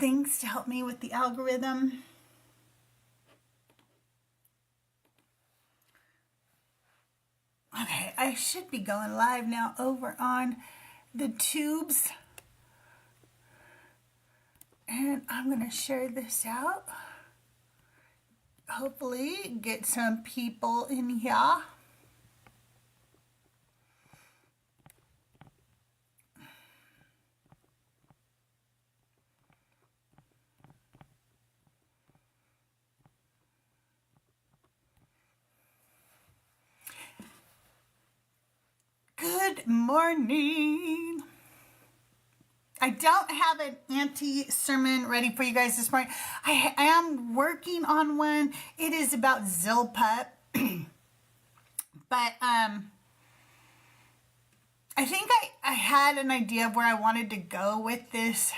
things to help me with the algorithm. Okay, I should be going live now over on the tubes. And I'm going to share this out. Hopefully get some people in here. Good morning. I don't have an Auntie sermon ready for you guys this morning. I am working on one. It is about Zilpah. But I think I had an idea of where I wanted to go with this.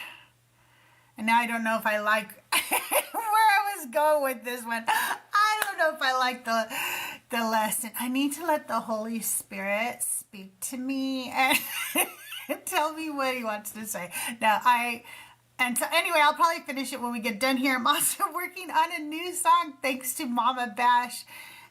And now I don't know if I like where I was going with this one. I don't know if I like the lesson. I need to let the Holy Spirit speak to me and tell me what he wants to say. And so anyway, I'll probably finish it when we get done here. I'm also working on a new song thanks to Mama Bash.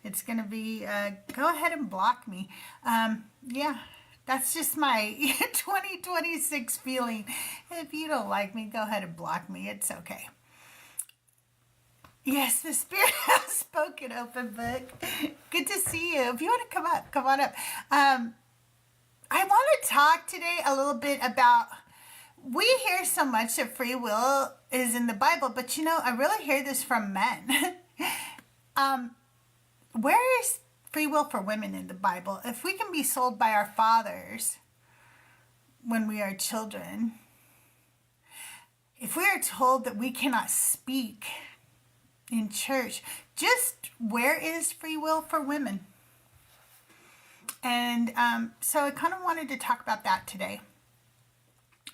It's going to be, go ahead and block me. Yeah, that's just my 2026 feeling. If you don't like me, go ahead and block me. It's okay. Yes, the Spirit has spoken, open book. Good to see you. If you want to come up, come on up. I want to talk today a little bit about, we hear so much that free will is in the Bible, but you know, I really hear this from men. Where is free will for women in the Bible? If we can be sold by our fathers when we are children, if we are told that we cannot speak in church, just where is free will for women? And so I kind of wanted to talk about that today.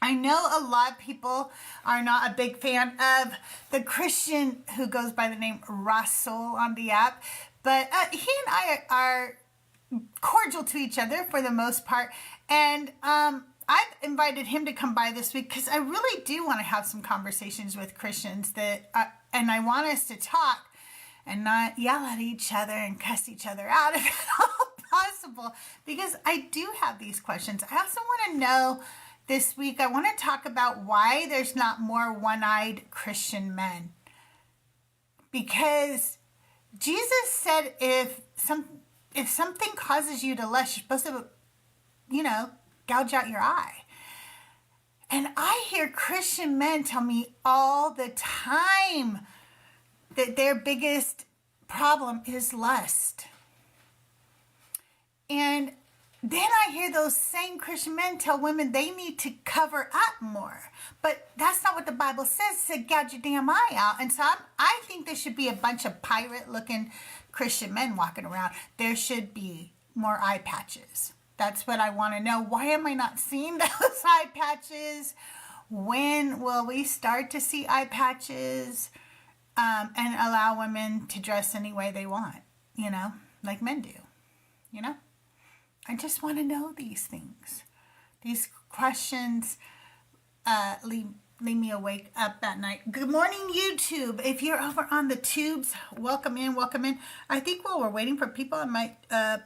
I know a lot of people are not a big fan of the Christian who goes by the name Russell on the app, but he and I are cordial to each other for the most part. And I've invited him to come by this week because I really do want to have some conversations with Christians that, and I want us to talk and not yell at each other and cuss each other out if at all possible, because I do have these questions. I also want to know this week, I want to talk about why there's not more one-eyed Christian men. Because Jesus said if something causes you to lust, you're supposed to, gouge out your eye. And I hear Christian men tell me all the time that their biggest problem is lust. And then I hear those same Christian men tell women they need to cover up more. But that's not what the Bible says. It said gouge your damn eye out. And so I think there should be a bunch of pirate-looking Christian men walking around. There should be more eye patches. That's what I want to know. Why am I not seeing those eye patches? When will we start to see eye patches and allow women to dress any way they want, like men do, I just want to know these things. These questions leave me awake up at night. Good morning, YouTube. If you're over on the tubes, welcome in, welcome in. I think while we're waiting for people, I might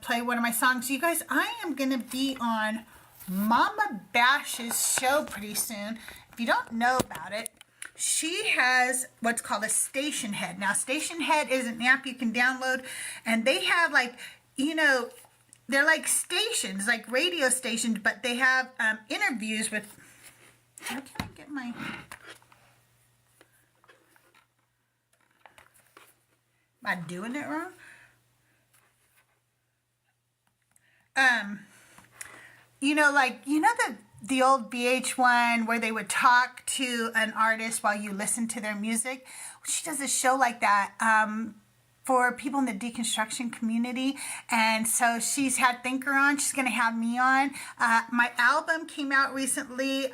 play one of my songs. You guys, I am going to be on Mama Bash's show pretty soon. If you don't know about it, she has what's called a station head. Now, station head is an app you can download, and they have they're like stations, like radio stations, but they have interviews with, how can I get my, am I doing it wrong? The old VH1 where they would talk to an artist while you listen to their music. She does a show like that for people in the deconstruction community, and so she's had Thinker on. She's going to have me on. My album came out recently.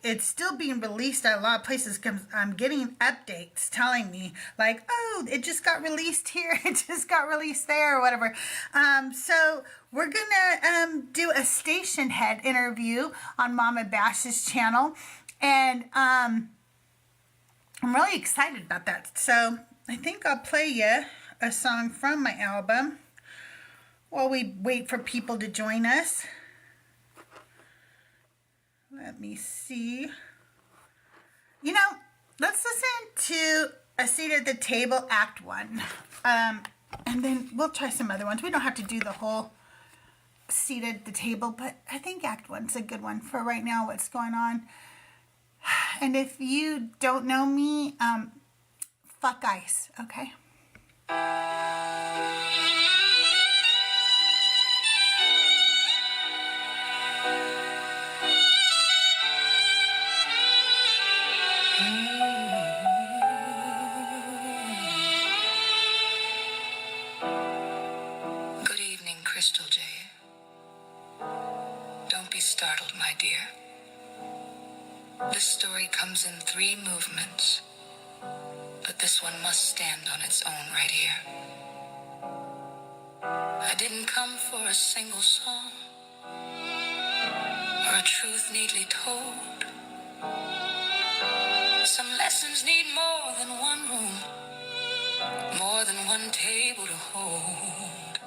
It's still being released at a lot of places because I'm getting updates telling me like, oh, it just got released here, it just got released there, or whatever. So we're gonna do a station head interview on Mama Bash's channel, and I'm really excited about that. So I think I'll play you a song from my album while we wait for people to join us. Let me see. You know, let's listen to A Seat at the Table, Act 1. And then we'll try some other ones. We don't have to do the whole seat at the table, but I think Act 1's a good one for right now, what's going on. And if you don't know me, fuck ICE, okay? Good evening, CrystalJae. Don't be startled, my dear. This story comes in 3 movements, but this one must stand on its own right here. I didn't come for a single song or a truth neatly told. Some lessons need more than one room, more than one table to hold.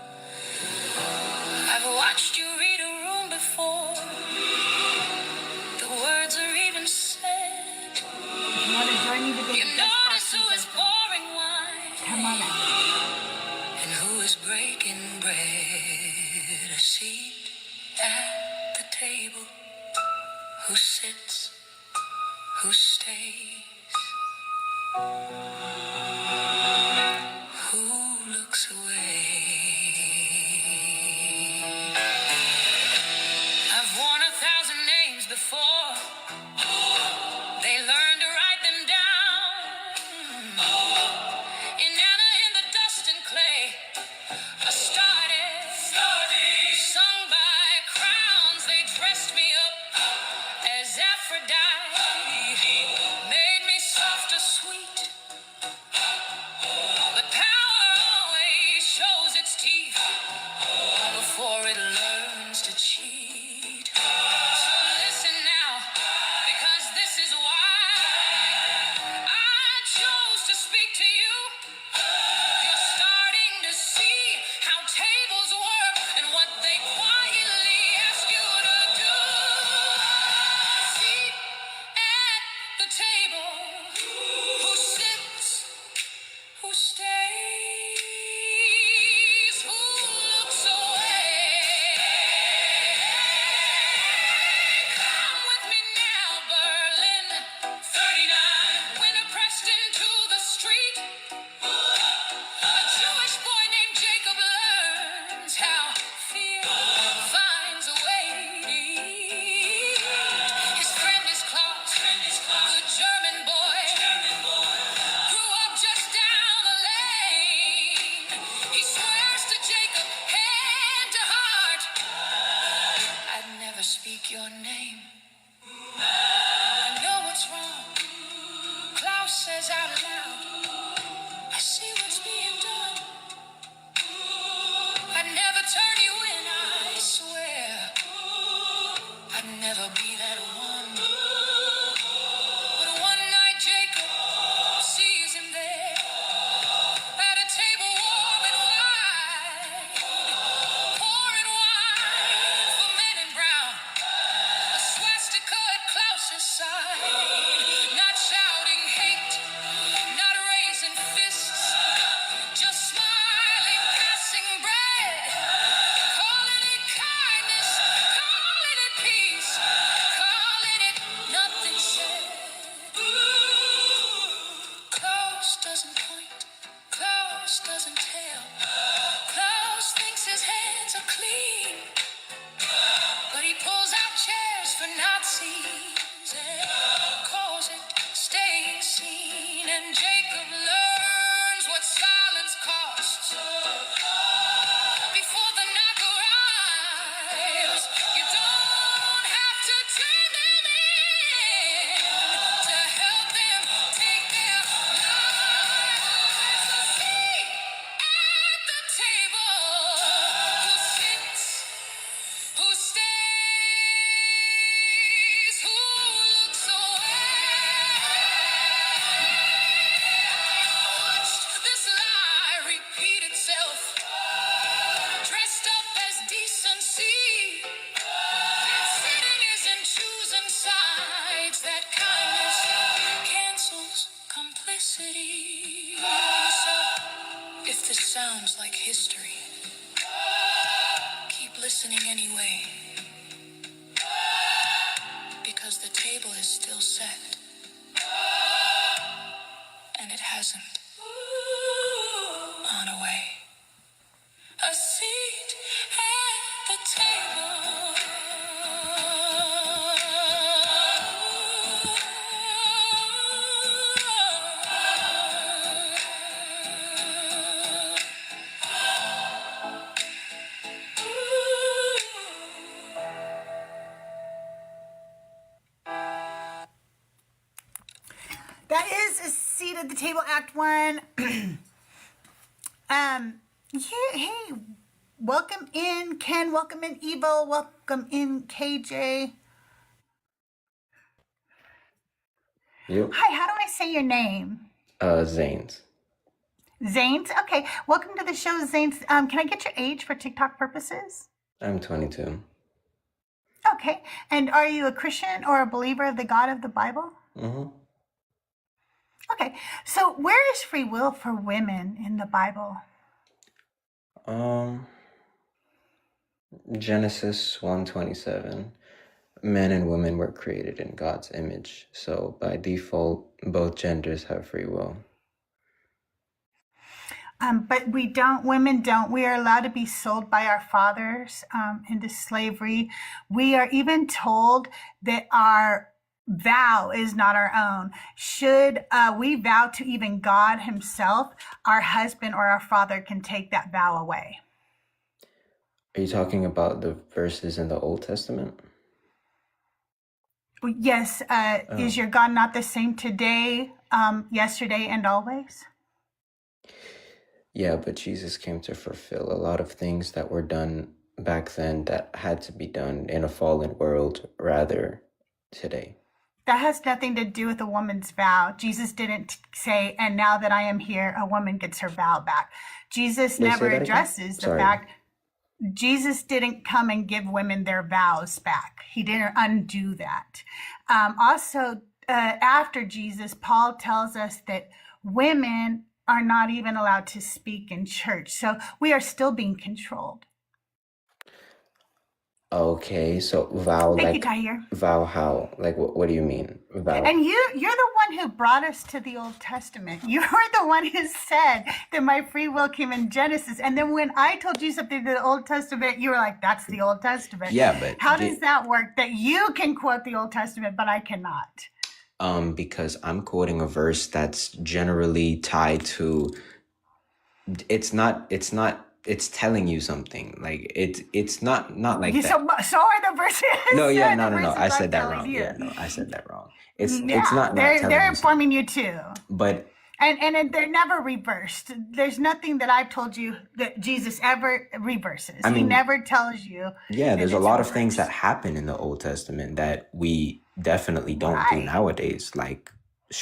I've watched you read a room before. The words are even said. You notice who is pouring wine. Come on out. And who is breaking bread. A seat at the table. Who sits, who stays, who looks away. I've worn 1,000 names before. They learned to write them down. In Anna, in the dust and clay, I started, sung by crowns. They dressed me up as Aphrodite, made me soft or sweet. But power always shows its teeth before it learns to cheat. So listen now, because this is why I chose to speak to you. You're starting to see how tables work and what they quietly ask you to do. Seat at the table. Who sits? Who stays? Who looks away? Come with me now, Berlin. 39. Winter pressed into the street. A Jewish boy named Jacob learns how fear finds a way to eat. His friend is Klaus, the German boy, grew up just down the lane. He swears to Jacob, hand to heart, I'd never speak your name. I know what's wrong, Klaus says out loud. I see what's being done. I'd never turn you in, I swear. I'd never be that one. But one night Jacob sees him there at a table warm and wide, pouring wine for men in brown. A swastika at Klaus's side, not shouting hate, not raising fists, just smiling, passing bread, calling it kindness, calling it peace, calling it nothing said. Klaus doesn't point, Klaus doesn't tell. Klaus thinks his hands are clean, but he pulls out chairs for Nazis and calls it staying seen. And Jacob learns what silence costs. Before the knock arrives, you don't have to turn them in to help them take their lives. A seat at the table. Who sits? Who stays? Who city. So, if this sounds like history, keep listening anyway, because the table is still set, and it hasn't gone away. A seat at the table. That is a seat at the table, Act One. Hey, welcome in Ken, welcome in Evil, welcome in KJ. Yep. Hi, how do I say your name? Zanes. Zanes? Okay, welcome to the show, Zanes. Can I get your age for TikTok purposes? I'm 22. Okay, and are you a Christian or a believer of the God of the Bible? Mm-hmm. Okay, so where is free will for women in the Bible? Genesis 1:27. Men and women were created in God's image. So by default, both genders have free will. But women don't. We are allowed to be sold by our fathers into slavery. We are even told that our vow is not our own. Should we vow to even God himself, our husband or our father can take that vow away. Are you talking about the verses in the Old Testament? Yes. Is your God not the same today, yesterday, and always? Yeah, but Jesus came to fulfill a lot of things that were done back then that had to be done in a fallen world rather today. That has nothing to do with a woman's vow. Jesus didn't say, and now that I am here, a woman gets her vow back. Jesus Wait, never say that again? addresses the Sorry. fact Jesus didn't come and give women their vows back. He didn't undo that. After Jesus, Paul tells us that women are not even allowed to speak in church. So we are still being controlled. Okay, so vow Thank you, like Tahir. vow how? Like what do you mean? Vow. And you're the one who brought us to the Old Testament. You were the one who said that my free will came in Genesis. And then when I told you something to the Old Testament, you were like, that's the Old Testament. Yeah, but how does that work that you can quote the Old Testament, but I cannot? Because I'm quoting a verse that's generally tied to, it's telling you something. Like it's not like that. So are the verses. No, yeah, no. verses I said I'm that telling wrong. you. Yeah, no, I said that wrong. It's Yeah, not they're telling you informing you too. But And they're never reversed. There's nothing that I've told you that Jesus ever reverses. I He mean, never tells you. yeah, that there's a it's lot of things that reversed. happen in the Old Testament that we definitely don't do Right. nowadays, like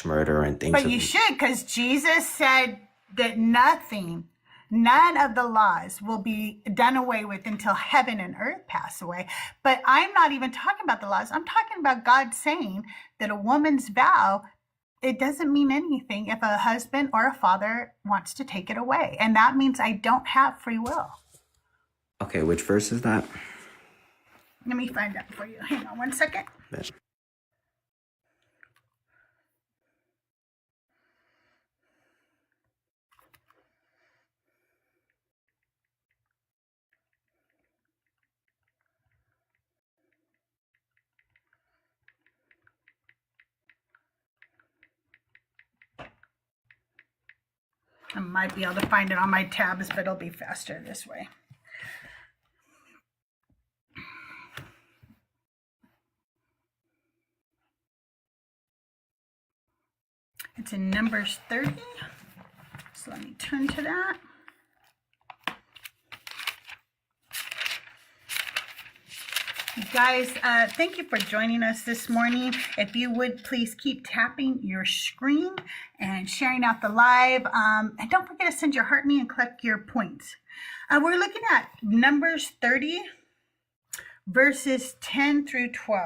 murder and things. But you should, because Jesus said that none of the laws will be done away with until heaven and earth pass away. But I'm not even talking about the laws. I'm talking about God saying that a woman's vow, it doesn't mean anything if a husband or a father wants to take it away. And that means I don't have free will. Okay, which verse is that? Let me find out for you. Hang on one second. Yeah. I might be able to find it on my tabs, but it'll be faster this way. It's in Numbers 30. So let me turn to that. You guys, thank you for joining us this morning. If you would please keep tapping your screen and sharing out the live. And don't forget to send your heart me and collect your points. We're looking at Numbers 30, verses 10 through 12.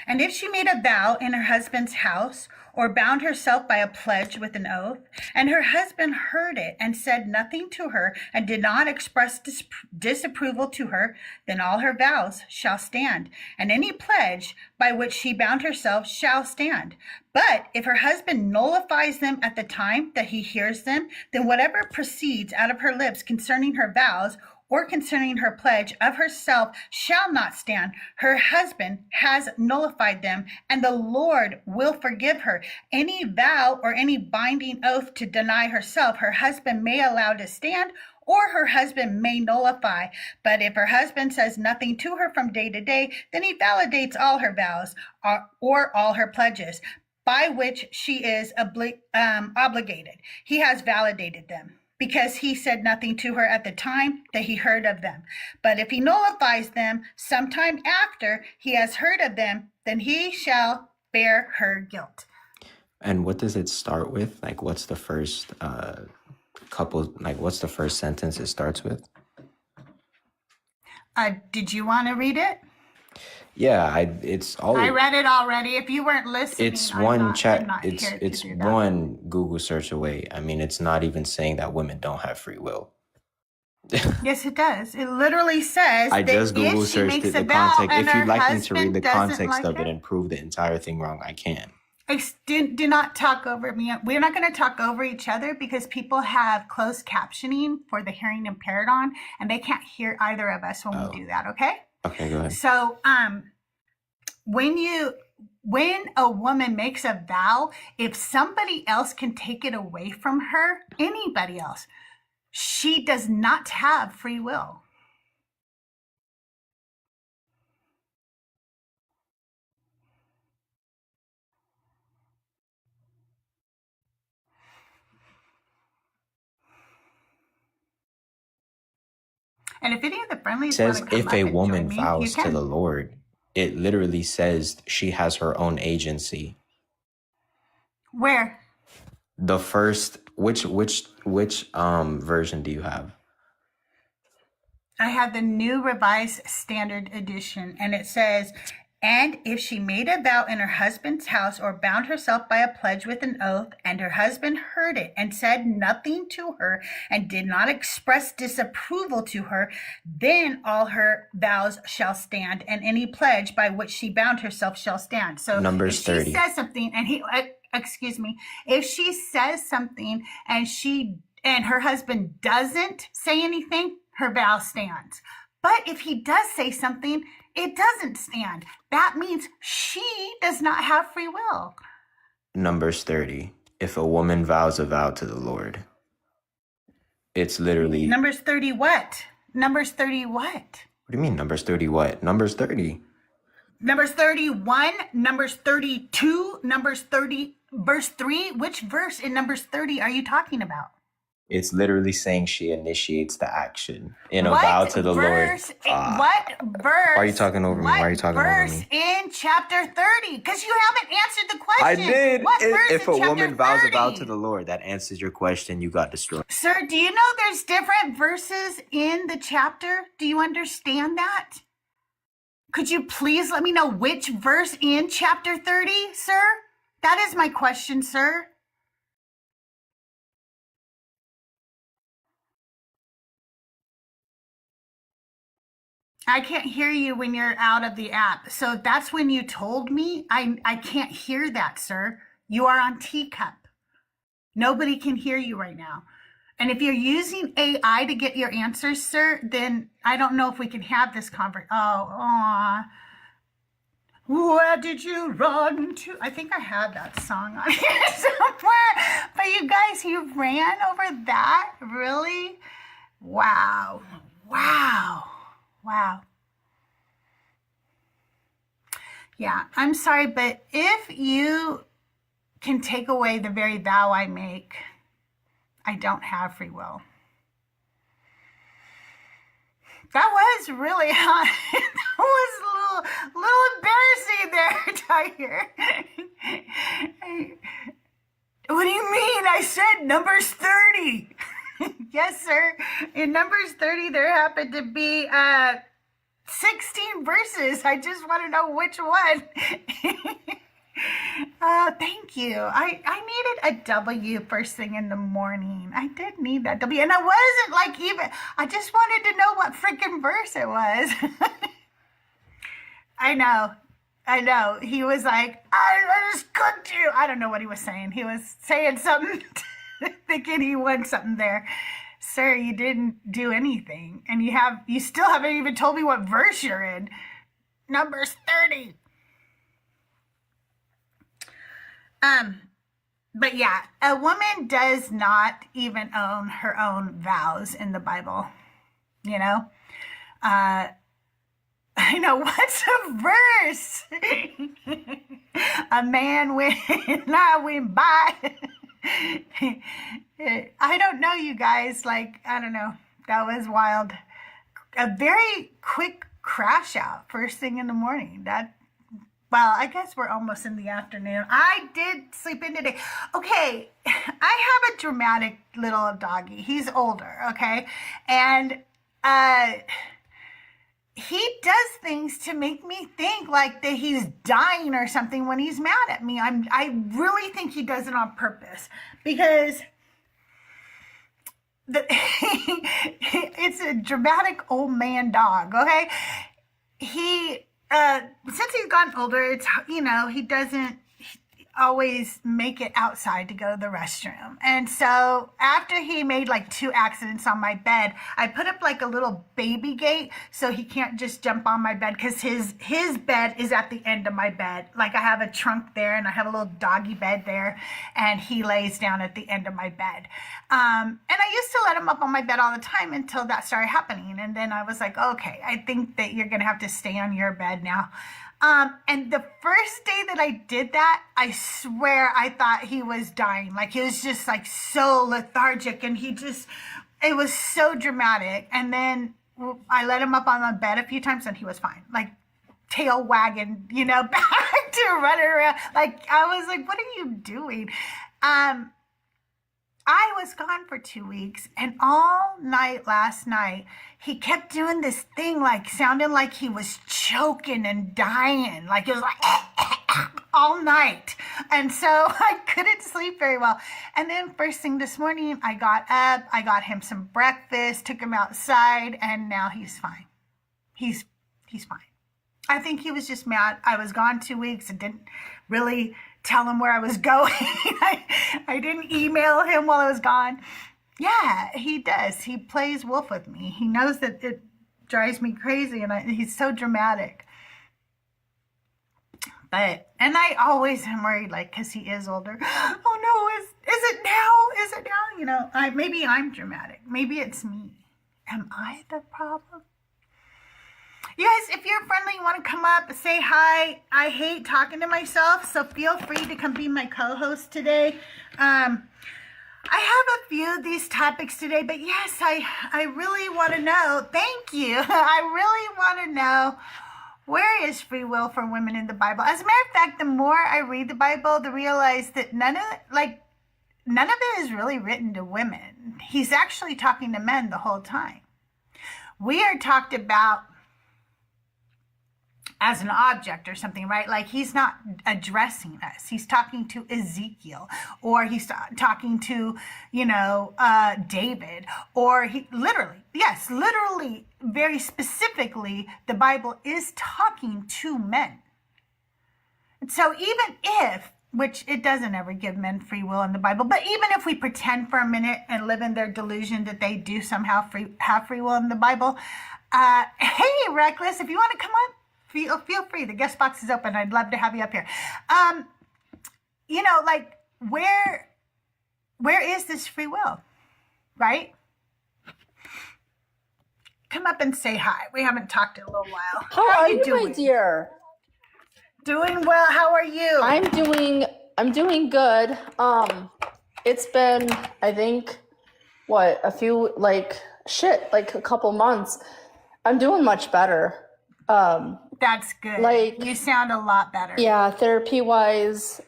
And if she made a vow in her husband's house, or bound herself by a pledge with an oath, and her husband heard it and said nothing to her, and did not express disapproval to her, then all her vows shall stand, and any pledge by which she bound herself shall stand. But if her husband nullifies them at the time that he hears them, then whatever proceeds out of her lips concerning her vows, or concerning her pledge of herself shall not stand. Her husband has nullified them, and the Lord will forgive her. Any vow or any binding oath to deny herself, her husband may allow to stand, or her husband may nullify. But if her husband says nothing to her from day to day, then he validates all her vows or all her pledges by which she is obligated. He has validated them, because he said nothing to her at the time that he heard of them. But if he nullifies them sometime after he has heard of them, then he shall bear her guilt. And what does it start with? Like, what's the first what's the first sentence it starts with? Did you want to read it? Yeah, I read it already. If you weren't listening, it's I'm one not chat. here to It's do that. one Google search away. I mean, it's not even saying that women don't have free will. Yes, it does. It literally says I that just Google if she searched makes it, the a vow context. and If her you'd like me to read husband the doesn't context like of it it, and prove the entire thing wrong, I can. do not talk over me. We're not going to talk over each other because people have closed captioning for the hearing impaired on, and they can't hear either of us when we do that. Okay. Okay, go ahead. So, when a woman makes a vow, if somebody else can take it away from her, anybody else, she does not have free will. And if any of the friendlies It says want to come if up a and woman join me, you vows to can. the Lord, it literally says she has her own agency. Where? The first, which version do you have? I have the New Revised Standard Edition, and it says, and if she made a vow in her husband's house or bound herself by a pledge with an oath, and her husband heard it and said nothing to her and did not express disapproval to her, then all her vows shall stand, and any pledge by which she bound herself shall stand. So Numbers if 30. she says something and if she says something and her husband doesn't say anything, her vow stands. But if he does say something, it doesn't stand. That means she does not have free will. Numbers 30. If a woman vows a vow to the Lord, it's literally... Numbers 30 what? Numbers 30 what? What do you mean, Numbers 30 what? Numbers 30. Numbers 31, Numbers 32, Numbers 30, verse 3. Which verse in Numbers 30 are you talking about? It's literally saying she initiates the action in a vow to the Lord. What verse? Why are you talking over me? Why are you talking over verse me? in chapter 30? Because you haven't answered the question. I did. What verse If in a chapter woman vows a vow 30? to the Lord, that answers your question. You got destroyed. Sir, do you know there's different verses in the chapter? Do you understand that? Could you please let me know which verse in chapter 30, sir? That is my question, sir. I can't hear you when you're out of the app. So that's when you told me. I can't hear that, sir. You are on teacup. Nobody can hear you right now. And if you're using AI to get your answers, sir, then I don't know if we can have this conversation. Aw. Where did you run to? I think I have that song on here somewhere. But you guys, you ran over that? Really? Wow. Wow. Wow. Yeah, I'm sorry, but if you can take away the very vow I make, I don't have free will. That was really hot. That was a little embarrassing there, Tiger. What do you mean? I said Numbers 30. Yes, sir. In Numbers 30, there happened to be 16 verses. I just want to know which one. Thank you. I needed a W first thing in the morning. I did need that W. And I wasn't like even, I just wanted to know what freaking verse it was. I know. I know. He was like, I just cooked you. I don't know what he was saying. He was saying something, thinking he won something there. Sir, you didn't do anything. And you still haven't even told me what verse you're in. Numbers 30. But yeah, a woman does not even own her own vows in the Bible. You know? I know, what's a verse? A man went and I went by. I don't know, you guys. Like, I don't know. That was wild. A very quick crash out first thing in the morning. Well, I guess we're almost in the afternoon. I did sleep in today. Okay, I have a dramatic little doggy. He's older, okay? And he does things to make me think like that he's dying or something when he's mad at me. I really think he does it on purpose because it's a dramatic old man dog, okay? Since he's gotten older, it's, he doesn't always make it outside to go to the restroom. And so after he made like 2 accidents on my bed, I put up like a little baby gate so he can't just jump on my bed because his bed is at the end of my bed. Like I have a trunk there and I have a little doggy bed there and he lays down at the end of my bed. And I used to let him up on my bed all the time until that started happening. And then I was like, okay, I think that you're going to have to stay on your bed now. And the first day that I did that, I swear I thought he was dying. Like he was just like so lethargic and it was so dramatic. And then I let him up on the bed a few times and he was fine. Like tail wagging, back to running around. Like I was like, what are you doing? I was gone for 2 weeks and all night last night, he kept doing this thing like sounding like he was choking and dying. Like it was like all night. And so I couldn't sleep very well. And then first thing this morning, I got up, I got him some breakfast, took him outside, and now he's fine. He's fine. I think he was just mad. I was gone 2 weeks and didn't really tell him where I was going. I didn't email him while I was gone. Yeah, he does. He plays wolf with me. He knows that it drives me crazy and he's so dramatic. And I always am worried, like, because he is older. Oh no, is it now? Is it now? Maybe I'm dramatic. Maybe it's me. Am I the problem? You guys, if you're friendly, you want to come up, say hi. I hate talking to myself, so feel free to come be my co-host today. I have a few of these topics today, but yes, I really want to know. Thank you. I really want to know, where is free will for women in the Bible? As a matter of fact, the more I read the Bible, to realize that none of it is really written to women. He's actually talking to men the whole time. We are talked about as an object or something, right? Like he's not addressing us. He's talking to Ezekiel, or he's talking to, David, or he literally, very specifically, the Bible is talking to men. And so even if, which it doesn't ever give men free will in the Bible, but even if we pretend for a minute and live in their delusion that they do somehow have free will in the Bible, hey, Reckless, if you want to come up, feel free. The guest box is open. I'd love to have you up here. Like where is this free will, right? Come up and say hi. We haven't talked in a little while. How are you doing, my dear? Doing well. How are you? I'm doing good. It's been, I think, a couple months. I'm doing much better. That's good. You sound a lot better. Yeah, therapy wise.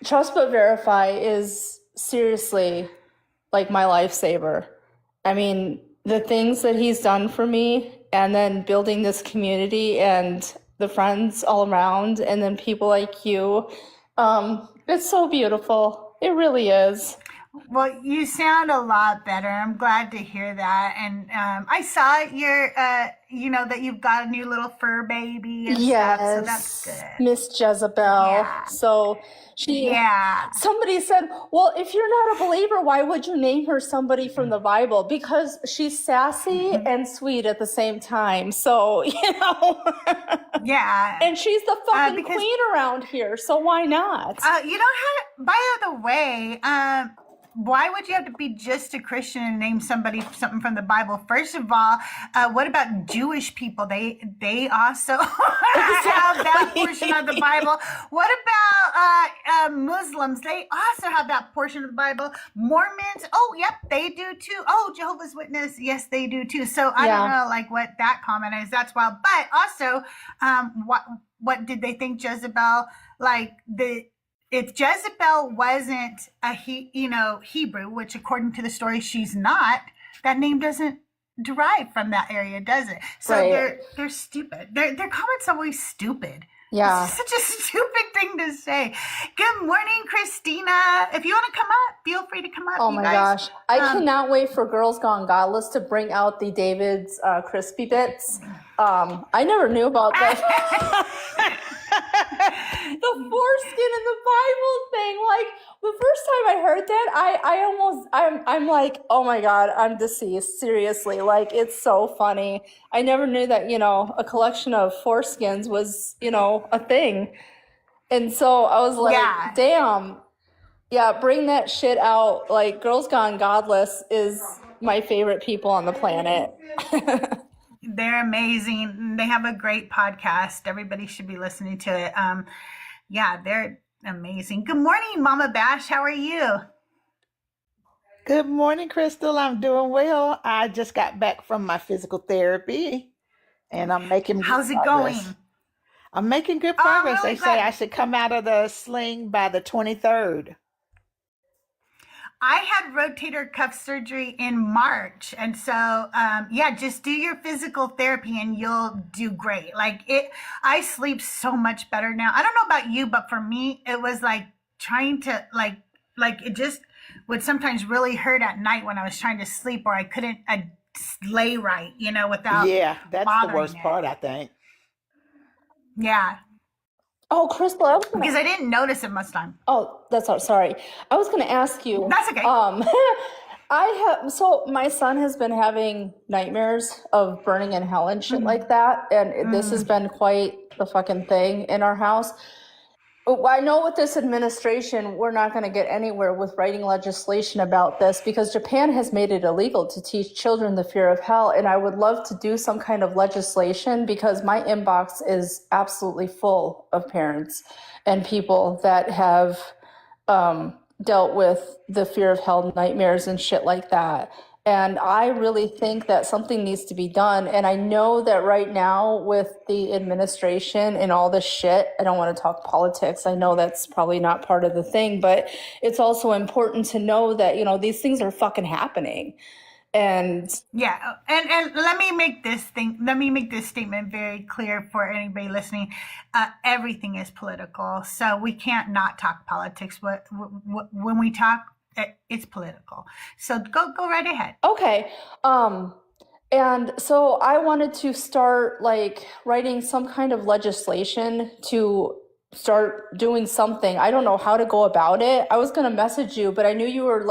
Trust but verify is seriously like my lifesaver. I mean, the things that he's done for me, and then building this community and the friends all around, and then people like you. It's so beautiful. It really is. Well, you sound a lot better. I'm glad to hear that. And I saw that you've got a new little fur baby and stuff. So that's Yes, good. Miss Jezebel. Yeah. So Yeah. somebody said, well, if you're not a believer, why would you name her somebody from the Bible? Because she's sassy and sweet at the same time. So, Yeah. and she's the fucking because queen around here. So why not? you don't have. By the way, why would you have to be just a Christian and name somebody something from the Bible? First of all, what about Jewish people? They also have that portion of the Bible. What about Muslims? They also have that portion of the Bible. Mormons, oh yep, they do too. Oh, Jehovah's Witness, yes, they do too. So I don't know like what that comment is. That's wild. But also, what did they think Jezebel if Jezebel wasn't a Hebrew, which according to the story she's not, that name doesn't derive from that area, does it? So Right. they're stupid. Their comments always stupid. Yeah. It's such a stupid thing to say. Good morning, Christina. If you want to come up, feel free to come up. Oh you my guys. gosh. I cannot wait for Girls Gone Godless to bring out the David's crispy bits. I never knew about that. The foreskin in the Bible thing. Like the first time I heard that, I'm like, oh my God, I'm deceased. Seriously. Like it's so funny. I never knew that, a collection of foreskins was, a thing. And so I was like, Yeah. damn. Yeah, bring that shit out. Like Girls Gone Godless is my favorite people on the planet. They're amazing. They have a great podcast. Everybody should be listening to it. Yeah, they're amazing. Good morning, Mama Bash. How are you? Good morning, Crystal. I'm doing well. I just got back from my physical therapy and I'm making good How's it progress. going? I'm making good Oh, I'm progress. really They say I glad. should come out of the sling by the 23rd. I had rotator cuff surgery in March. And so, just do your physical therapy and you'll do great. I sleep so much better now. I don't know about you, but for me, it was like trying to it just would sometimes really hurt at night when I was trying to sleep or I couldn't lay right, without Yeah, that's the bothering worst it. part, I think. Yeah, Oh, Crystal, I was gonna. because I didn't notice it much time. Oh, that's all. Sorry. I was gonna ask you. That's okay. So my son has been having nightmares of burning in hell and shit like that, and this has been quite the fucking thing in our house. I know with this administration, we're not going to get anywhere with writing legislation about this because Japan has made it illegal to teach children the fear of hell. And I would love to do some kind of legislation because my inbox is absolutely full of parents and people that have dealt with the fear of hell nightmares and shit like that. And I really think that something needs to be done. And I know that right now with the administration and all this shit, I don't want to talk politics. I know that's probably not part of the thing, but it's also important to know that, these things are fucking happening. And Yeah, and let me make this statement very clear for anybody listening. Everything is political, so we can't not talk politics. When we talk, it's political. So go right ahead. okay. And so I wanted to start writing some kind of legislation to start doing something. I don't know how to go about it. I was going to message you, but I knew you were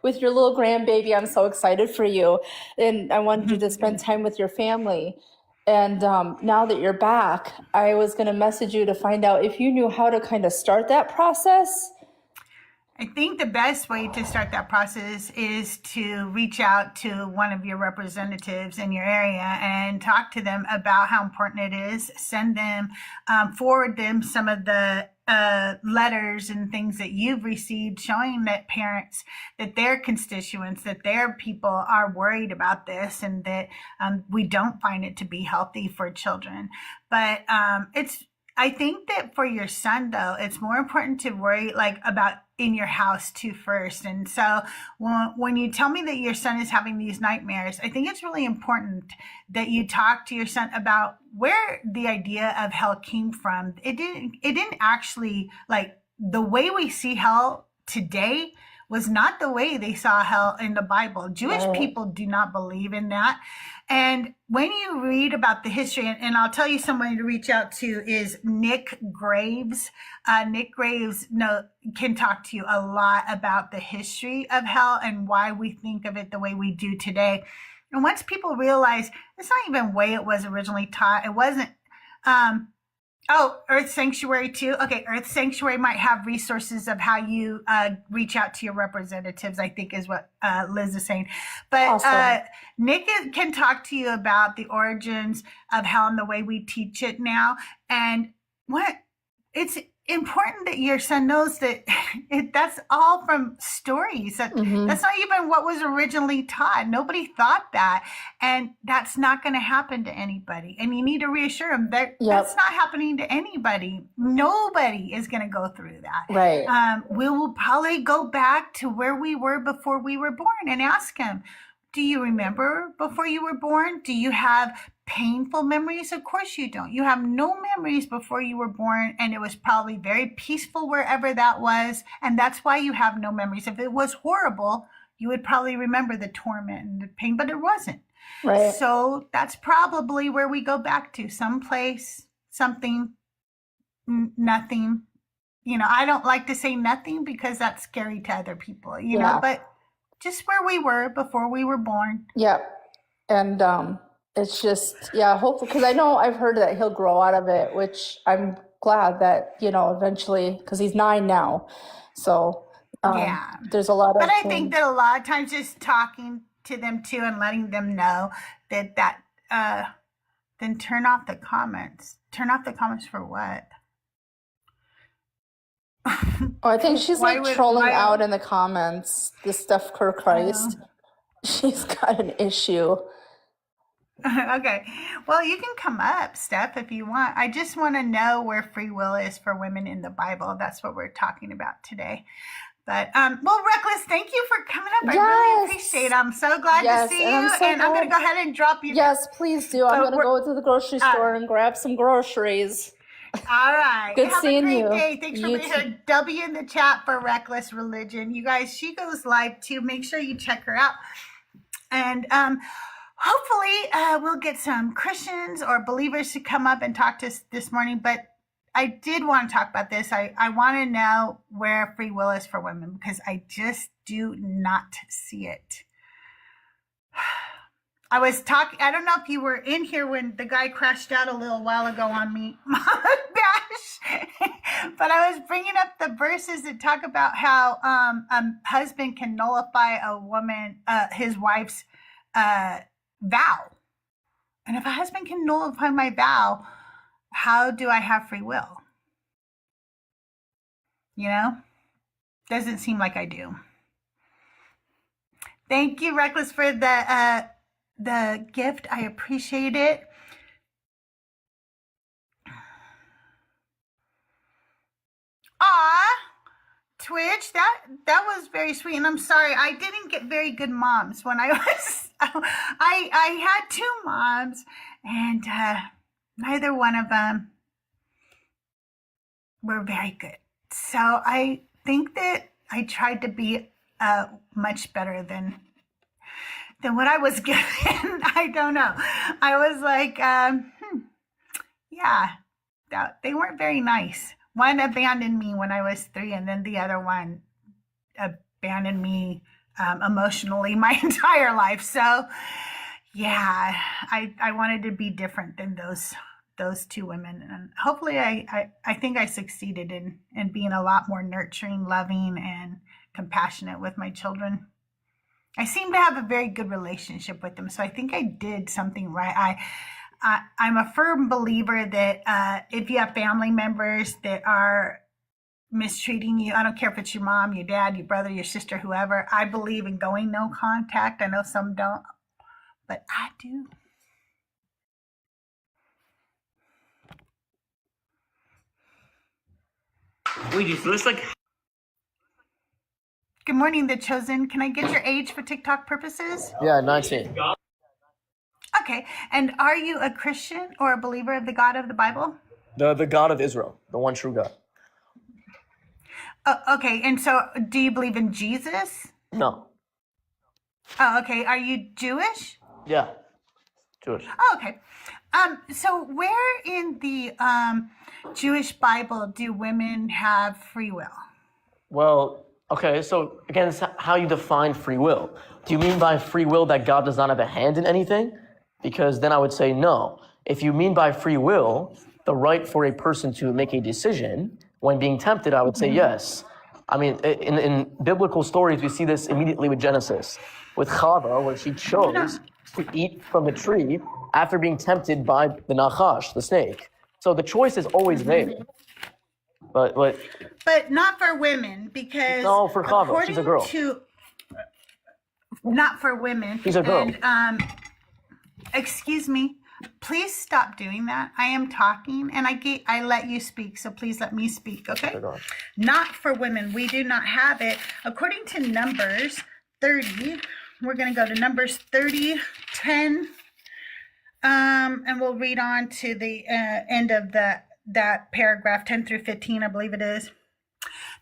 with your little grandbaby. I'm so excited for you. And I wanted you to spend time with your family. And now that you're back, I was going to message you to find out if you knew how to kind of start that process. I think the best way to start that process is to reach out to one of your representatives in your area and talk to them about how important it is. Send them, forward them some of the letters and things that you've received showing that parents, that their constituents, that their people are worried about this and that we don't find it to be healthy for children. But I think that for your son, though, it's more important to worry like about in your house too first. And so when you tell me that your son is having these nightmares, I think it's really important that you talk to your son about where the idea of hell came from. It didn't actually, like, the way we see hell today was not the way they saw hell in the Bible. Jewish Right. people do not believe in that. And when you read about the history, and I'll tell you somebody to reach out to is Nick Graves. Nick Graves can talk to you a lot about the history of hell and why we think of it the way we do today. And once people realize it's not even the way it was originally taught, it wasn't. Earth Sanctuary too. Okay, Earth Sanctuary might have resources of how you reach out to your representatives, I think is what Liz is saying. But Awesome. Nick can talk to you about the origins of hell and the way we teach it now. And what it's important that your son knows that that's all from stories. That's not even what was originally taught. Nobody thought that. And that's not going to happen to anybody. And you need to reassure him that that's not happening to anybody. Nobody is going to go through that. Right. We will probably go back to where we were before we were born and ask him, do you remember before you were born? Do you have painful memories? Of course you don't. You have no memories before you were born, and it was probably very peaceful wherever that was, and that's why you have no memories. If it was horrible, you would probably remember the torment and the pain, but it wasn't. Right. So that's probably where we go back to, someplace, something, nothing. I don't like to say nothing because that's scary to other people, know, but just where we were before we were born. Yep. And it's just, hopefully, because I know I've heard that he'll grow out of it, which I'm glad that, eventually, because he's 9 now. So there's a lot of. But I think that a lot of times just talking to them too and letting them know that then turn off the comments. Turn off the comments for what? I think she's trolling out in the comments. The stuff for Christ. She's got an issue. Okay. Well, you can come up, Steph, if you want. I just want to know where free will is for women in the Bible. That's what we're talking about today. But, Reckless, thank you for coming up. I really appreciate it. I'm so glad to see you. And I'm going to go ahead and drop you. Yes, please do. I'm going to go to the grocery store and grab some groceries. All right. Good seeing you. Have a great day. Thanks for being here. W in the chat for Reckless Religion. You guys, she goes live too. Make sure you check her out. And hopefully we'll get some Christians or believers to come up and talk to us this morning. But I did want to talk about this. I want to know where free will is for women because I just do not see it. I was talking, I don't know if you were in here when the guy crashed out a little while ago on me, Mama Bash, but I was bringing up the verses that talk about how a husband can nullify a woman, his wife's vow. And if a husband can nullify my vow, how do I have free will? Doesn't seem like I do. Thank you, Reckless, for the gift. I appreciate it. Twitch, that was very sweet. And I'm sorry, I didn't get very good moms when I was, I had 2 moms and neither one of them were very good. So I think that I tried to be much better than what I was given. I don't know. I was like, they weren't very nice. One abandoned me when I was 3, and then the other one abandoned me emotionally my entire life. So, yeah, I wanted to be different than those 2 women. And hopefully I think I succeeded in being a lot more nurturing, loving, and compassionate with my children. I seem to have a very good relationship with them. So I think I did something right. I'm a firm believer that if you have family members that are mistreating you, I don't care if it's your mom, your dad, your brother, your sister, whoever, I believe in going no contact. I know some don't, but I do. We just looks like. Good morning, The Chosen. Can I get your age for TikTok purposes? Yeah, 19. Okay. And are you a Christian or a believer of the God of the Bible? The God of Israel, the one true God. Okay. And so do you believe in Jesus? No. Oh, okay. Are you Jewish? Yeah. Jewish. Oh, okay. So where in the Jewish Bible do women have free will? Well, okay, so again, it's how you define free will. Do you mean by free will that God does not have a hand in anything? Because then I would say no. If you mean by free will the right for a person to make a decision when being tempted, I would say yes. I mean, in biblical stories, we see this immediately with Genesis, with Chava, where she chose to eat from the tree after being tempted by the Nachash, the snake. So the choice is always there. But not for women, because No, for Chava, she's a girl. Not for women. She's a girl. And, excuse me, please stop doing that. I am talking, and I let you speak, so please let me speak, okay? Not for women. We do not have it. According to Numbers 30, we're going to go to Numbers 30, 10, and we'll read on to the end of that paragraph, 10 through 15, I believe it is,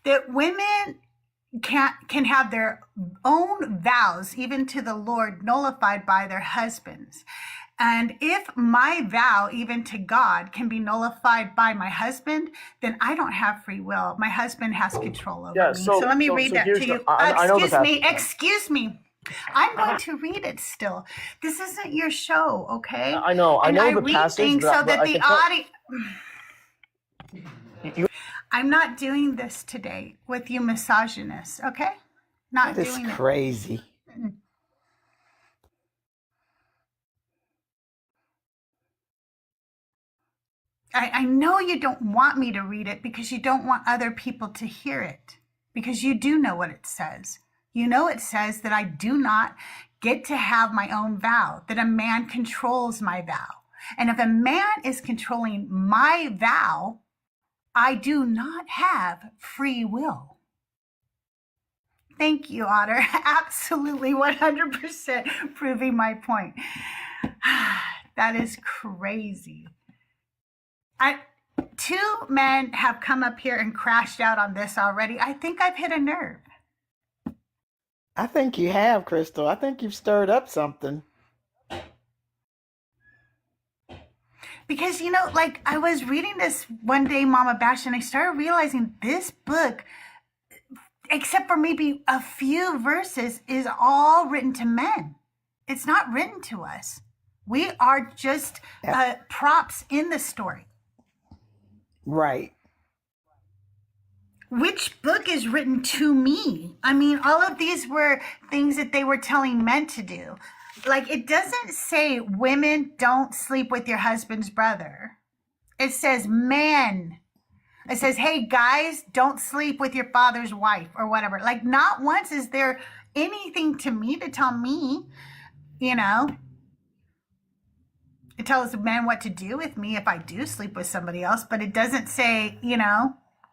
that women can have their own vows, even to the Lord, nullified by their husbands. And if my vow, even to God, can be nullified by my husband, then I don't have free will. My husband has control over me. So let me read that to you. Excuse me. I'm going to read it still. This isn't your show, okay? I know the passage, so that the audience... I'm not doing this today with you misogynists, okay? Not That is doing it. crazy. I know you don't want me to read it because you don't want other people to hear it, because you do know what it says. You know it says that I do not get to have my own vow, that a man controls my vow. And if a man is controlling my vow, I do not have free will. Thank you, Otter. Absolutely 100% proving my point. That is crazy. Two men have come up here and crashed out on this already. I think I've hit a nerve. I think you have, Crystal. I think you've stirred up something. Because, like I was reading this one day, Mama Bash, and I started realizing this book, except for maybe a few verses, is all written to men. It's not written to us. We are just props in the story. Right. Which book is written to me? I mean, all of these were things that they were telling men to do. Like, it doesn't say women don't sleep with your husband's brother. It says men. It says, hey, guys, don't sleep with your father's wife or whatever. Like, not once is there anything to me to tell me, It tells men what to do with me if I do sleep with somebody else, but it doesn't say,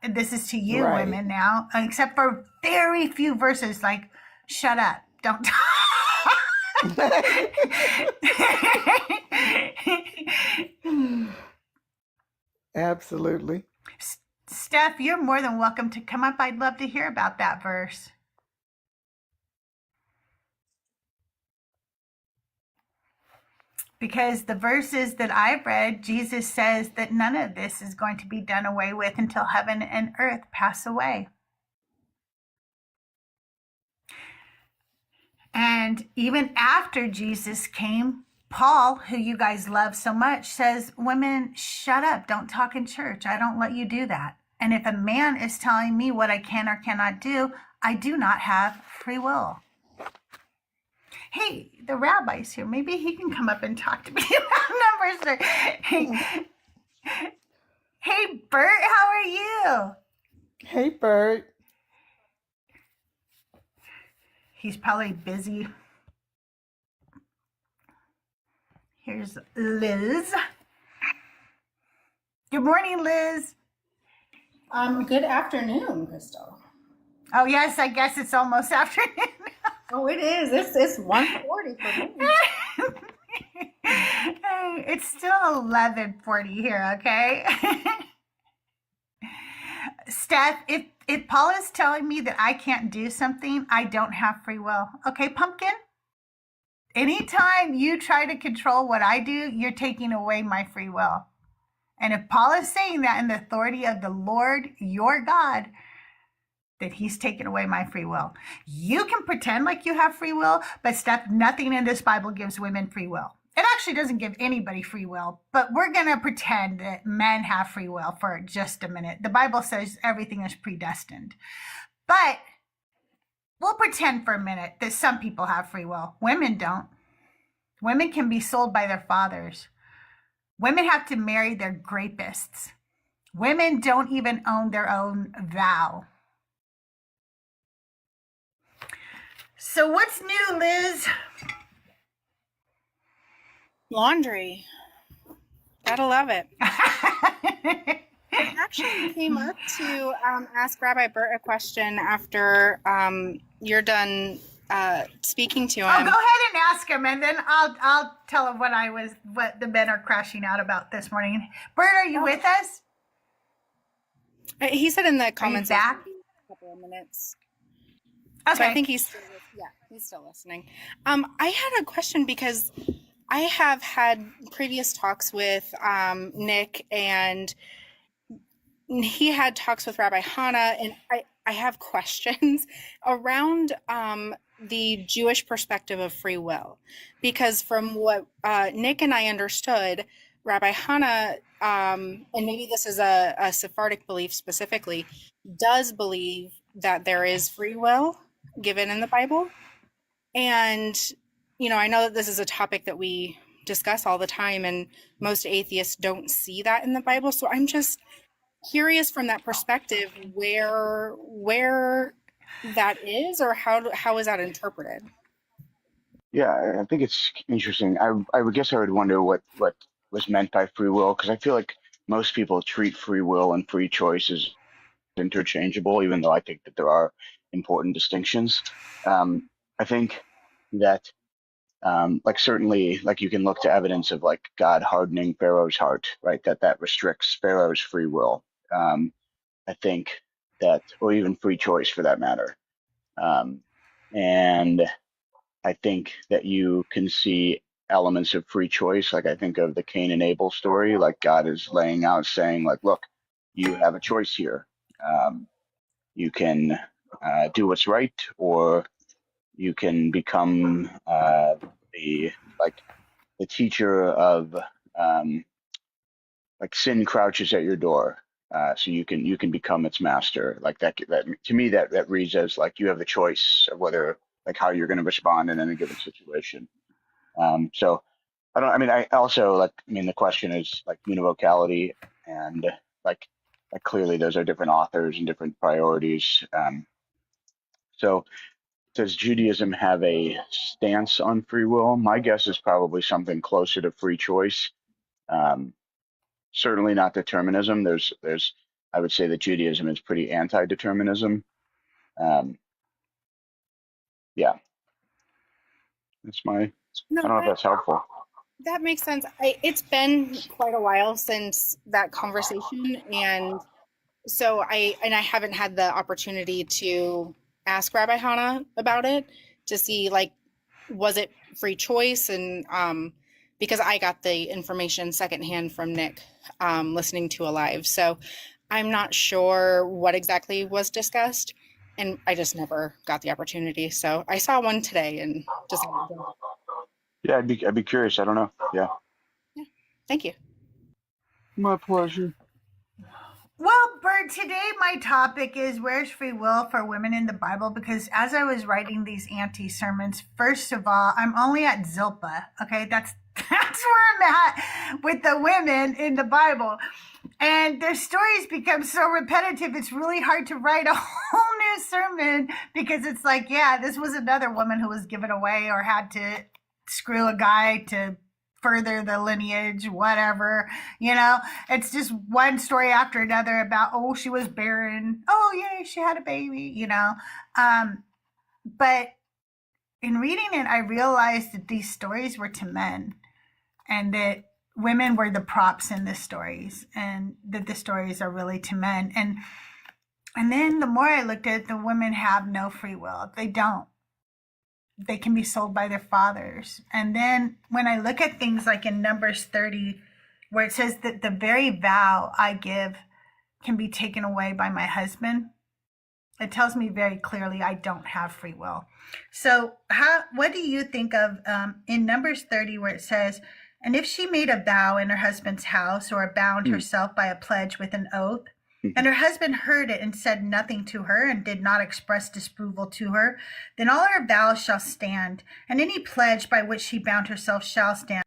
this is to you, Right. women now, except for very few verses like, shut up, don't talk. Absolutely. Steph, you're more than welcome to come up. I'd love to hear about that verse. Because the verses that I've read, Jesus says that none of this is going to be done away with until heaven and earth pass away. And even after Jesus came, Paul, who you guys love so much, says, women, shut up. Don't talk in church. I don't let you do that. And if a man is telling me what I can or cannot do, I do not have free will. Hey, the rabbi's here. Maybe he can come up and talk to me about numbers. Hey, Bert, how are you? Hey, Bert. He's probably busy. Here's Liz. Good morning, Liz. Good afternoon, Crystal. Oh, yes, I guess it's almost afternoon. Oh, it is. It's 1:40 for me. It's still 11:40 here, okay? Steph, if Paul is telling me that I can't do something, I don't have free will. Okay, Pumpkin? Anytime you try to control what I do, you're taking away my free will. And if Paul is saying that in the authority of the Lord, your God, that he's taken away my free will. You can pretend like you have free will, but Steph, nothing in this Bible gives women free will. It actually doesn't give anybody free will, but we're going to pretend that men have free will for just a minute. The Bible says everything is predestined. But we'll pretend for a minute that some people have free will. Women don't. Women can be sold by their fathers. Women have to marry their rapists. Women don't even own their own vow. So what's new, Liz? Laundry. Gotta love it. I actually came up to ask Rabbi Bert a question after you're done speaking to him. Oh, go ahead and ask him, and then I'll tell him what the men are crashing out about this morning. Bert, are you with us? He said in the comments back? a couple of minutes. Okay. So I think he's still listening. I had a question because I have had previous talks with Nick, and he had talks with Rabbi Hannah, and I have questions around the Jewish perspective of free will, because from what Nick and I understood, Rabbi Hannah, and maybe this is a Sephardic belief specifically, does believe that there is free will given in the Bible. And, I know that this is a topic that we discuss all the time, and most atheists don't see that in the Bible. So I'm just curious from that perspective where that is, or how is that interpreted? Yeah, I think it's interesting. I would guess I would wonder what was meant by free will, because I feel like most people treat free will and free choice as interchangeable, even though I think that there are important distinctions. I think that certainly, you can look to evidence of God hardening Pharaoh's heart, right? That restricts Pharaoh's free will. I think that, or even free choice for that matter. And I think that you can see elements of free choice. I think of the Cain and Abel story, God is laying out saying, look, you have a choice here. You can do what's right, or you can become the teacher of sin crouches at your door, so you can become its master. That to me that reads as you have the choice of whether how you're going to respond in any given situation. So I also the question is univocality, and clearly those are different authors and different priorities. So does Judaism have a stance on free will? My guess is probably something closer to free choice. Certainly not determinism. There's I would say that Judaism is pretty anti-determinism. Yeah, that's I don't know if that's helpful. That makes sense. It's been quite a while since that conversation, and so I haven't had the opportunity to ask Rabbi Hannah about it to see was it free choice, and because I got the information secondhand from Nick, listening to a live, so I'm not sure what exactly was discussed, and I just never got the opportunity. So I saw one today and just. Yeah, I'd be curious. I don't know. Yeah. Thank you. My pleasure. Well, Bert, today my topic is where's free will for women in the Bible? Because as I was writing these Auntie Sermons, first of all, I'm only at Zilpah. Okay, that's where I'm at with the women in the Bible. And their stories become so repetitive, it's really hard to write a whole new sermon, because it's this was another woman who was given away or had to screw a guy to further the lineage, whatever. It's just one story after another about, oh, she was barren. Oh, yeah, she had a baby. But in reading it, I realized that these stories were to men and that women were the props in the stories and that the stories are really to men. And then the more I looked at it, the women have no free will. They don't. They can be sold by their fathers. And then when I look at things like in Numbers 30, where it says that the very vow I give can be taken away by my husband, it tells me very clearly I don't have free will. So what do you think of in Numbers 30 where it says, and if she made a vow in her husband's house or bound herself by a pledge with an oath, and her husband heard it and said nothing to her and did not express disapproval to her, then all her vows shall stand, and any pledge by which she bound herself shall stand.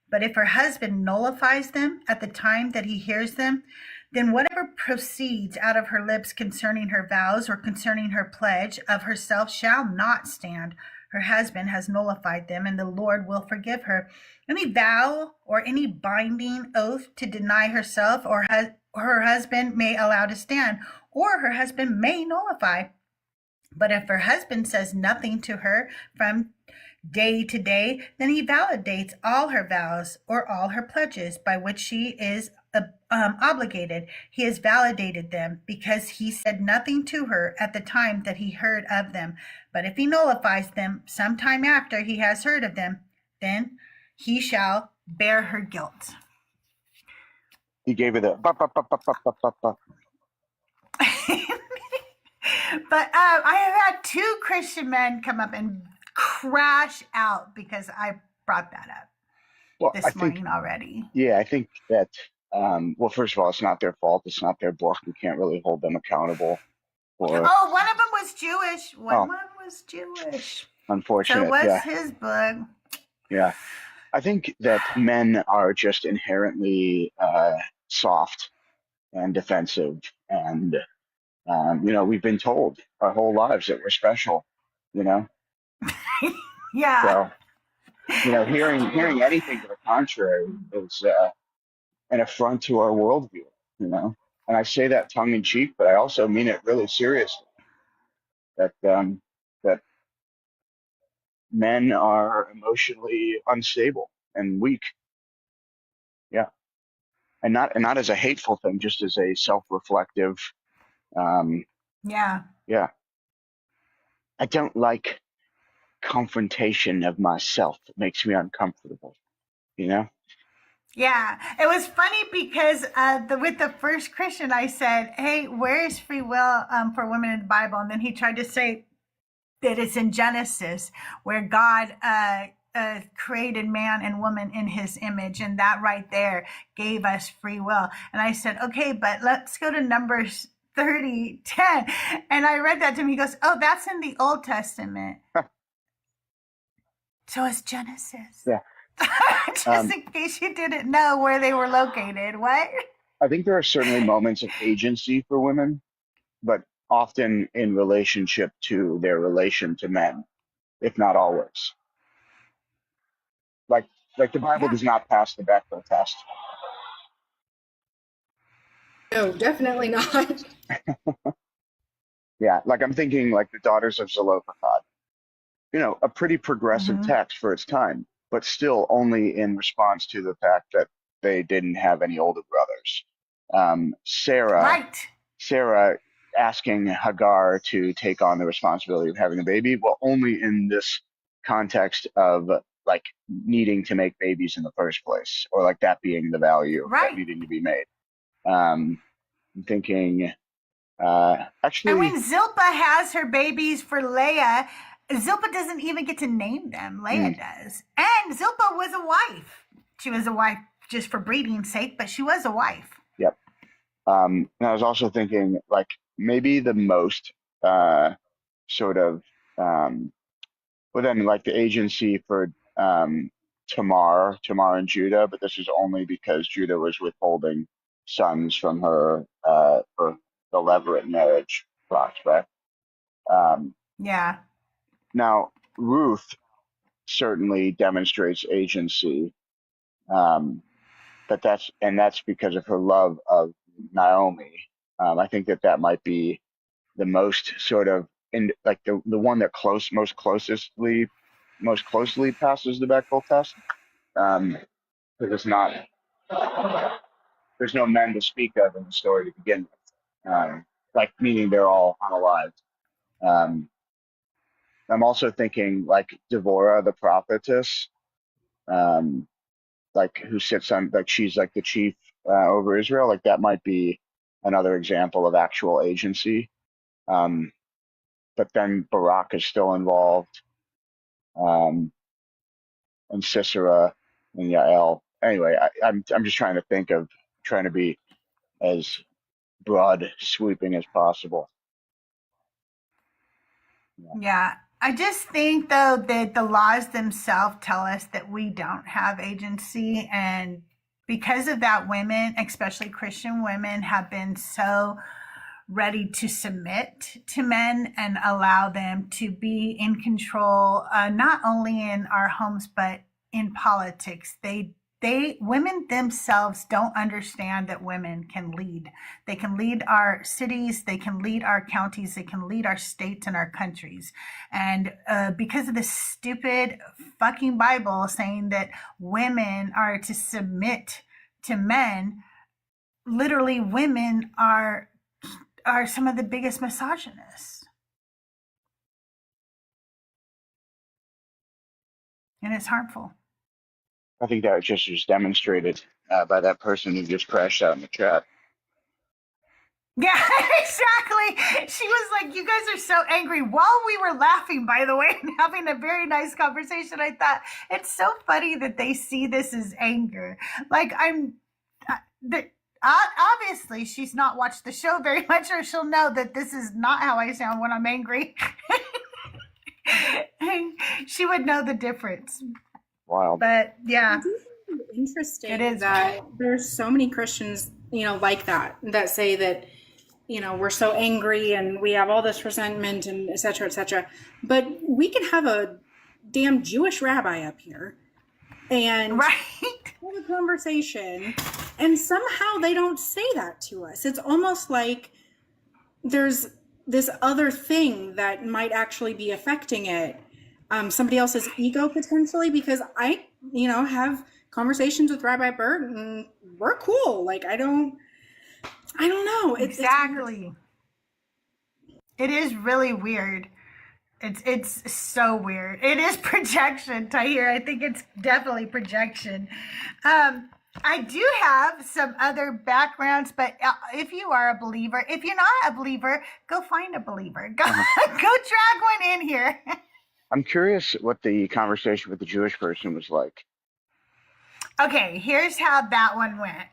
But if her husband nullifies them at the time that he hears them, then whatever proceeds out of her lips concerning her vows or concerning her pledge of herself shall not stand. Her husband has nullified them, and the Lord will forgive her. Any vow or any binding oath to deny herself or her husband may allow to stand, or her husband may nullify. But if her husband says nothing to her from day to day, then he validates all her vows or all her pledges by which she is obligated. He has validated them because he said nothing to her at the time that he heard of them. But if he nullifies them sometime after he has heard of them, then he shall bear her guilt. He gave her the ba. But I have had 2 Christian men come up and crash out because I brought that up this morning already. Yeah, I think that, well, first of all, it's not their fault. It's not their book. We can't really hold them accountable for. Oh, one of them was Jewish. One was Jewish. Unfortunate. So what's his book? Yeah. I think that men are just inherently soft and defensive. And, we've been told our whole lives that we're special, Yeah. So, hearing anything to the contrary is an affront to our worldview, And I say that tongue in cheek, but I also mean it really seriously. That men are emotionally unstable and weak. Yeah. And not as a hateful thing, just as a self-reflective. Yeah. Yeah. I don't like confrontation of myself. It makes me uncomfortable, Yeah, it was funny because with the first Christian, I said, hey, where is free will for women in the Bible? And then he tried to say that it's in Genesis where God created man and woman in his image. And that right there gave us free will. And I said, okay, but let's go to Numbers 30:10. And I read that to him. He goes, oh, that's in the Old Testament. So it's Genesis. Yeah. Just in case you didn't know where they were located. What? I think there are certainly moments of agency for women, but often in relationship to their relation to men, if not always. Like the Bible does not pass the Bechdel test. No, definitely not. Yeah, like I'm thinking like the Daughters of Zelophehad. A pretty progressive text for its time, but still only in response to the fact that they didn't have any older brothers. Sarah asking Hagar to take on the responsibility of having a baby, well, only in this context of like needing to make babies in the first place, or like that being the value that needing to be made. I'm thinking, actually. And when Zilpah has her babies for Leah, Zilpah doesn't even get to name them. Leah does. And Zilpah was a wife. She was a wife just for breeding's sake, but she was a wife. Yep. And I was also thinking, like, maybe the most sort of, well, then, like, the agency for Tamar and Judah, but this is only because Judah was withholding sons from her for the levirate marriage prospect. Yeah. Now, Ruth certainly demonstrates agency But that's because of her love of Naomi. I think that might be the most sort of in like the one that most closely passes the Bechdel test. Because it's not there's no men to speak of in the story to begin with. Like meaning they're all unalive. Um, I'm also thinking like Devorah the prophetess, um, like who sits on like she's like the chief over Israel. Like that might be another example of actual agency. Um, but then Barak is still involved, um, and Sisera and Yael. Anyway, I'm just trying to think of trying to be as broad sweeping as possible. Yeah. Yeah. I just think, though, that the laws themselves tell us that we don't have agency. And because of that, women, especially Christian women, have been so ready to submit to men and allow them to be in control, not only in our homes, but in politics. Women themselves don't understand that women can lead. They can lead our cities, they can lead our counties, they can lead our states and our countries. And because of this stupid fucking Bible saying that women are to submit to men, literally women are some of the biggest misogynists. And it's harmful. I think that just was demonstrated by that person who just crashed out in the chat. Yeah, exactly. She was like, you guys are so angry while we were laughing, by the way, and having a very nice conversation. I thought it's so funny that they see this as anger. Like obviously she's not watched the show very much, or she'll know that this is not how I sound when I'm angry. She would know the difference. Wild. But yeah, interesting it is that there's so many Christians, like that say that, we're so angry and we have all this resentment and et cetera, et cetera. But we can have a damn Jewish rabbi up here and right. have a conversation, and somehow they don't say that to us. It's almost like there's this other thing that might actually be affecting it. Somebody else's ego potentially, because I, have conversations with Rabbi Bert and we're cool. Like, I don't know. Exactly. It is really weird. It's so weird. It is projection, Tahir. I think it's definitely projection. I do have some other backgrounds, but if you are a believer, if you're not a believer, go find a believer. Go drag one in here. I'm curious what the conversation with the Jewish person was like. Okay, here's how that one went.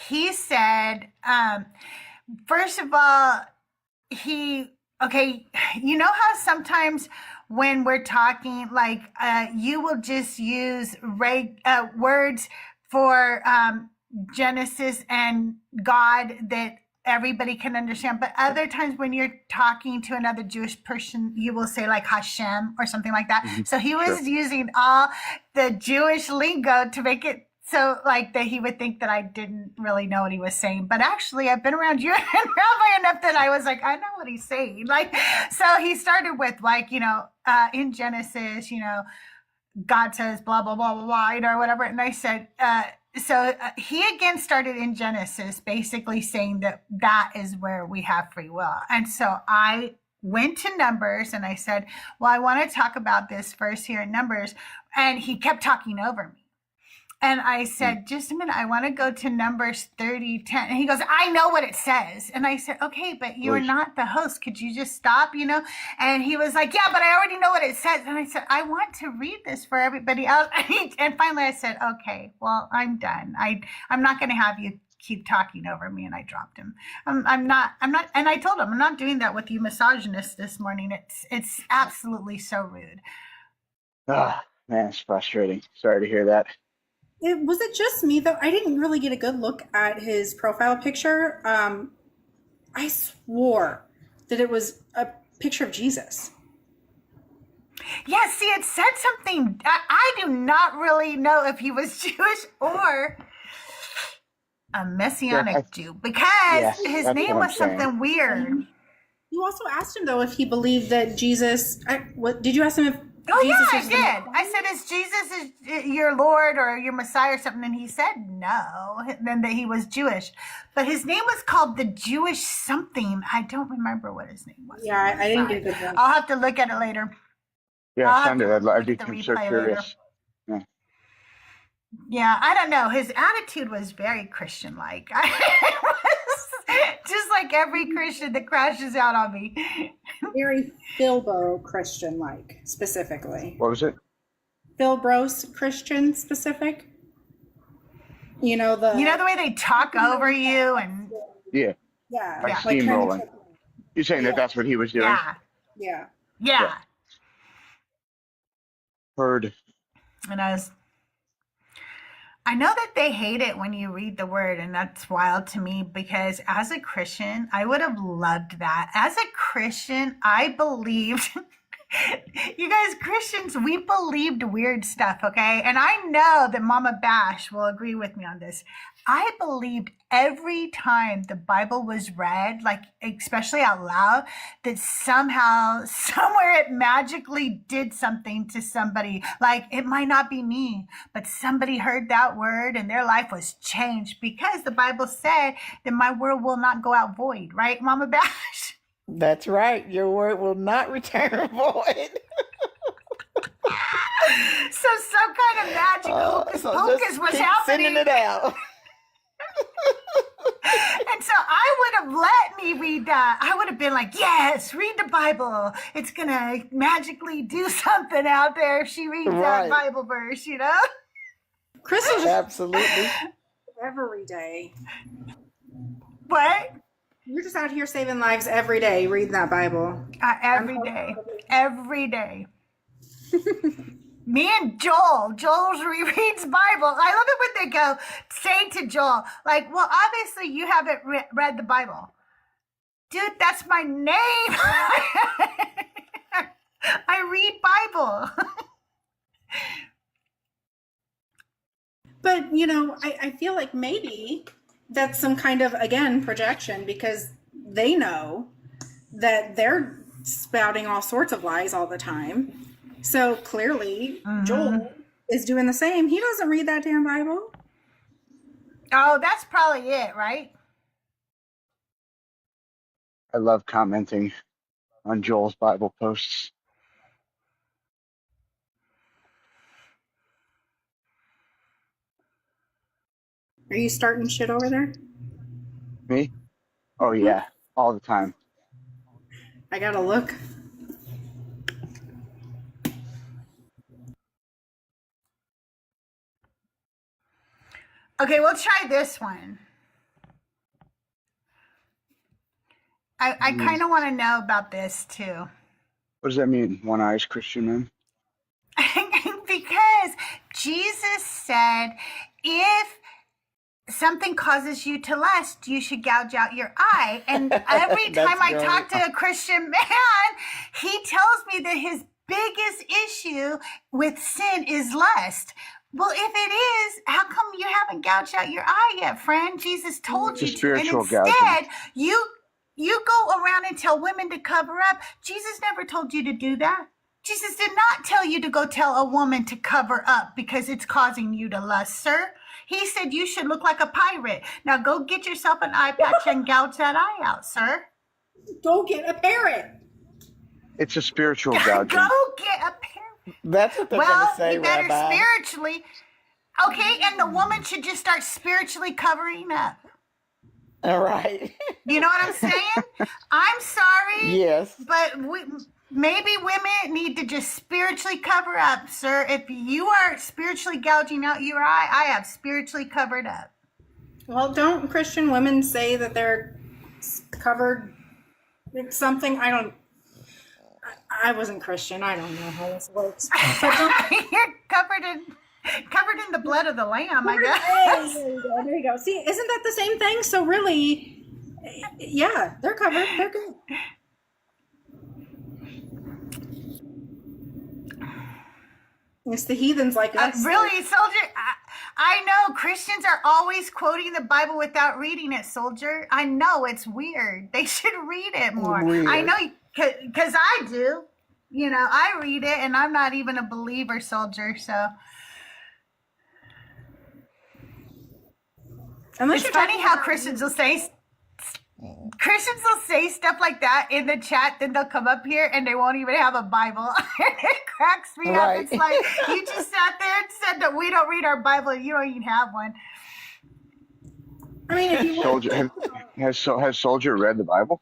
He said, first of all, you know how sometimes when we're talking, like you will just use words for Genesis and God that everybody can understand. But other times when you're talking to another Jewish person, you will say like Hashem or something like that. Mm-hmm. So he was using all the Jewish lingo to make it so like that he would think that I didn't really know what he was saying. But actually, I've been around you and Rabbi enough that I was like, I know what he's saying. Like, so he started with like, in Genesis, God says blah, blah, blah, blah, blah, whatever. And I said, he again started in Genesis, basically saying that is where we have free will. And so I went to Numbers and I said, well, I want to talk about this first here in Numbers. And he kept talking over me. And I said, just a minute, I want to go to Numbers 30:10. And he goes, I know what it says. And I said, okay, but you're not the host. Could you just stop, And he was like, yeah, but I already know what it says. And I said, I want to read this for everybody else. And finally I said, okay, well, I'm done. I'm not going to have you keep talking over me. And I dropped him. I'm not, and I told him, I'm not doing that with you misogynists this morning. It's absolutely so rude. Ah, man, it's frustrating. Sorry to hear that. Was it just me though? I didn't really get a good look at his profile picture. I swore that it was a picture of Jesus. Yeah, see, it said something. I do not really know if he was Jewish or a Yeah, Messianic Jew because yes, his that's name what I'm was saying. something weird. You also asked him though if he believed that Jesus. What did you ask him if Oh, Jesus yeah, I was the did. I Messiah? said, is Jesus your Lord or your Messiah or something? And he said no, then that he was Jewish. But his name was called the Jewish something. I don't remember what his name was. Yeah, I didn't get a good one. I'll have to look at it later. Yeah, I'll have send it. to I'd look be at the I'm so replay later. curious. Yeah. Yeah, I don't know. His attitude was very Christian-like. Just like every Christian that crashes out on me. Very Philbro Christian like specifically. What was it? Philbros Christian specific. You know the way they talk over you and Yeah, yeah like like steamrolling. You're saying that that's what he was doing? yeah, yeah. yeah. Heard. And I know that they hate it when you read the word, and that's wild to me because as a Christian, I would have loved that. As a Christian, I believed, you guys, Christians, we believed weird stuff, okay? And I know that Mama Bash will agree with me on this. I believed every time the Bible was read, like especially out loud, that somehow, somewhere it magically did something to somebody. Like it might not be me, but somebody heard that word and their life was changed because the Bible said that my word will not go out void, right, Mama Bash? That's right. Your word will not return void. So some kind of magic hocus So pocus just was keep happening. sending it out. And so I would have let me read that. I would have been like, yes, read the Bible. It's going to magically do something out there if she reads that Right. Bible verse, you know? Crystal just Absolutely. every day. What? You're just out here saving lives every day, reading that Bible. Every day. Every day. Me and Joel reads Bible. I love it when they go, say to Joel, like, well, obviously you haven't read the Bible. Dude, that's my name. I read Bible. But, you know, I feel like maybe that's some kind of, again, projection because they know that they're spouting all sorts of lies all the time. So clearly, Joel is doing the same. He doesn't read that damn Bible. Oh, that's probably it, right? I love commenting on Joel's Bible posts. Are you starting shit over there? Me? Oh yeah, all the time. I gotta look. Okay, we'll try this one. I kind of want to know about this too. What does that mean? One eyes Christian man? Because Jesus said, if something causes you to lust, you should gouge out your eye. And every time I That's talk great. to a Christian man, he tells me that his biggest issue with sin is lust. Well, if it is, how come you haven't gouged out your eye yet, friend? Jesus told It's a you to. And spiritual instead, gouging. you go around and tell women to cover up. Jesus never told you to do that. Jesus did not tell you to go tell a woman to cover up because it's causing you to lust, sir. He said you should look like a pirate. Now go get yourself an eye patch and gouge that eye out, sir. Go get a parrot. It's a spiritual gouging. Go get a parrot. That's what they're going Well, to say, you better Rabbi. spiritually. Okay, and the woman should just start spiritually covering up. All right. You know what I'm saying? I'm sorry. Yes. But maybe women need to just spiritually cover up, sir. If you are spiritually gouging out your eye, I have spiritually covered up. Well, don't Christian women say that they're covered with something? I wasn't Christian. I don't know how this works. But You're covered in the blood of the lamb, I guess. there you go. See, isn't that the same thing? So really, yeah, they're covered. They're good. It's the heathens like us. Really, Soldier? I know Christians are always quoting the Bible without reading it, Soldier. I know, it's weird. They should read it more. Weird. I know, because I do. You know, I read it, and I'm not even a believer, Soldier. So Unless it's you're funny talking how about- Christians will say stuff like that in the chat, then they'll come up here and they won't even have a Bible. It cracks me up. Right. It's like you just sat there and said that we don't read our Bible and you don't even have one. I mean, if you Soldier has Soldier read the Bible?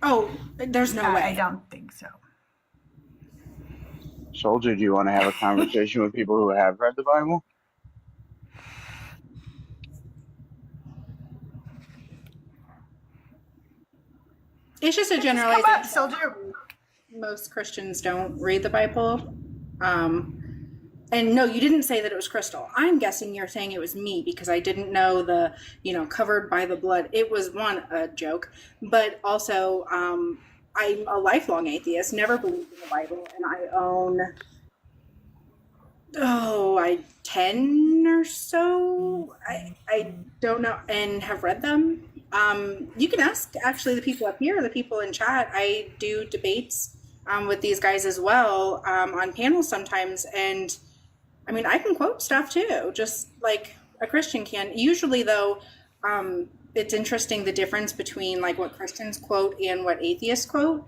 oh, there's no I way. don't think so. Soldier, do you want to have a conversation with people who have read the Bible? It's just a Come up, generalization. Soldier. Most Christians don't read the Bible. And no, you didn't say that it was Crystal. I'm guessing you're saying it was me because I didn't know the, covered by the blood. It was a joke, but also I'm a lifelong atheist, never believed in the Bible, and I own 10 or so. I don't know, and have read them. You can ask actually the people up here, the people in chat. I do debates with these guys as well on panels sometimes, and I mean I can quote stuff too, just like a Christian can. Usually though, it's interesting the difference between like what Christians quote and what atheists quote.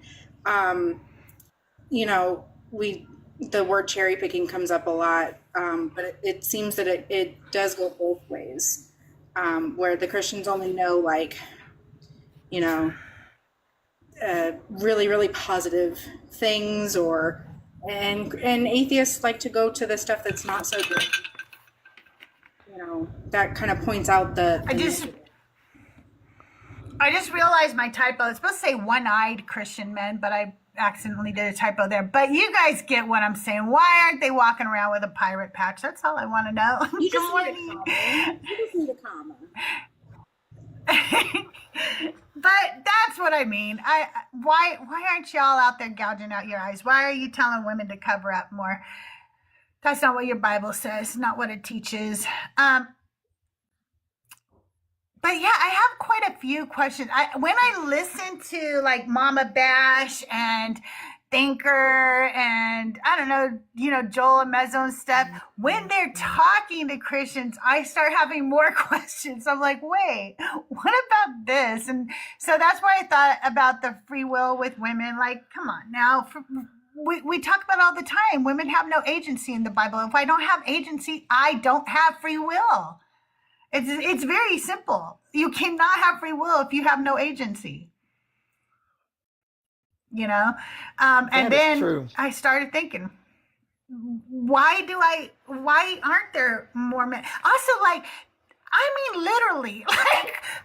The word cherry picking comes up a lot, but it seems that it does go both ways, where the Christians only know really, really positive things, and atheists like to go to the stuff that's not so good. That kind of points out I just realized my typo. It's supposed to say one-eyed Christian men, but I accidentally did a typo there. But you guys get what I'm saying. Why aren't they walking around with a pirate patch? That's all I want to know. You just Good need morning. You just need a comma. But that's what I mean. Why aren't y'all out there gouging out your eyes? Why are you telling women to cover up more? That's not what your Bible says, not what it teaches. But yeah, I have quite a few questions. When I listen to like Mama Bash and Thinker and I don't know, Joel and Mezzo and stuff, when they're talking to Christians, I start having more questions. I'm like, wait, what about this? And so that's why I thought about the free will with women. Like, come on now. We talk about all the time. Women have no agency in the Bible. If I don't have agency, I don't have free will. It's very simple. You cannot have free will if you have no agency. And then true. I started thinking, why aren't there more men? Also, literally,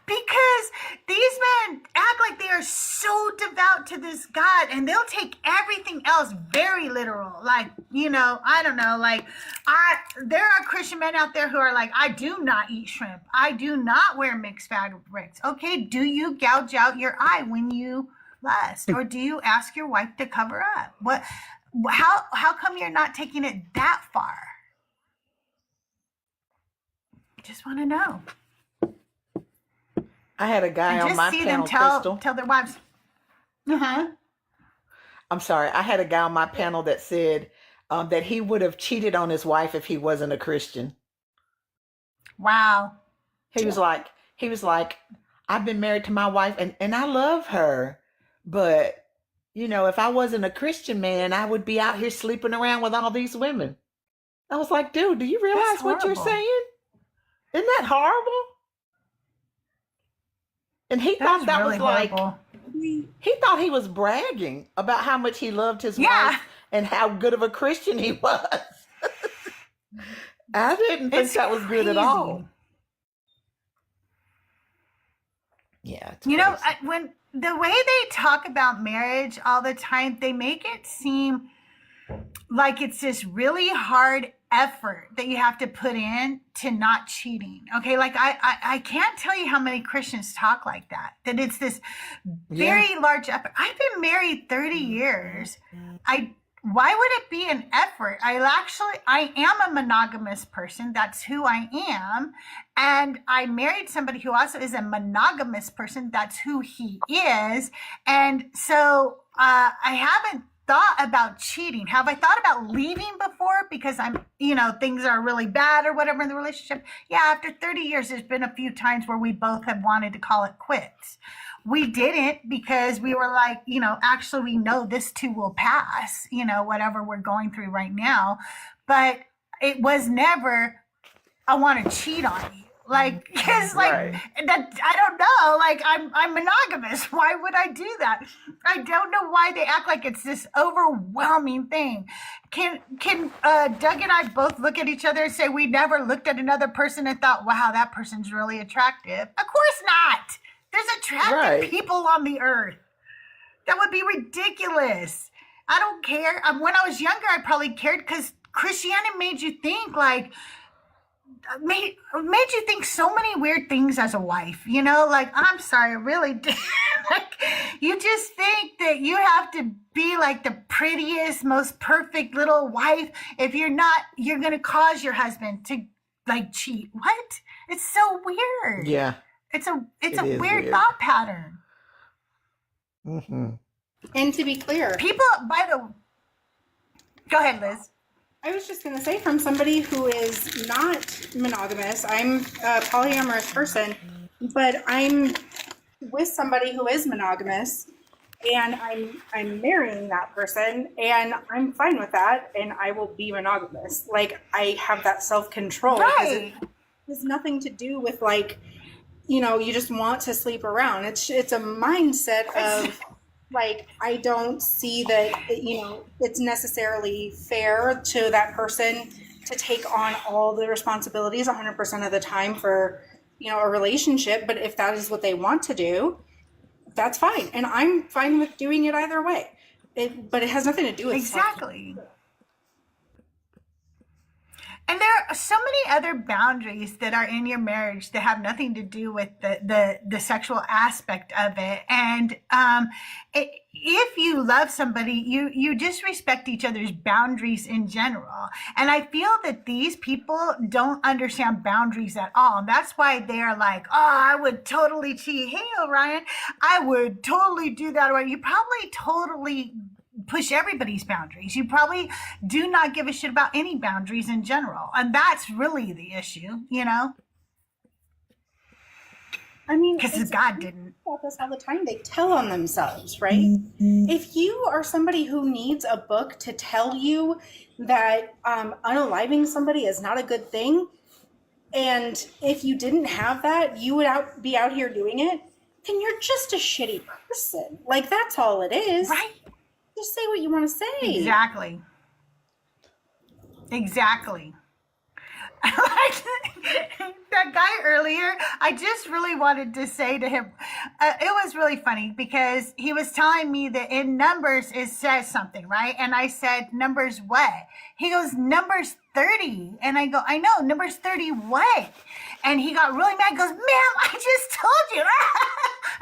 because these men act like they are so devout to this God and they'll take everything else very literal. I don't know, there are Christian men out there who are like, I do not eat shrimp. I do not wear mixed fabrics. Okay, do you gouge out your eye when you lust? Or do you ask your wife to cover up? How come you're not taking it that far? Just want to know. I had a guy And on just my see panel, them Crystal. tell their wives. I'm sorry. I had a guy on my panel that said that he would have cheated on his wife if he wasn't a Christian. Wow. He was like, I've been married to my wife and I love her. But, if I wasn't a Christian man, I would be out here sleeping around with all these women. I was like, dude, do you realize That's what you're horrible. saying? Isn't that horrible? And he thought that really was like, horrible. he thought he was bragging about how much he loved his Yeah. wife and how good of a Christian he was. I didn't think It's that was good at crazy. all. Yeah. It's crazy. When the way they talk about marriage all the time, they make it seem like it's this really hard effort that you have to put in to not cheating. Okay, I can't tell you how many Christians talk like that it's this very large effort. I've been married 30 years. why would it be an effort? I am a monogamous person. That's who I am. And I married somebody who also is a monogamous person. That's who he is. And so I haven't thought about cheating. Have I thought about leaving before because things are really bad or whatever in the relationship? Yeah, after 30 years, there's been a few times where we both have wanted to call it quits. We didn't because we were like, actually we know this too will pass, whatever we're going through right now. But it was never, I want to cheat on you. Like, because Right. that, I don't know, like I'm monogamous. Why would I do that? I don't know why they act like it's this overwhelming thing. Can Doug and I both look at each other and say we never looked at another person and thought, wow, that person's really attractive? Of course not. There's attractive Right. people on the earth. That would be ridiculous. I don't care. When I was younger, I probably cared because Christianity made you think made you think so many weird things as a wife, like, I'm sorry, I really did. Like, you just think that you have to be like the prettiest, most perfect little wife. If you're not, you're going to cause your husband to like cheat. What? It's so weird. Yeah. It's a It weird is weird. thought pattern. Mm-hmm. And to be clear, People, go ahead, Liz. I was just going to say, from somebody who is not monogamous, I'm a polyamorous person, but I'm with somebody who is monogamous, and I'm marrying that person, and I'm fine with that, and I will be monogamous. Like, I have that self-control. Because Right. it has nothing to do with, like, you just want to sleep around. It's a mindset of, like, I don't see that, it's necessarily fair to that person to take on all the responsibilities 100% of the time for, a relationship. But if that is what they want to do, that's fine. And I'm fine with doing it either way. But it has nothing to do with Exactly. And there are so many other boundaries that are in your marriage that have nothing to do with the sexual aspect of it. And if you love somebody, you just respect each other's boundaries in general. And I feel that these people don't understand boundaries at all. And that's why they're like, oh, I would totally cheat. Hey, Orion, I would totally do that. Or you probably totally push everybody's boundaries. You probably do not give a shit about any boundaries in general. And that's really the issue, I mean, because it's- God didn't. about this all the time. They tell on themselves, right? If you are somebody who needs a book to tell you that unaliving somebody is not a good thing, and if you didn't have that, you would be out here doing it, then you're just a shitty person. Like, that's all it is. Right? Just say what you want to say. Exactly. That guy earlier, I just really wanted to say to him, it was really funny because he was telling me that in Numbers it says something, right? And I said, Numbers what? He goes, Numbers 30. And I go, I know, Numbers 30 what? And he got really mad, goes, ma'am, I just told you.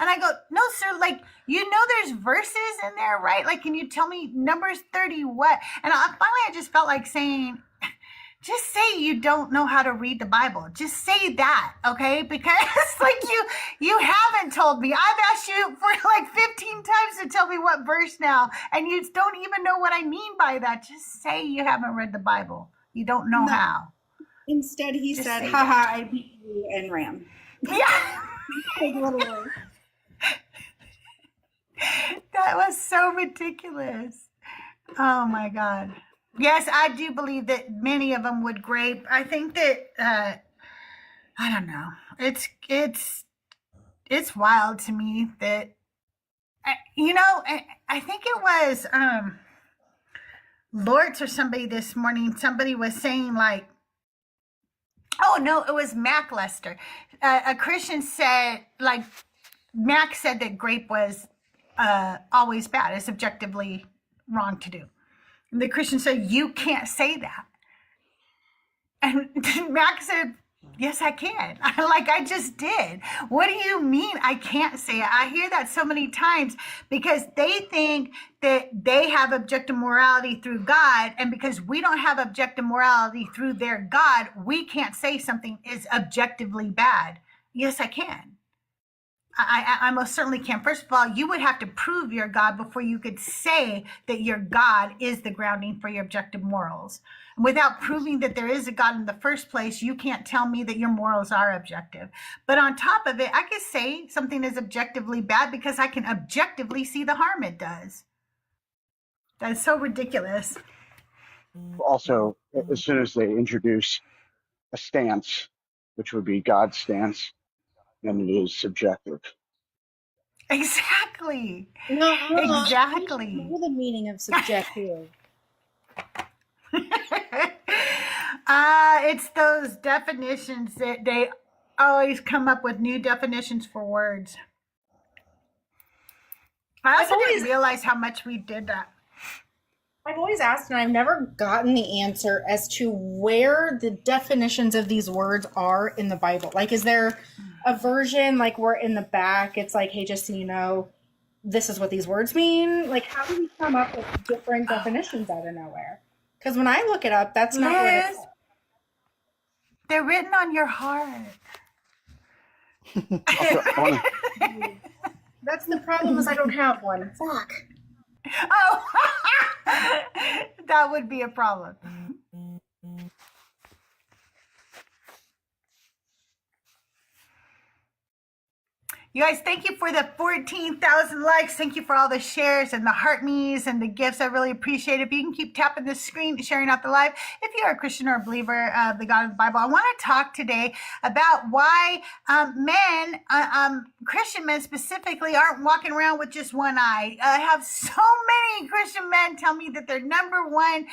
And I go, no, sir, like, there's verses in there, right? Like, can you tell me Numbers 30 what? And finally I just felt like saying, just say you don't know how to read the Bible. Just say that, okay? Because like you haven't told me. I've asked you for like 15 times to tell me what verse now, and you don't even know what I mean by that. Just say you haven't read the Bible. You don't know how. Instead, he Just said, say haha, I beat you and ran. Yeah. Like, literally. That was so ridiculous. Oh my God. Yes, I do believe that many of them would grape. I think that I don't know. It's wild to me that I think it was Lords or somebody this morning. Somebody was saying like, oh no, it was Mac Lester. A Christian said like Mac said that grape was always bad. It's objectively wrong to do. And the Christian said, you can't say that. And Mac said, Yes, I can. Like I just did. What do you mean I can't say it? I hear that so many times because they think that they have objective morality through God, and because we don't have objective morality through their God, we can't say something is objectively bad. Yes, I can. I most certainly can. First of all, you would have to prove your God before you could say that your God is the grounding for your objective morals. Without proving that there is a God in the first place, you can't tell me that your morals are objective. But on top of it, I could say something is objectively bad because I can objectively see the harm it does. That's so ridiculous. Also, as soon as they introduce a stance, which would be God's stance, then it is subjective. Exactly. No, Exactly. know the meaning of subjective. It's those definitions that they always come up with new definitions for words. I also didn't realize how much we did that. I've always asked, and I've never gotten the answer as to where the definitions of these words are in the Bible. Like, is there a version, like, where in the back it's like, hey, just so you know, this is what these words mean? Like, how do we come up with different definitions out of nowhere? Because when I look it up, that's not what it is. They're written on your heart. That's the problem, is I don't have one. Fuck. Oh, that would be a problem. You guys, thank you for the 14,000 likes. Thank you for all the shares and the heart me's and the gifts. I really appreciate it. If you can keep tapping the screen, sharing out the live. If you're a Christian or a believer of the God of the Bible, I want to talk today about why men, Christian men specifically, aren't walking around with just one eye. I have so many Christian men tell me that their number one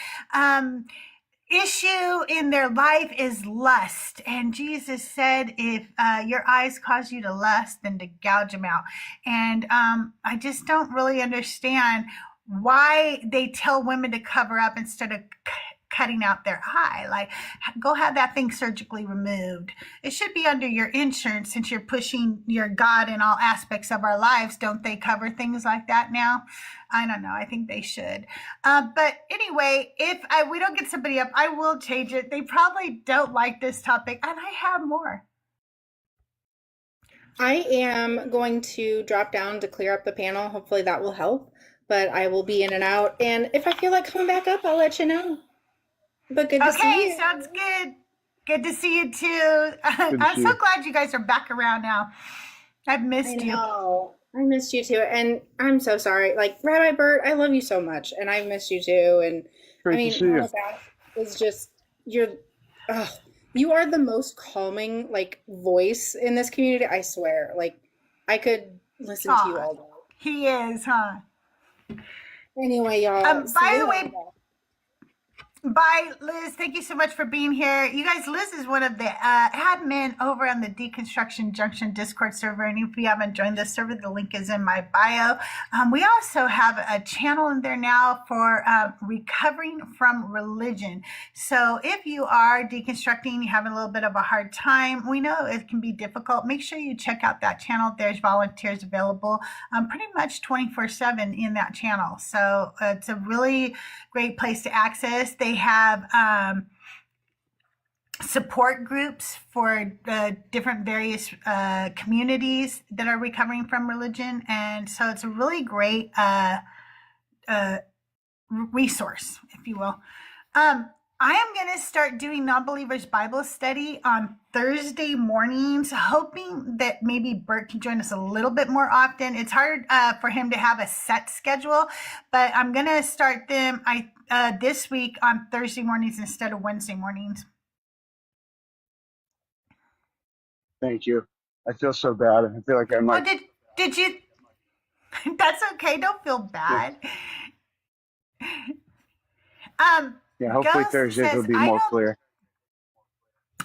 issue in their life is lust. And Jesus said, if your eyes cause you to lust, then to gouge them out. And I just don't really understand why they tell women to cover up instead of cutting out their eye. Like, go have that thing surgically removed. It should be under your insurance since you're pushing your God in all aspects of our lives. Don't they cover things like that now? I don't know. I think they should. But anyway, if we don't get somebody up, I will change it. They probably don't like this topic, and I have more. I am going to drop down to clear up the panel. Hopefully that will help. But I will be in and out. And if I feel like coming back up, I'll let you know. But good to see you. Okay, sounds good. Good to see you too. I'm so glad you guys are back around now. I've missed you. I missed you too. And I'm so sorry. Like, Rabbi Bert, I love you so much. And I missed you too. And Great to see you. That is just, you are the most calming, like, voice in this community. I swear. Like, I could listen to you all day. He is, huh? Anyway, y'all. By the way, bye, Liz. Thank you so much for being here. You guys, Liz is one of the admin over on the Deconstruction Junction Discord server. And if you haven't joined this server, the link is in my bio. We also have a channel in there now for recovering from religion. So if you are deconstructing, you're having a little bit of a hard time, we know it can be difficult. Make sure you check out that channel. There's volunteers available pretty much 24/7 in that channel. So it's a really great place to access. They have support groups for the different various communities that are recovering from religion. And so it's a really great resource, if you will. I am going to start doing non-believers Bible study on Thursday mornings, hoping that maybe Bert can join us a little bit more often. It's hard for him to have a set schedule, but I'm going to start them this week on Thursday mornings instead of Wednesday mornings. Thank you. I feel so bad. I feel like I'm like. Oh, did you? That's okay. Don't feel bad. Yeah, hopefully Ghost Thursdays says, will be more clear.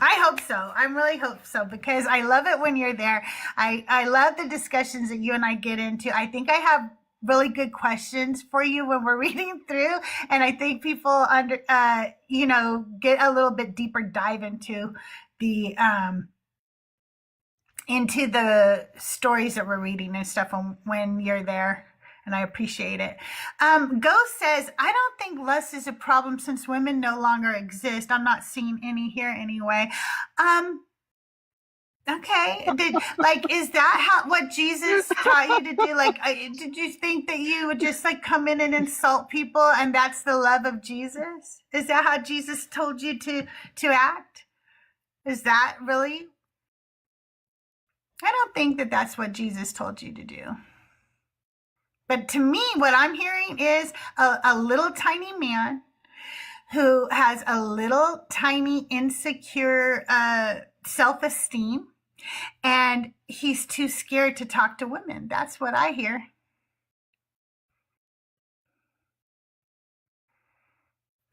I hope so. I really hope so, because I love it when you're there. I love the discussions that you and I get into. I think I have really good questions for you when we're reading through, and I think people get a little bit deeper dive into into the stories that we're reading and stuff when you're there, and I appreciate it. Ghost says, I don't think lust is a problem since women no longer exist. I'm not seeing any here anyway. Okay. Is that what Jesus taught you to do? Did you think that you would just come in and insult people and that's the love of Jesus? Is that how Jesus told you to act? Is that really? I don't think that that's what Jesus told you to do. But to me, what I'm hearing is a little tiny man who has a little tiny insecure self-esteem, and he's too scared to talk to women. That's what I hear.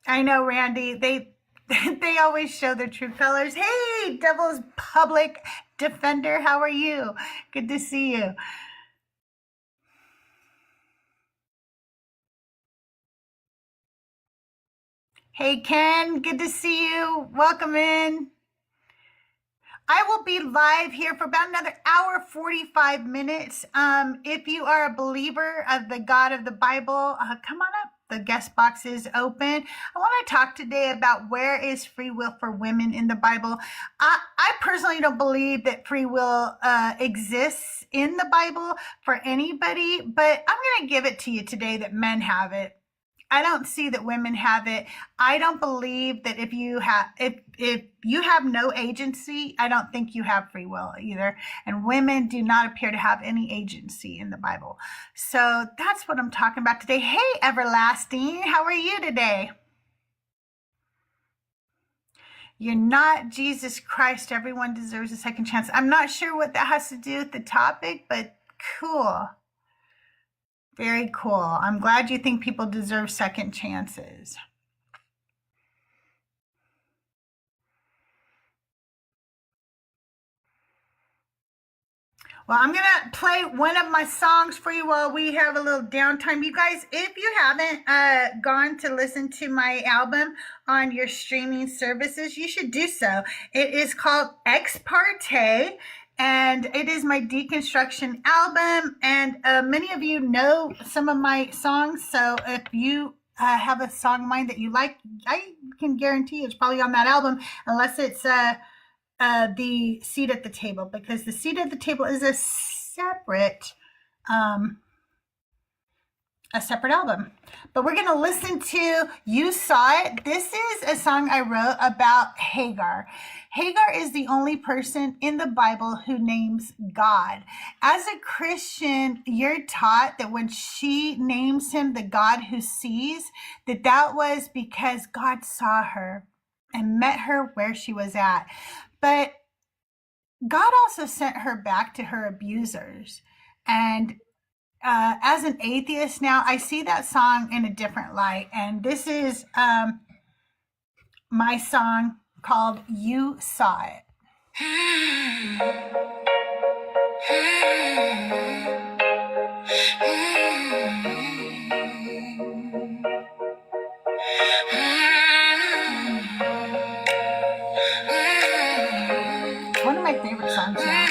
I know, Randy. They always show their true colors. Hey, Devil's Public Defender, how are you? Good to see you. Hey, Ken, good to see you. Welcome in. I will be live here for about another hour, 45 minutes. If you are a believer of the God of the Bible, come on up. The guest box is open. I want to talk today about where is free will for women in the Bible. I personally don't believe that free will exists in the Bible for anybody, but I'm going to give it to you today that men have it. I don't see that women have it. I don't believe that if you have no agency, I don't think you have free will either. And women do not appear to have any agency in the Bible. So that's what I'm talking about today. Hey, Everlasting, how are you today? You're not Jesus Christ. Everyone deserves a second chance. I'm not sure what that has to do with the topic, but cool. Very cool. I'm glad you think people deserve second chances. Well, I'm going to play one of my songs for you while we have a little downtime. You guys, if you haven't gone to listen to my album on your streaming services, you should do so. It is called Ex Parte. And it is my Deconstruction album, and many of you know some of my songs, so if you have a song of mine that you like, I can guarantee it's probably on that album, unless it's the Seat at the Table, because the Seat at the Table is a separate album. But we're going to listen to You Saw It. This is a song I wrote about Hagar. Hagar is the only person in the Bible who names God. As a Christian, you're taught that when she names him the God who sees, that was because God saw her and met her where she was at. But God also sent her back to her abusers. And as an atheist now, I see that song in a different light. And this is my song called You Saw It. One of my favorite songs now.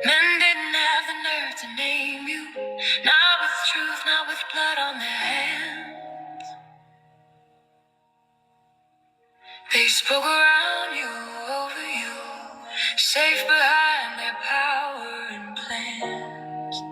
Men didn't have the nerve to name you, not with truth, not with blood on their hands. They spoke around you, over you, safe behind their power and plans.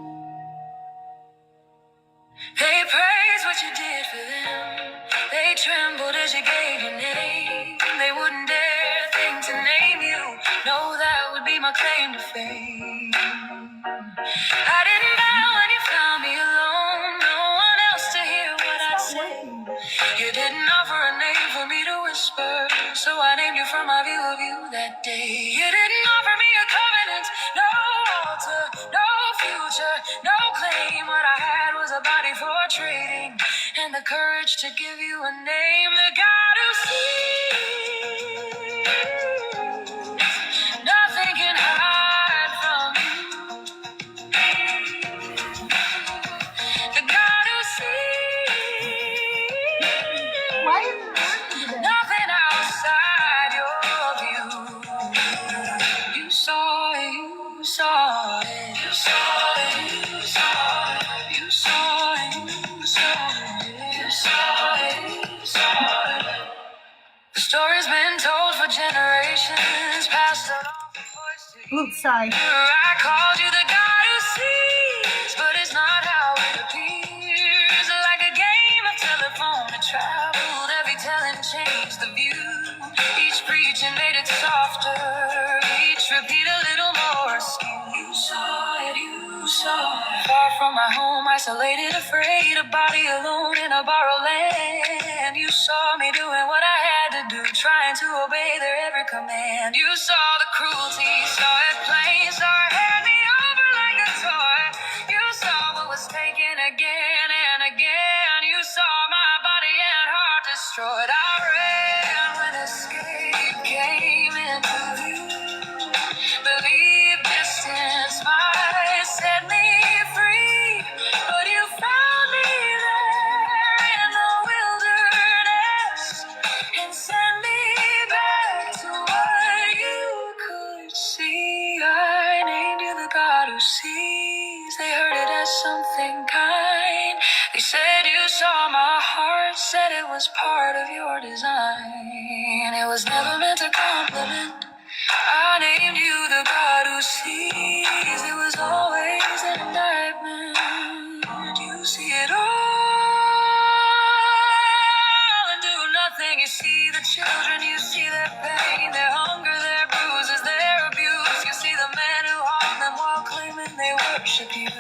They praised what you did for them. They trembled as you gave your name. They wouldn't dare think to name you. No, that would be my claim to fame. I didn't bow when you found me alone. No one else to hear what I'd say. You didn't offer a name for me to whisper, so I named you from my view of you that day. You didn't offer me a covenant, no altar, no future, no claim. What I had was a body for trading, and the courage to give you a name. The God who sees, nothing can hide from you. The God who sees, You saw it. You saw it. You saw it. You saw it. You saw it. You saw it. You saw it. The story's been told for generations, passed along from voice to ear. Oops, sorry. I called you the God who sees, but it's not how it appears. Like a game of telephone, it traveled, every telling changed the view. Each preaching made it softer, each repeat a little more askew. You saw it, you saw it. Far from my home, isolated, afraid, a body alone in a borrowed land. You saw me doing what I had to do, trying to obey their every command. You saw the cruelty, saw it plain, saw it hand me over like a toy. You saw what was taken again and again. You saw my body and heart destroyed. I ran when escape came into view. Believe distance might set me free, but you found me there in the wilderness and sent me back to what you could see. I named you the God who sees. They heard it as something kind. They said you saw my heart, said it was part of your design. It was never meant to compliment. I named you the God who sees. It was always an indictment. You see it all and do nothing. You see the children, you see their pain, their hunger, their bruises, their abuse. You see the men who harm them while claiming they worship you.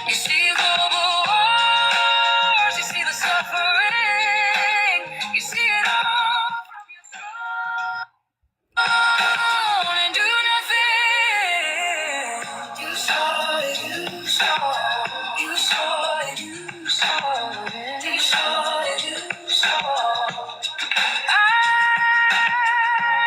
You see global wars, you see the suffering, you see it all from your throne. And do nothing. You saw it, you saw it, you saw it, you saw it, you saw it, you saw it. I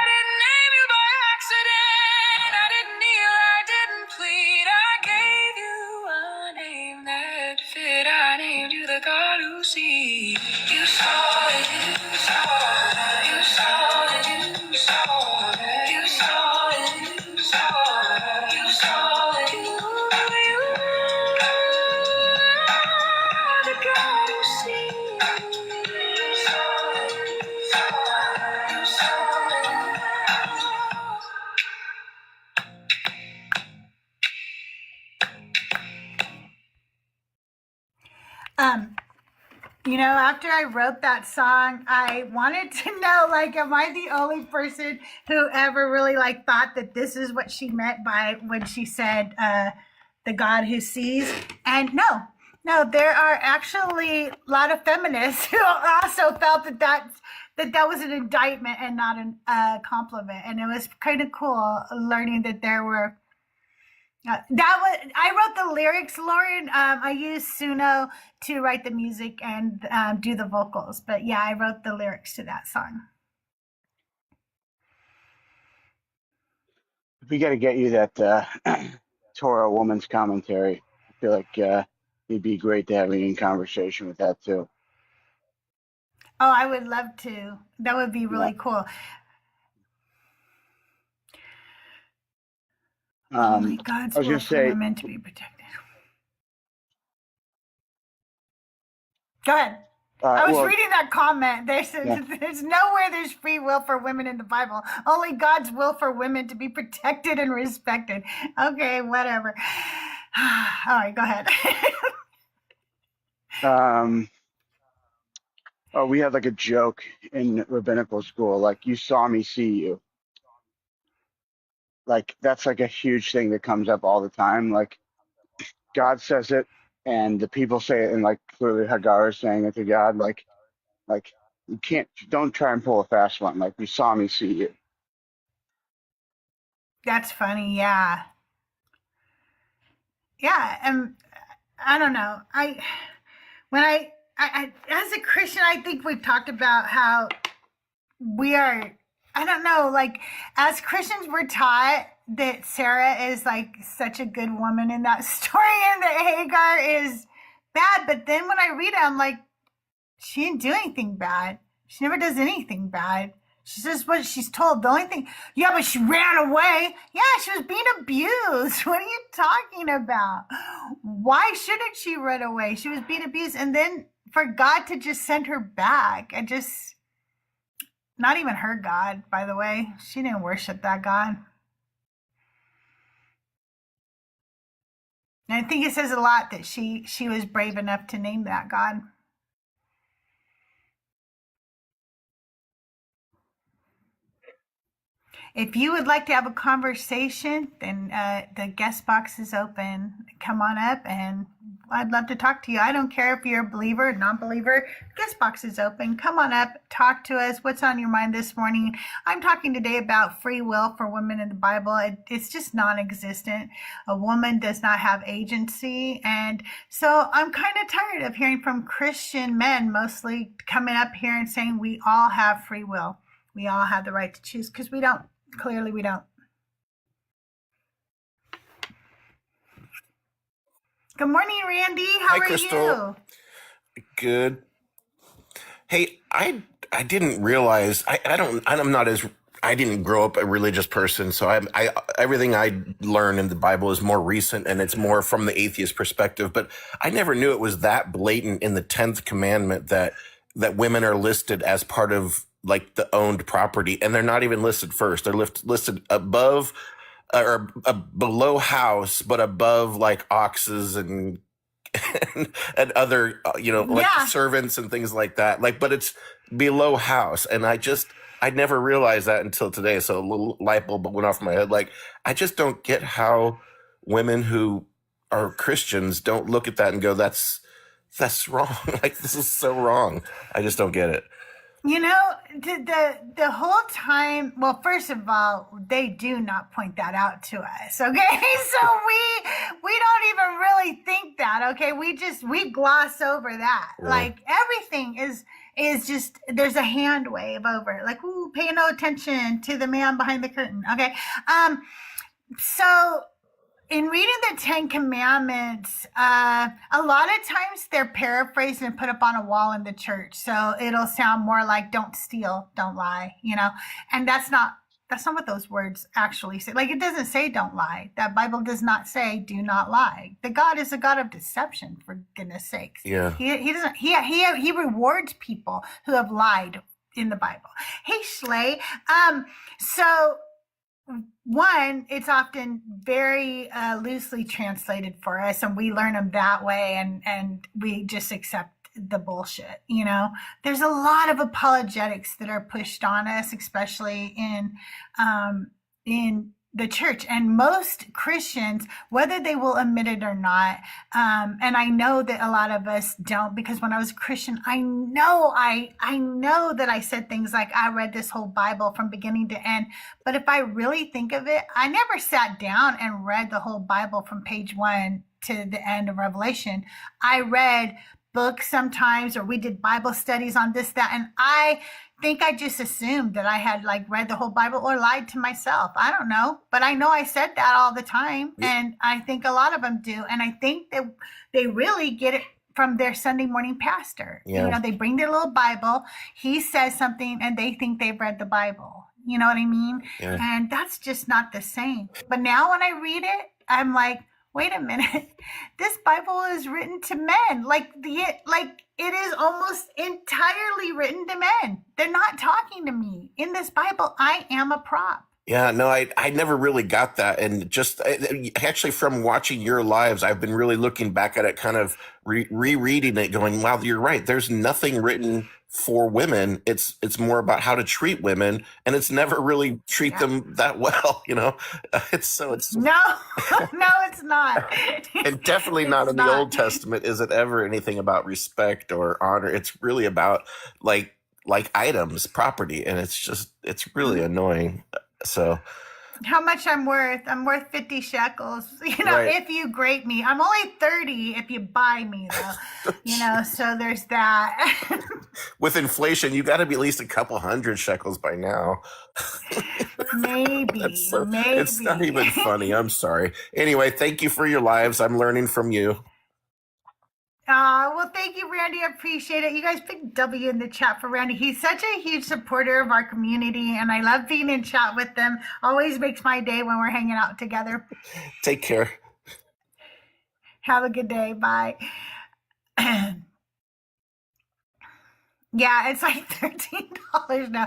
didn't name you by accident. I didn't kneel, I didn't plead. I gave you a name that fit. I named you the God who sees. You saw it, you saw it, you saw it, you saw it, you saw it, you saw it, you saw it, you are the God who sees. You saw it, you saw it, you saw it. After I wrote that song, I wanted to know, like, am I the only person who ever really, like, thought that this is what she meant by when she said, the God who sees? And no, there are actually a lot of feminists who also felt that was an indictment and not a compliment. And it was kind of cool learning that there were. I wrote the lyrics, Lauren. I used Suno to write the music and do the vocals. But yeah, I wrote the lyrics to that song. We got to get you that Torah woman's commentary. I feel like it'd be great to have you in conversation with that too. Oh, I would love to. That would be really cool. Only God's I was will going to for say, women to be protected. Go ahead. I was reading that comment. There's nowhere there's free will for women in the Bible. Only God's will for women to be protected and respected. Okay, whatever. All right, go ahead. we had like a joke in rabbinical school, like, you saw me see you. Like, that's like a huge thing that comes up all the time. Like, God says it, and the people say it, and like clearly Hagar is saying it to God. Like you don't try and pull a fast one. Like, you saw me see you. That's funny, yeah. Yeah, and I don't know. I as a Christian, I think we've talked about how we are, I don't know, like, as Christians, we're taught that Sarah is like such a good woman in that story and that Hagar is bad. But then when I read it, I'm like, she didn't do anything bad. She never does anything bad. She says what she's told. The only thing, yeah, but she ran away. Yeah, she was being abused. What are you talking about? Why shouldn't she run away? She was being abused. And then for God to just send her back and just, not even her God, by the way. She didn't worship that God. And I think it says a lot that she was brave enough to name that God. If you would like to have a conversation, then the guest box is open. Come on up and I'd love to talk to you. I don't care if you're a believer or non-believer. Guest box is open. Come on up, talk to us. What's on your mind this morning? I'm talking today about free will for women in the Bible. It's just non-existent. A woman does not have agency. And so I'm kind of tired of hearing from Christian men mostly coming up here and saying we all have free will. We all have the right to choose, because we don't. Clearly, we don't. Good morning, Randy. How Hi, are Crystal. you? Good. Hey, I didn't realize I'm not as I didn't grow up a religious person, so I everything I learn in the Bible is more recent and it's more from the atheist perspective. But I never knew it was that blatant in the 10th commandment that women are listed as part of like the owned property, and they're not even listed first. They're listed above or below house, but above like oxes and and other like Yeah. servants and things like that. Like, but it's below house, and I never realized that until today. So a little light bulb went off my head. Like, I just don't get how women who are Christians don't look at that and go, that's wrong. Like, this is so wrong. I just don't get it. You know, the whole time, well, first of all, they do not point that out to us, okay? So we don't even really think that, okay? We gloss over that. Yeah. Like, everything is just, there's a hand wave over it. Like, ooh, pay no attention to the man behind the curtain, okay? So in reading the 10 Commandments, a lot of times they're paraphrased and put up on a wall in the church. So it'll sound more like don't steal, don't lie, and that's not what those words actually say. Like, it doesn't say don't lie. That Bible does not say do not lie. The God is a God of deception, for goodness sakes. Yeah. He doesn't, he rewards people who have lied in the Bible. Hey, Schley. So one, it's often very loosely translated for us, and we learn them that way, and we just accept the bullshit. There's a lot of apologetics that are pushed on us, especially in the church, and most Christians, whether they will admit it or not, and I know that a lot of us don't, because when I was a Christian, I know that I said things like, I read this whole Bible from beginning to end. But if I really think of it, I never sat down and read the whole Bible from page 1 to the end of Revelation. I read books sometimes, or we did Bible studies on this, that, and I think I just assumed that I had like read the whole Bible, or lied to myself. I don't know, but I know I said that all the time, and I think a lot of them do, and I think that they really get it from their Sunday morning pastor. Yeah. They bring their little Bible, he says something, and they think they've read the Bible. You know what I mean? Yeah. And that's just not the same. But now when I read it, I'm like, wait a minute, this Bible is written to men. Like it is almost entirely written to men. They're not talking to me. In this Bible, I am a prop. Yeah, no, I never really got that. And just actually from watching your lives, I've been really looking back at it, kind of rereading it, going, wow, you're right. There's nothing written for women. It's more about how to treat women, and it's never really treat them that well, It's No, no, it's not. and definitely not It's in the not. Old Testament is it ever anything about respect or honor. It's really about like items, property, and it's really annoying. So How much I'm worth? I'm worth 50 shekels, Right. if you grade me. I'm only 30 if you buy me, though, so there's that. with inflation, you got to be at least a couple hundred shekels by now. Maybe. It's not even funny. I'm sorry. Anyway, thank you for your lives. I'm learning from you. Well, thank you, Randy. I appreciate it. You guys big W in the chat for Randy. He's such a huge supporter of our community, and I love being in chat with them. Always makes my day when we're hanging out together. Take care. Have a good day. Bye. Yeah, it's like $13 now.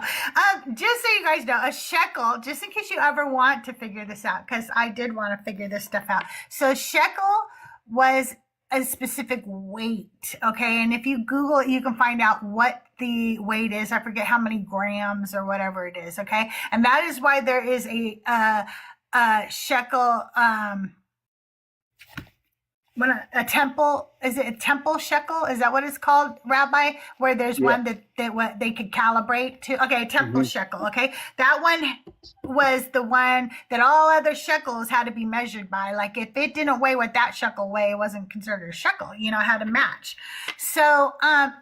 Just so you guys know, a shekel, just in case you ever want to figure this out, because I did want to figure this stuff out. So shekel was a specific weight, okay? And if you Google it, you can find out what the weight is. I forget how many grams or whatever it is, okay? And that is why there is a shekel, when a temple, is it a temple shekel? Is that what it's called, Rabbi? Where there's one that what they could calibrate to. Okay, a temple shekel. Okay, that one was the one that all other shekels had to be measured by. Like if it didn't weigh what that shekel weigh, it wasn't considered a shekel. You know, it had to match. So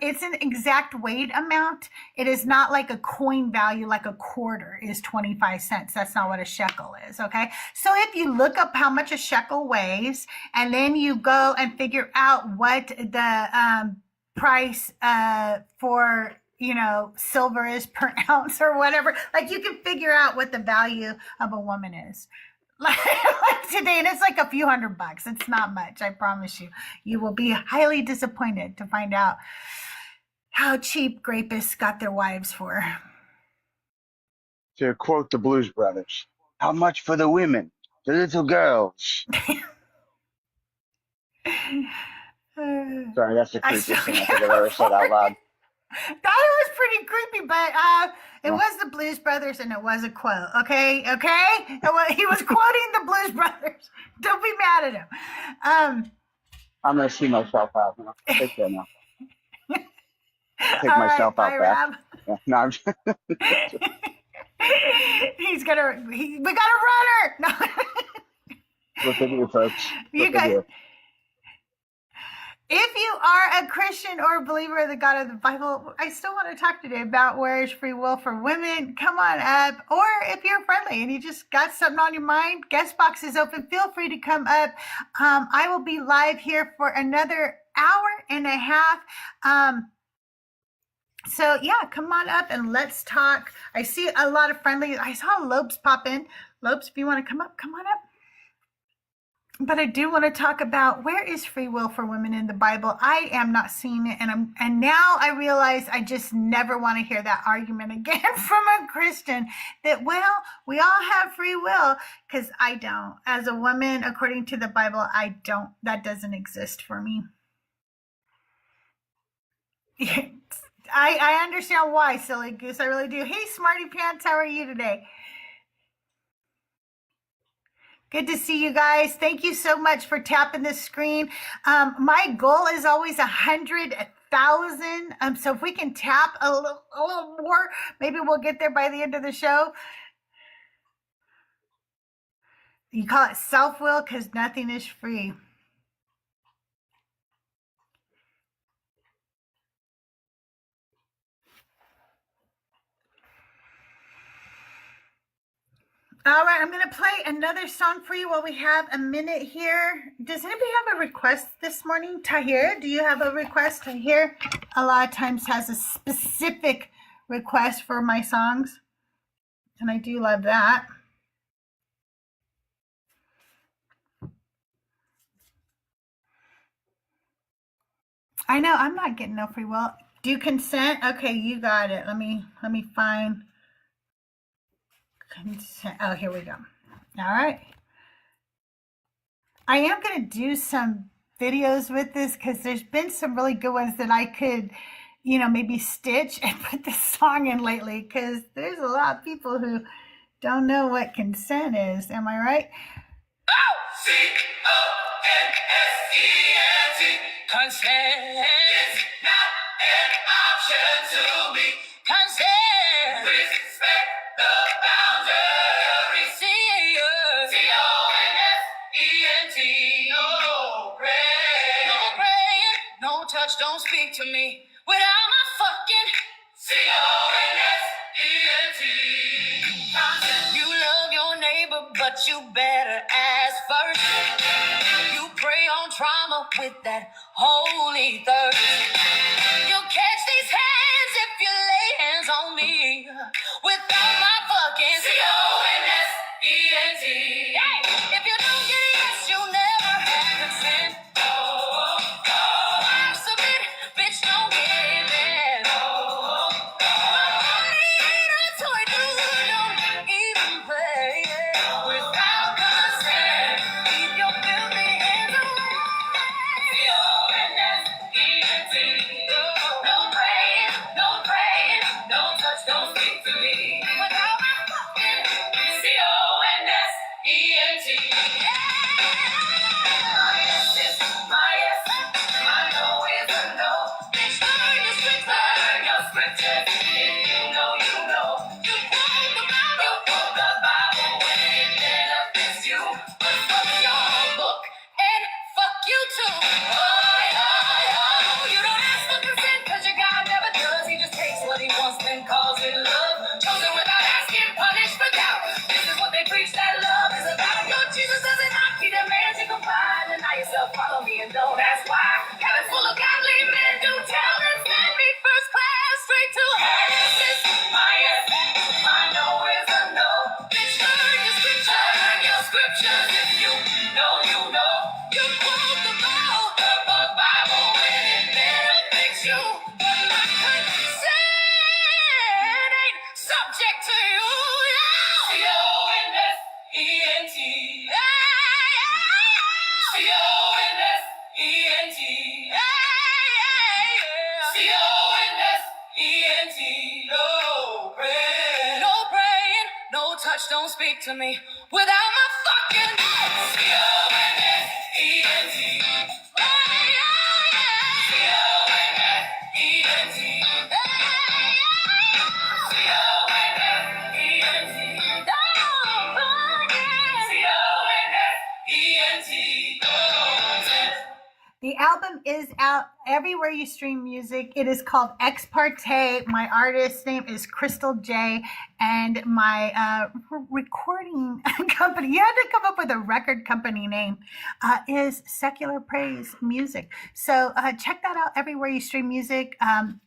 it's an exact weight amount. It is not like a coin value, like a quarter is 25 cents. That's not what a shekel is. Okay, so if you look up how much a shekel weighs, and then you go and figure out what the price for silver is per ounce or whatever, like you can figure out what the value of a woman is like today, and it's like a few $100. It's not much. I promise you. You will be highly disappointed to find out how cheap rapists got their wives for. To quote the Blues Brothers, how much for the women, the little girls? Sorry, that's the creepiest thing I think I've ever said out loud. That was pretty creepy, but it was the Blues Brothers, and it was a quote. Okay. He was quoting the Blues Brothers. Don't be mad at him. I'm gonna see myself out. Take care now. Take All myself right, out bye, back. Rob. Yeah, no, I'm just, We got a runner. No. look at you, folks. You Look at guys, you. if you are a Christian or a believer of the God of the Bible, I still want to talk today about where is free will for women. Come on up. Or if you're friendly and you just got something on your mind, guest box is open. Feel free to come up. I will be live here for another hour and a half. So yeah, come on up and let's talk. I see a lot of friendly. I saw Lopes pop in. Lopes, if you want to come up, come on up. But I do want to talk about where is free will for women in the Bible. I am not seeing it, and now I realize I just never want to hear that argument again from a Christian that, well, we all have free will, because I don't. As a woman, according to the Bible, I don't. That doesn't exist for me. I understand why, silly goose. I really do. Hey, Smarty Pants, how are you today? Good to see you guys. Thank you so much for tapping the screen. My goal is always 100,000. So if we can tap a little more, maybe we'll get there by the end of the show. You call it self-will because nothing is free. All right, I'm going to play another song for you while we have a minute here. Does anybody have a request this morning? Tahir, do you have a request? Tahir a lot of times has a specific request for my songs, and I do love that. I know, I'm not getting no free will. Do you consent? Okay, you got it. Let me find consent. Oh, here we go. All right. I am going to do some videos with this because there's been some really good ones that I could, maybe stitch and put this song in lately, because there's a lot of people who don't know what consent is. Am I right? C-O-N-S-E-N-T. Consent is not an option to me. Consent. Respect the boundaries. C-O-N-S-E-N-T. No praying. No praying. No touch, don't speak to me without my fucking C-O-N-S-E-N-T. Consent. You love your neighbor, but you better ask first. You prey on trauma up with that holy thirst. You'll catch these hands if you lay hands on me without my fucking C-O-N-S-E-N-T. Hey, if you don't get a yes, you'll never have consent. I submit, bitch, don't get it. My body ain't a toy, dude, don't even play without consent. Keep your filthy hands away. C-O-N-S-E-N-T. No praying, no praying, don't touch, don't speak to me without my fucking C-O-N-S-E-N-T. My yes is my yes, my no is a no. Bitch, learn your scriptures. If you know, you know. You quote the Bible when it benefits you. But fuck your book and fuck you too. You don't ask for consent 'cause your God never does. He just takes what he wants and calls it love. Chosen without asking, punished for doubt. This is what they preach that love is about. Your Jesus doesn't knock, he demands you comply. Deny yourself, follow me, and don't ask why. Heaven's full of godly men, do tell them, send me first class straight to heaven. Yes, my yes, my no is a no. Bitch, learn your scriptures. Learn your scriptures. If you know, you know. You quote the Bible when it benefits you. But my consent ain't subject to you. C-O-N-S-E-N-T. C-O-N-S-E-N-T. C-O-N-S-E-N-T. No praying. No praying. No touch, don't speak to me without my fucking C-O-N-S-E-N-T. C-O-N-S-E-N-T. The album is out everywhere you stream music. It is called Ex Parte. My artist's name is CrystalJae, and my recording company, you had to come up with a record company name, is Secular Praise Music. So check that out everywhere you stream music.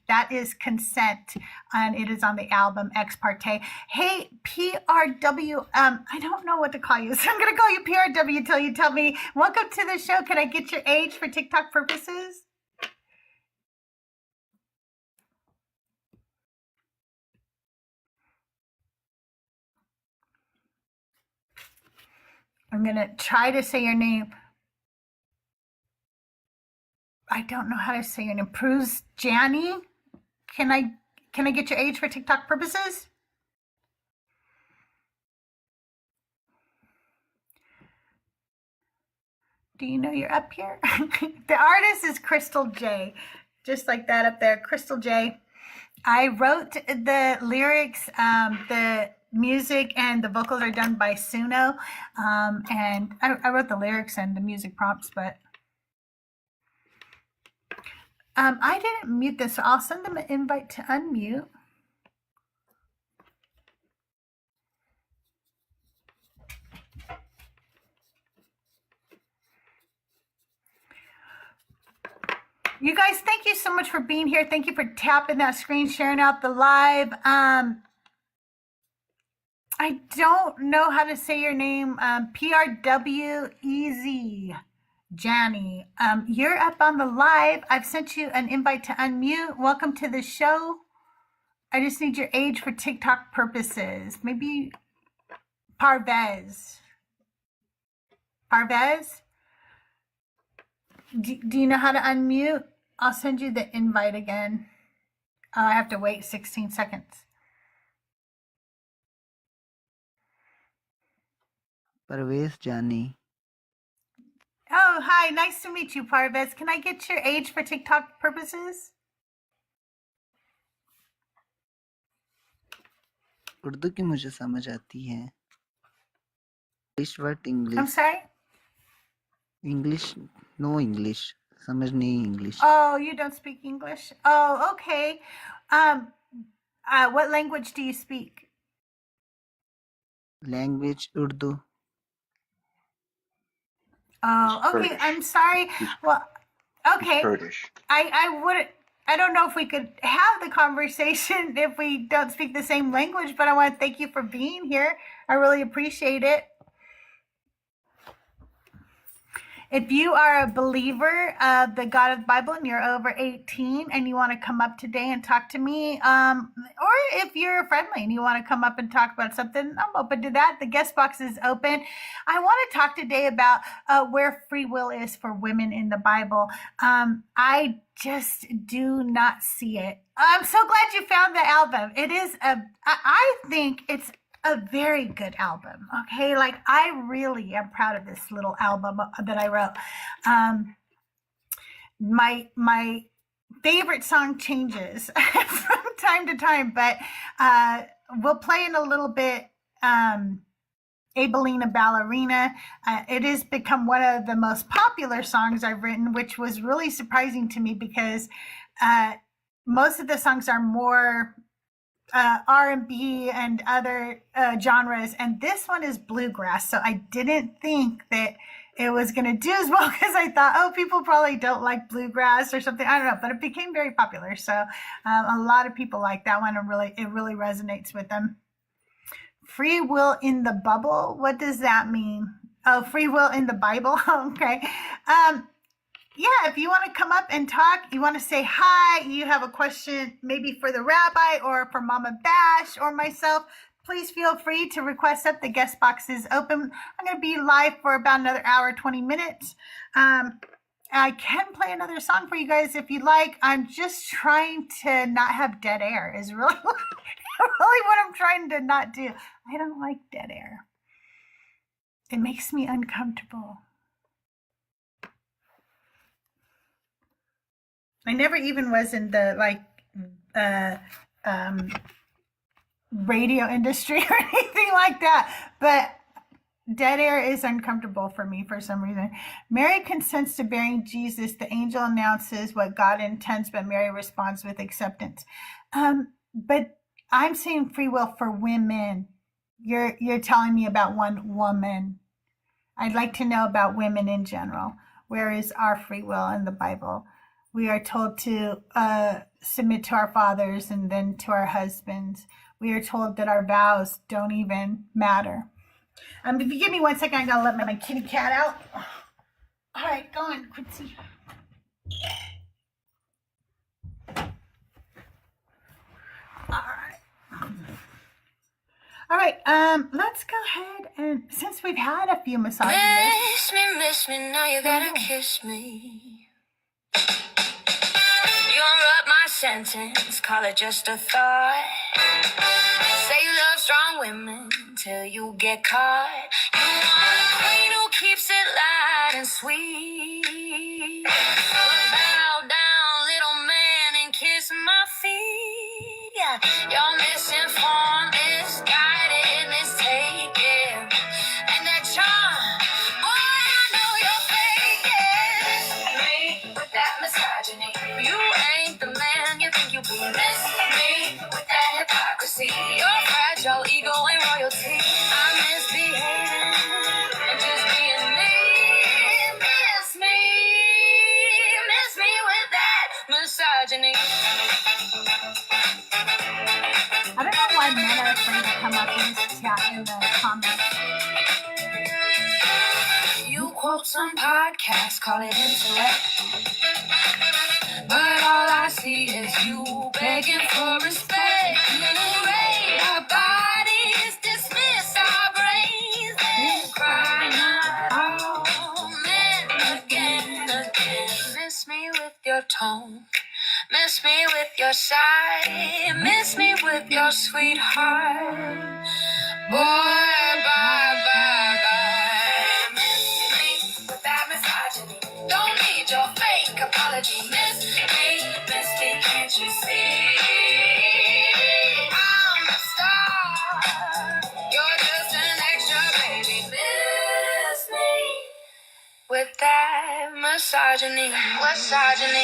That is Consent, and it is on the album Ex Parte. Hey, PRW, I don't know what to call you, so I'm going to call you PRW till you tell me, welcome to the show. Can I get your age for TikTok purposes? I'm going to try to say your name. I don't know how to say your name. Pruz Jani? Can I get your age for TikTok purposes? Do you know you're up here? The artist is CrystalJae. Just like that up there, CrystalJae. I wrote the lyrics, the music and the vocals are done by Suno. And I wrote the lyrics and the music prompts, but I didn't mute this, so I'll send them an invite to unmute. You guys, thank you so much for being here. Thank you for tapping that screen, sharing out the live. I don't know how to say your name. PRWEZ. Jani, you're up on the live. I've sent you an invite to unmute. Welcome to the show. I just need your age for TikTok purposes. Maybe Parvez. Parvez? Do you know how to unmute? I'll send you the invite again. Oh, I have to wait 16 seconds. Parvez Jani. Oh, hi. Nice to meet you, Parvez. Can I get your age for TikTok purposes? Urdu की मुझे समझ आती है. English what English? I'm sorry? English, no English. समझ नहीं English. Oh, you don't speak English? Oh, okay. What language do you speak? Language Urdu. Oh, okay. Kurdish. I'm sorry. He's, Well, he's okay. Kurdish. I would. I don't know if we could have the conversation if we don't speak the same language, but I want to thank you for being here. I really appreciate it. If you are a believer of the God of the Bible and you're over 18 and you want to come up today and talk to me, or if you're friendly and you want to come up and talk about something, I'm open to that. The guest box is open. I want to talk today about where free will is for women in the Bible. I just do not see it. I'm so glad you found the album. It is I think it's a very good album. Okay, like I really am proud of this little album that I wrote. My favorite song changes from time to time, but we'll play in a little bit. Abelina Ballerina. It has become one of the most popular songs I've written, which was really surprising to me because most of the songs are more R&B and other genres, and this one is bluegrass. So I didn't think that it was going to do as well because I thought, oh, people probably don't like bluegrass or something. I don't know, but it became very popular. So a lot of people like that one, and it really resonates with them. Free will in the bubble. What does that mean? Oh, free will in the Bible. Okay. Yeah, if you want to come up and talk, you want to say hi, you have a question maybe for the rabbi or for Mama Bash or myself, please feel free to request up. The guest box is open. I'm going to be live for about another hour, 20 minutes. I can play another song for you guys if you'd like. I'm just trying to not have dead air is really, really what I'm trying to not do. I don't like dead air. It makes me uncomfortable. I never even was in the radio industry or anything like that, but dead air is uncomfortable for me for some reason. Mary consents to bearing Jesus. The angel announces what God intends, but Mary responds with acceptance. But I'm saying free will for women. You're telling me about one woman. I'd like to know about women in general. Where is our free will in the Bible? We are told to submit to our fathers and then to our husbands. We are told that our vows don't even matter. If you give me 1 second, I gotta let my kitty cat out. All right, go on, Quincy. All right, let's go ahead and since we've had a few misogynists. Miss me, now you gotta kiss me. You unwrap my sentence, call it just a thought. Say you love strong women till you get caught. You want a queen who keeps it light and sweet. Bow down, little man, and kiss my feet. You're misinformed, misguided, mistaken. And that charm, boy, I know you're faking. Me with that misogyny. You ain't the man you think you be. Miss me with that hypocrisy. Your fragile ego ain't royalty. I'm misbehaving and just being me. Miss me with that misogyny. I don't know why men are afraid to come up in this chat in the comments. You quote some podcast, call it intellect. But all I see is you begging for respect. You raid our bodies, dismiss our brains, then cry not all men again. Miss me with your tone, miss me with your sigh, miss me with your sweetheart. Boy, bye, bye, bye. Miss me with that misogyny. Don't need your fake apology. Miss me, can't you see? I'm a star. You're just an extra, baby. Miss me with that misogyny. Misogyny.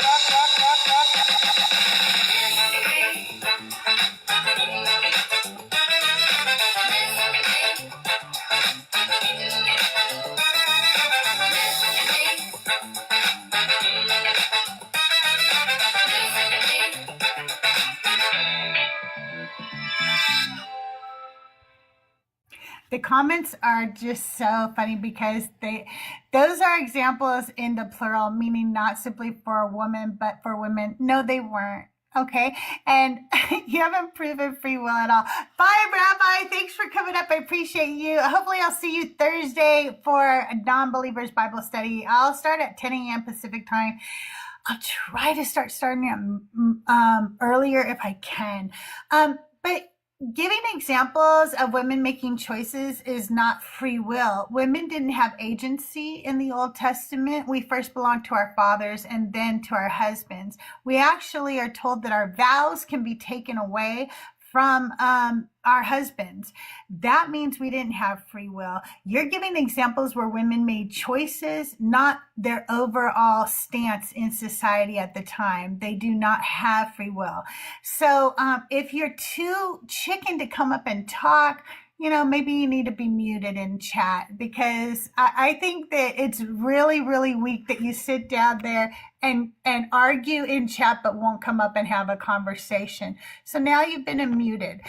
comments are just so funny because those are examples in the plural, meaning not simply for a woman, but for women. No, they weren't. Okay. And you haven't proven free will at all. Bye, Rabbi. Thanks for coming up. I appreciate you. Hopefully I'll see you Thursday for a non-believers Bible study. I'll start at 10 a.m. Pacific time. I'll try to starting earlier if I can. But giving examples of women making choices is not free will. Women didn't have agency in the Old Testament. We first belonged to our fathers and then to our husbands. We actually are told that our vows can be taken away from our husbands. That means we didn't have free will. You're giving examples where women made choices, not their overall stance in society at the time. They do not have free will. So if you're too chicken to come up and talk, maybe you need to be muted in chat, because I think that it's really, really weak that you sit down there and argue in chat but won't come up and have a conversation. So now you've been muted.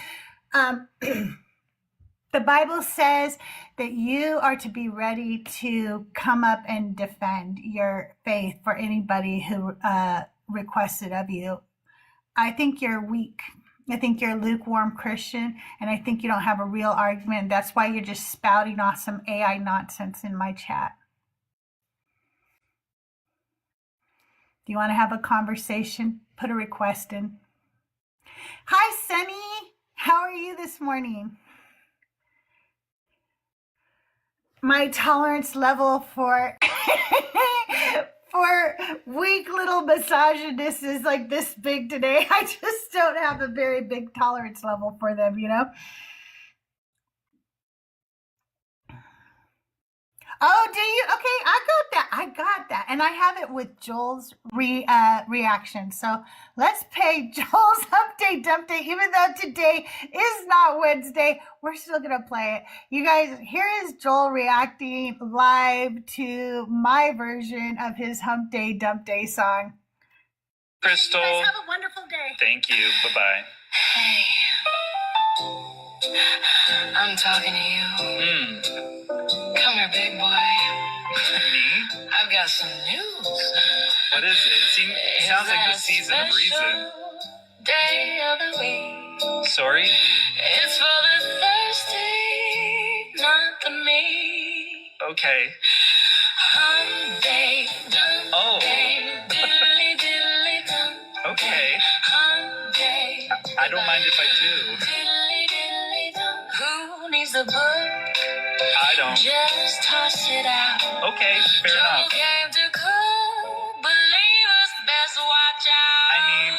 The Bible says that you are to be ready to come up and defend your faith for anybody who requests it of you. I think you're weak. I think you're a lukewarm Christian, and I think you don't have a real argument. That's why you're just spouting off some AI nonsense in my chat. Do you want to have a conversation? Put a request in. Hi, Sunny. How are you this morning? My tolerance level for weak little misogynists is like this big today. I just don't have a very big tolerance level for them, Oh, do you? Okay, I got that. And I have it with Joel's reaction. So let's pay Joel's update dump day. Even though today is not Wednesday, we're still going to play it. You guys, here is Joel reacting live to my version of his hump day dump day song. Crystal. You guys have a wonderful day. Thank you. Bye-bye. Hey, I'm talking to you. Come here, big boy. Me? I've got some news. What is it? It sounds like the season of reason. Day of the week. Sorry? It's for the thirsty, not the me. Okay. Hump day, dump Oh. day, diddly diddly dump. Okay. Hump day. I don't mind if I do. Diddly diddly dump. Who needs the book? I don't. Just toss it out. Okay, fair enough. Joe came to cool, believers best watch out. I mean,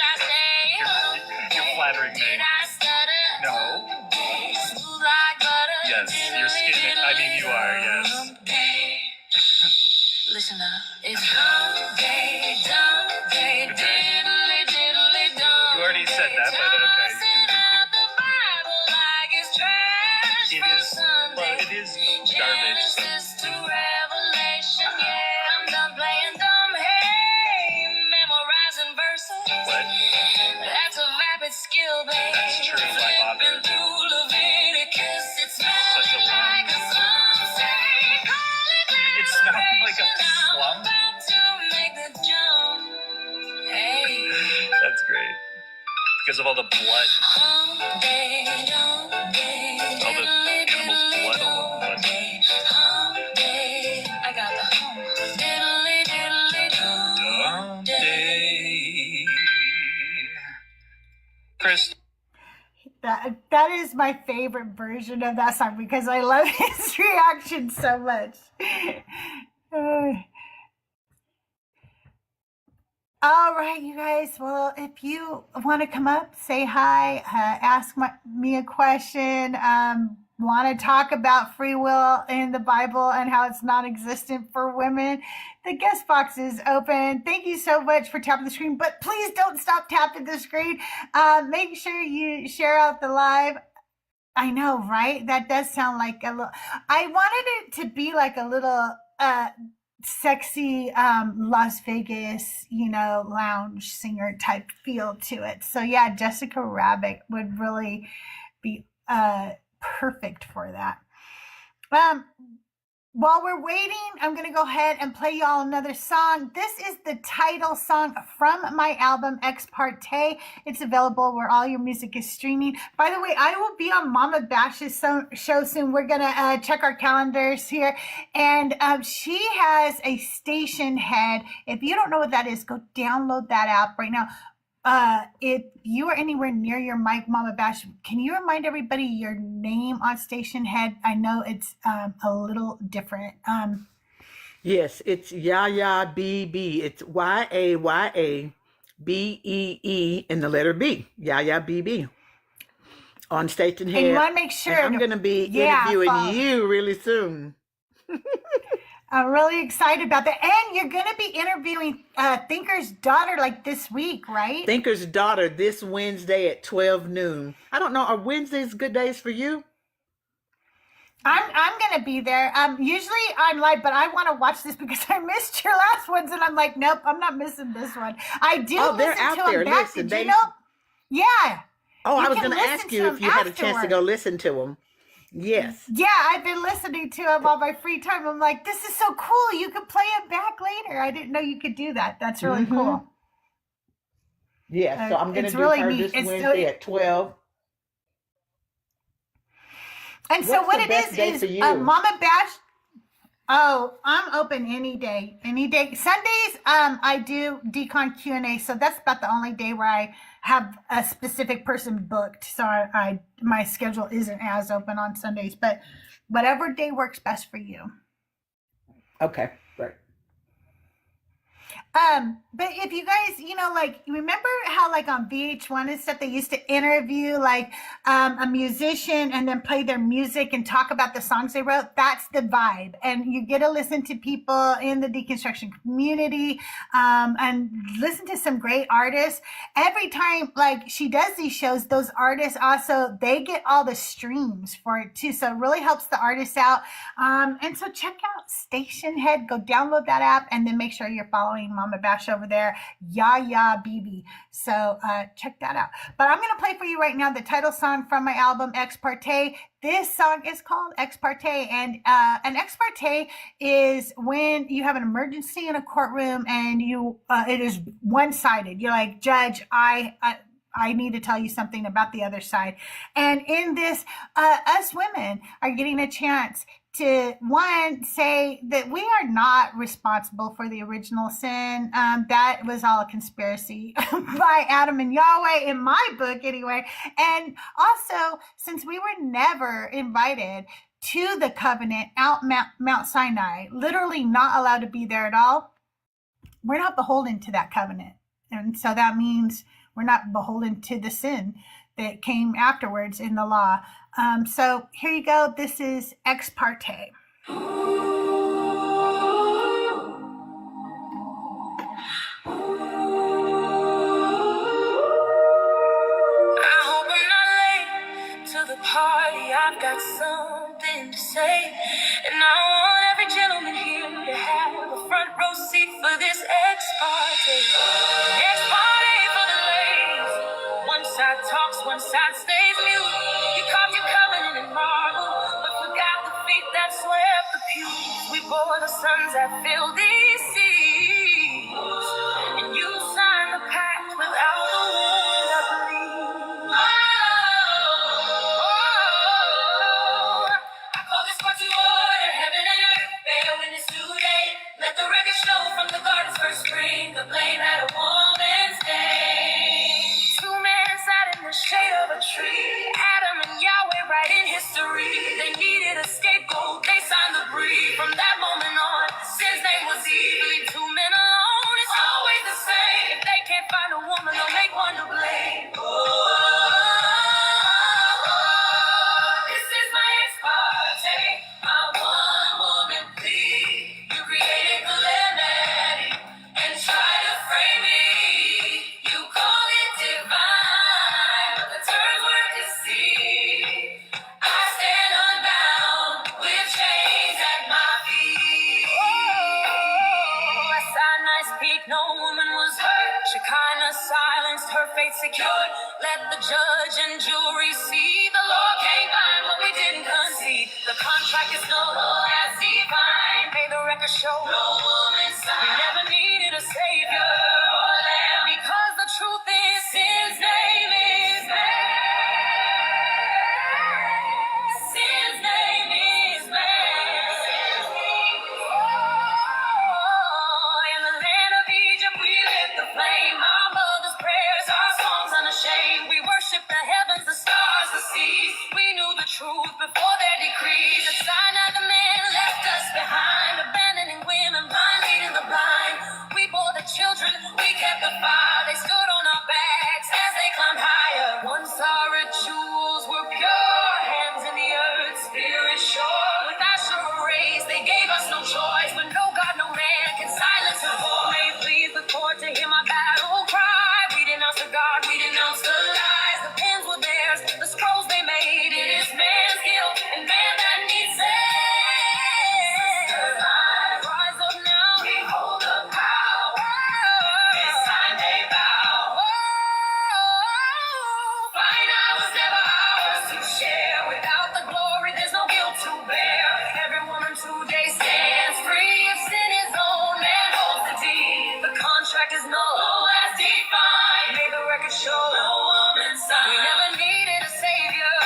I say, you're flattering me. did I stutter? No. Smooth like butter. Yes, you're skimming. I mean, you are, yes. Hump day. Listen up. It's hump day, dump day, Okay. diddly diddly dump. You already said that, but okay. Tossing out the Bible like it's trash It from is, Sunday. well, it is garbage. So. Genesis to Revelation, yeah, I'm done playing dumb. Hey, memorizing verses. What? That's a vapid skill, babe. That's true, why bother? Flipping through Leviticus, it smells Such a like a sunset. Call It smells like a liberation. slum? I'm about to make the jump. Hey. That's great. Because of all the blood. Hump day, dump day, All the diddly animals' diddly blood all over the dump place. day. Hump day, I got the hump. Diddly diddly dump day. Chris. That is my favorite version of that song because I love his reaction so much. All right, you guys. Well, if you want to come up, say hi, ask me a question, want to talk about free will in the Bible and how it's non-existent for women, the guest box is open. Thank you so much for tapping the screen, but please don't stop tapping the screen. Make sure you share out the live. I know, right? That does sound like a little, I wanted it to be like a little, sexy Las Vegas, lounge singer type feel to it. So yeah, Jessica Rabbit would really be perfect for that. While we're waiting, I'm going to go ahead and play y'all another song. This is the title song from my album, Ex Parte. It's available where all your music is streaming. By the way, I will be on Mama Bash's show soon. We're going to check our calendars here. And she has a station head. If you don't know what that is, go download that app right now. If you are anywhere near your mic, Mama Bash, can you remind everybody your name on station head? I know it's a little different. Yes, it's Yaya BB. It's YAYABEE and the letter B. Yaya BB on station head. And you want to make sure. And I'm going to be interviewing you really soon. I'm really excited about that. And you're going to be interviewing Thinker's daughter like this week, right? Thinker's daughter this Wednesday at 12 noon. I don't know. Are Wednesdays good days for you? I'm going to be there. Usually I'm live, but I want to watch this because I missed your last ones. And I'm like, nope, I'm not missing this one. I do they're listen out to there. them back. Listen, Did you know? Yeah. Oh, You I was can going to listen ask to you if them you had a chance to go afterward. listen to them. Yes. Yeah, I've been listening to them on my free time. I'm like, this is so cool. You can play it back later. I didn't know you could do that. That's really cool. Yeah, so I'm going to It's do really her neat. this Wednesday at 12. And so What's what the it best day for is you? Mama Bash. Oh, I'm open any day. Sundays, I do Decon Q&A. So that's about the only day where I have a specific person booked. So my schedule isn't as open on Sundays, but whatever day works best for you. Okay, great. But if you guys, like, remember how like on VH1 and stuff, they used to interview like a musician and then play their music and talk about the songs they wrote? That's the vibe. And you get to listen to people in the deconstruction community and listen to some great artists. Every time like she does these shows, those artists also, they get all the streams for it too. So it really helps the artists out. And so check out Station Head, go download that app, and then make sure you're following Mama Bash over there, Yaya BB. So check that out. But I'm going to play for you right now the title song from my album, Ex Parte. This song is called Ex Parte, and an ex parte is when you have an emergency in a courtroom and it is one-sided. You're like, Judge, I need to tell you something about the other side. And in this, us women are getting a chance to, one, say that we are not responsible for the original sin. That was all a conspiracy by Adam and Yahweh, in my book anyway. And also, since we were never invited to the covenant out Mount Sinai, literally not allowed to be there at all, we're not beholden to that covenant. And so that means we're not beholden to the sin that came afterwards in the law. So here you go. This is Ex Parte. I hope I'm not late to the party. I've got something to say, and I want every gentleman here to have a front row seat for this ex parte. Ex parte for the ladies. One side talks, one side stays mute. You carved your covenant in marble, but forgot the feet that swept the pews. We bore the sons that filled these seas, and you signed the pact without the wound I believe. I call this part to order, heaven and earth bear witness today. Let the record show from the garden's first spring, the blame had a woman's name. Two men sat in the shade of a tree, Adam and Yahweh writing history. They needed a scapegoat, they signed the brief. From that moment on, sin's name was Eve. Leave two men alone, it's always the same. If they can't find a woman, they'll make one to blame. This is my ex parte, my one woman plea. You created calamity and tried to frame me. You called it divine, but the terms were deceived. I stand unbound with chains at my feet. At Sinai's peak, no woman was hurt. Shekinah silenced, her fate secured. Let the judge and jury see the Lord came by what we didn't concede. The contract is no as divine. May the record show no woman's side. We never needed a savior. Because the truth is, sin's name is man. Sin's name is man. Oh, in the land of Egypt, we lit the flame. Our mother's prayers, our songs unashamed. We worship the heavens, the stars, the seas. We knew the truth before their decrees. The sign of the man left us behind, abandoning women, blind leading the blind. We bore the children, we kept the fire. They stood on our backs as they climbed higher. Once our rituals were pure, hands in the earth, spirit sure. With Asherah rays, they gave us no choice. But no God, no man can silence the voice. May please the court to hear my battle cry. We denounce the God, we denounce the lies. The pens were theirs, the scrolls they made. It is man's guilt and man that needs saved. Rise up now, behold the power. This time they bow. Fine, I was never ours to share. Without the glory, there's no guilt to bear. Every woman today stands free. If sin is own, man holds the deed. The contract is no as defined. May the record show no woman's side. We never needed a savior.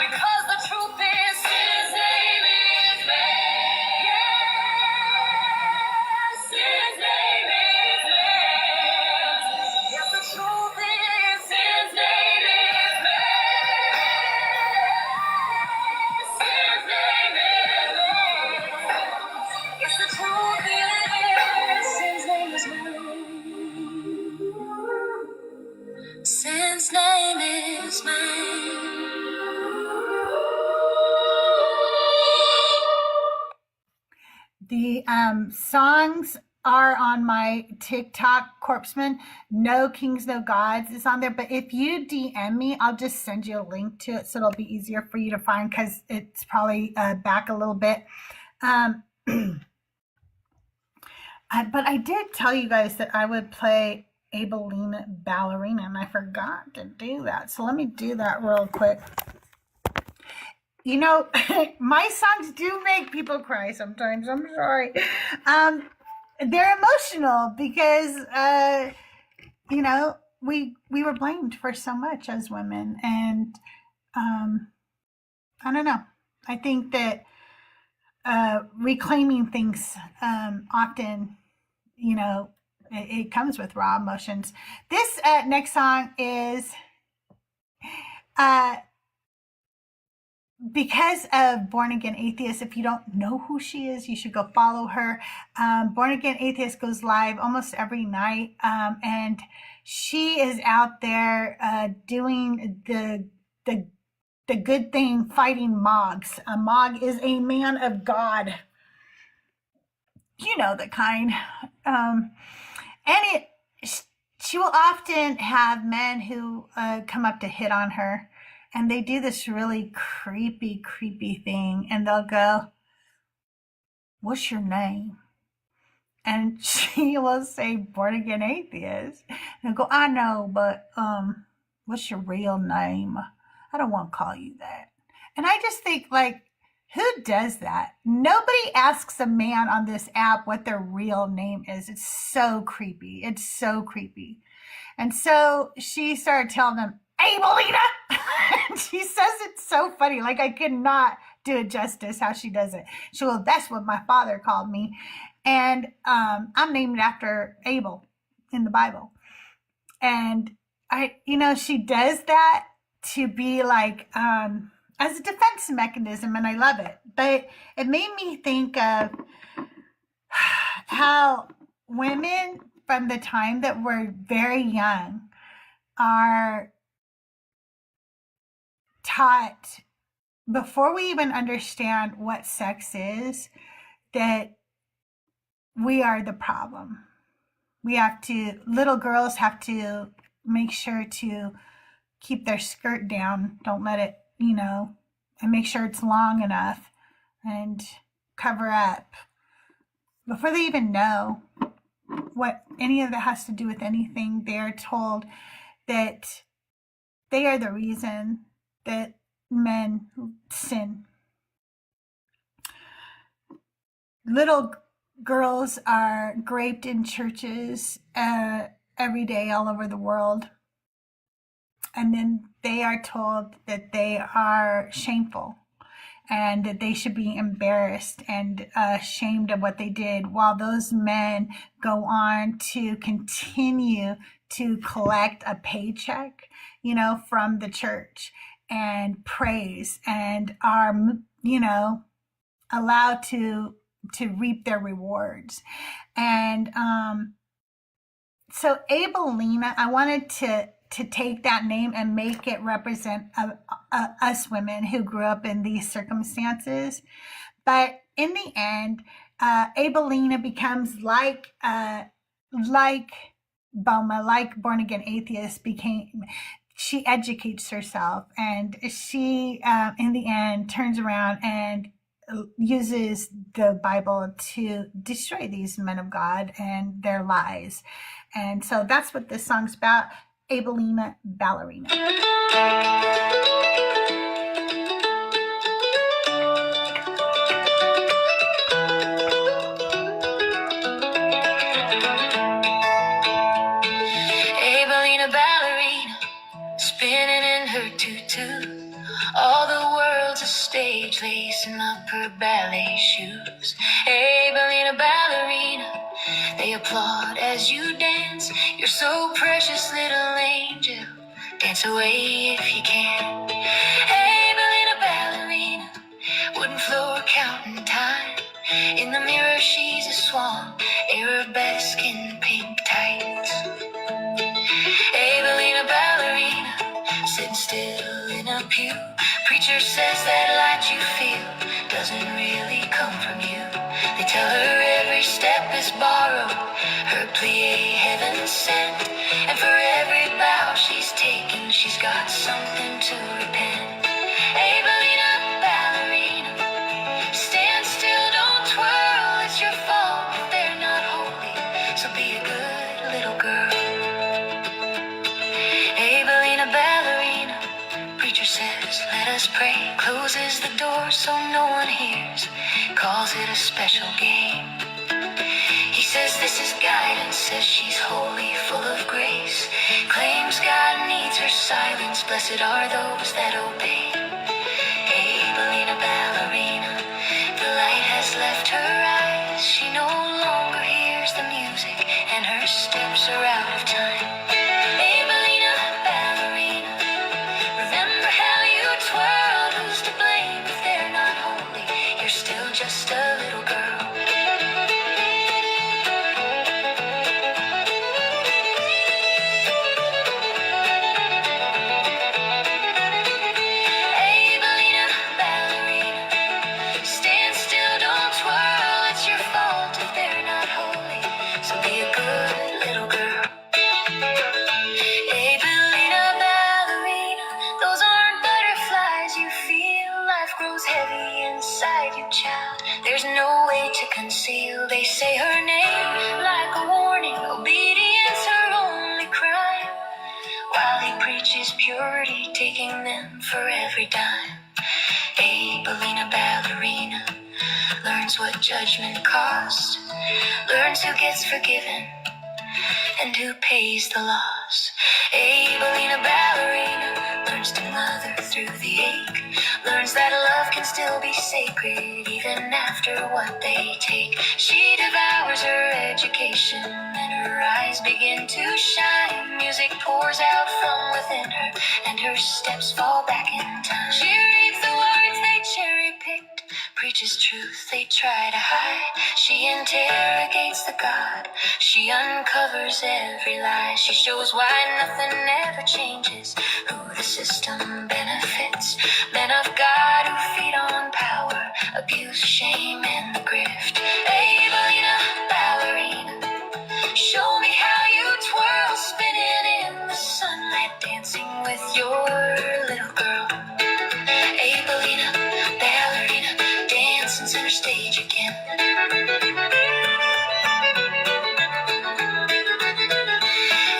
Because the truth is, his name is man. Yes, his name is man. Yes, the truth is, his name is man. His name is man. Yes, the truth is, his name is man. Sin's name is man. The songs are on my TikTok, Corpseman. No Kings, No Gods is on there. But if you DM me, I'll just send you a link to it so it'll be easier for you to find because it's probably back a little bit. But I did tell you guys that I would play Abelina Ballerina, and I forgot to do that. So let me do that real quick. You know, my songs do make people cry sometimes. I'm sorry. They're emotional because, you know, we were blamed for so much as women. And I don't know. I think that reclaiming things often, you know, it comes with raw emotions. This next song is because of Born Again Atheist. If you don't know who she is, you should go follow her. Born Again Atheist goes live almost every night, and she is out there doing the good thing, fighting Mogs. A Mog is a man of God. You know the kind. And she will often have men who come up to hit on her. And they do this really creepy thing. And they'll go, "What's your name?" And she will say, "Born Again Atheist." And I'll go, "I know, but what's your real name? I don't want to call you that." And I just think, like, who does that? Nobody asks a man on this app what their real name is. It's so creepy. It's so creepy. And so she started telling them, "Abelina." And she says it so funny. Like, I could not do it justice how she does it. She goes, "That's what my father called me. And I'm named after Abel in the Bible." And she does that to be like, as a defense mechanism, and I love it. But it made me think of how women from the time that we're very young are taught, before we even understand what sex is, that we are the problem. Little girls have to make sure to keep their skirt down, don't let it, and make sure it's long enough and cover up before they even know what any of that has to do with anything. They're told that they are the reason that men sin. Little girls are raped in churches every day all over the world. And then they are told that they are shameful and that they should be embarrassed and ashamed of what they did, while those men go on to continue to collect a paycheck, from the church and praise and are, allowed to reap their rewards. And so Abelina, I wanted to take that name and make it represent us women who grew up in these circumstances. But in the end, Abelina becomes like Boma, like Born Again Atheist became. She educates herself, and she, in the end, turns around and uses the Bible to destroy these men of God and their lies. And so that's what this song's about. Abelina Ballerina. Abelina ballerina, spinning in her tutu. All the world's a stage, lacing up her ballet shoes. Abelina ballerina, they applaud as you dance. You're so precious, little angel. Dance away if you can. Abelina ballerina, wooden floor counting time. In the mirror she's a swan, arabesque in pink tights. Abelina ballerina, sitting still in a pew. Preacher says that light you feel doesn't really come from you. They tell her every step is borrowed, her plie heaven sent. And for every bow she's taken, she's got something to repent. Abelina ballerina, stand still, don't twirl, it's your fault if they're not holy, so be a good little girl. Abelina ballerina, preacher says let us pray, closes the door so no one hears, calls it a special game. He says this is guidance, says she's holy, full of grace, claims God needs her silence, blessed are those that obey. Abelina ballerina, the light has left her eyes, she no longer hears the music and her steps are out of time. Abelina ballerina, remember how you twirled, who's to blame if they're not holy, you're still just a little girl. Abelina ballerina, stand still, don't twirl, it's your fault if they're not holy, so be a good little girl. Abelina ballerina, those aren't butterflies you feel, life grows heavy inside you, child, there's no way to conceal. They say her name like a warning, obedience her only crime, while he preaches purity, taking them for every dime. Abelina ballerina learns what judgment costs, learns who gets forgiven and who pays the loss. Abelina ballerina learns to mother through the ache, learns that love can still be sacred even after what they take. She devours her education and her eyes begin to shine, music pours out from within her and her steps fall back in time. She reads the words they cherry picked, preaches truth they try to hide, she interrogates the God, she uncovers every lie, she shows why nothing ever changes, who the system benefits, men of God who feed on power, abuse, shame, and the grift. Abelina ballerina, show me how you twirl, spinning in the sunlight, dancing with your little girl. Abelina ballerina, dancing center stage again.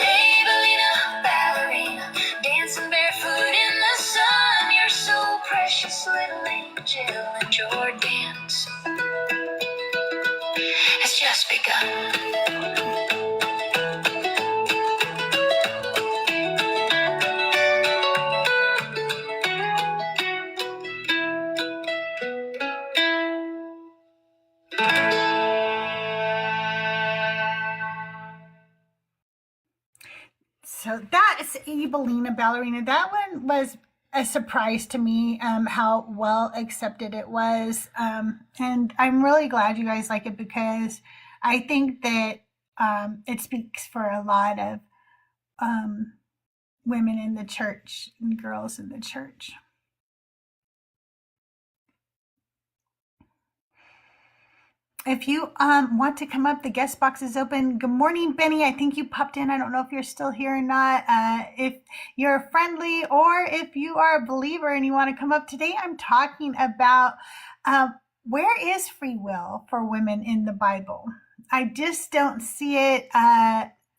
Abelina ballerina, dancing barefoot in the sun, your has begun. So that is Evelina Ballerina. That one was a surprise to me, how well accepted it was. And I'm really glad you guys like it, because I think that it speaks for a lot of women in the church and girls in the church. If you want to come up, the guest box is open. Good morning, Benny. I think you popped in. I don't know if you're still here or not. If you're friendly, or if you are a believer and you want to come up today, I'm talking about where is free will for women in the Bible. I just don't see it.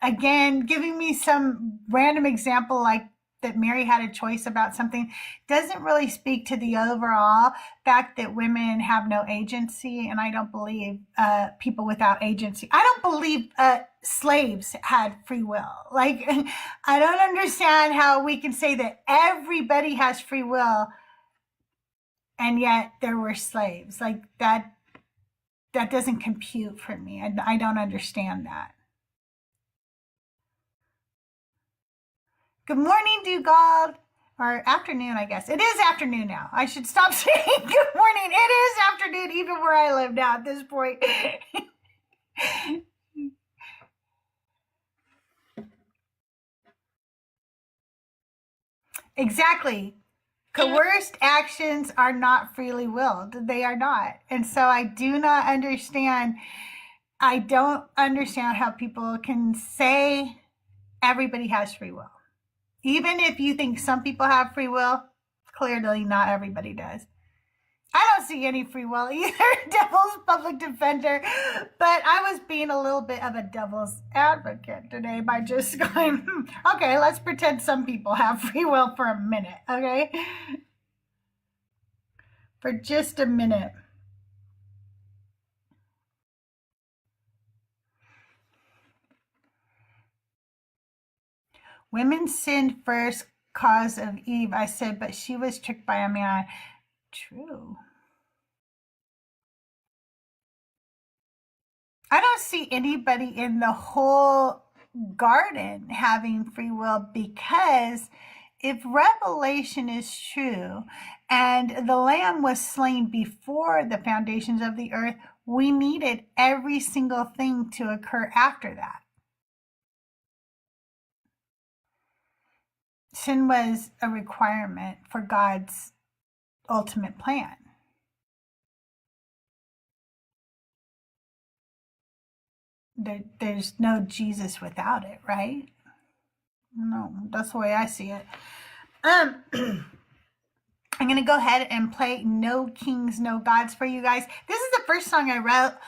Again, giving me some random example like that Mary had a choice about something doesn't really speak to the overall fact that women have no agency. And I don't believe people without agency. I don't believe slaves had free will. Like, I don't understand how we can say that everybody has free will and yet there were slaves. Like, that doesn't compute for me. I don't understand that. Good morning, Dugald. Or afternoon, I guess. It is afternoon now. I should stop saying good morning. It is afternoon, even where I live now at this point. Exactly. Coerced actions are not freely willed. They are not. And so I do not understand. I don't understand how people can say everybody has free will. Even if you think some people have free will, clearly not everybody does. I don't see any free will either, devil's public defender. But I was being a little bit of a devil's advocate today by just going, okay, let's pretend some people have free will for a minute, okay? For just a minute. Women sinned first, cause of Eve. I said, but she was tricked by a man. True. I don't see anybody in the whole garden having free will, because if Revelation is true and the Lamb was slain before the foundations of the earth, we needed every single thing to occur after that. Sin was a requirement for God's ultimate plan. There's no Jesus without it, right? No, that's the way I see it. I'm going to go ahead and play No Kings, No Gods for you guys. This is the first song I wrote.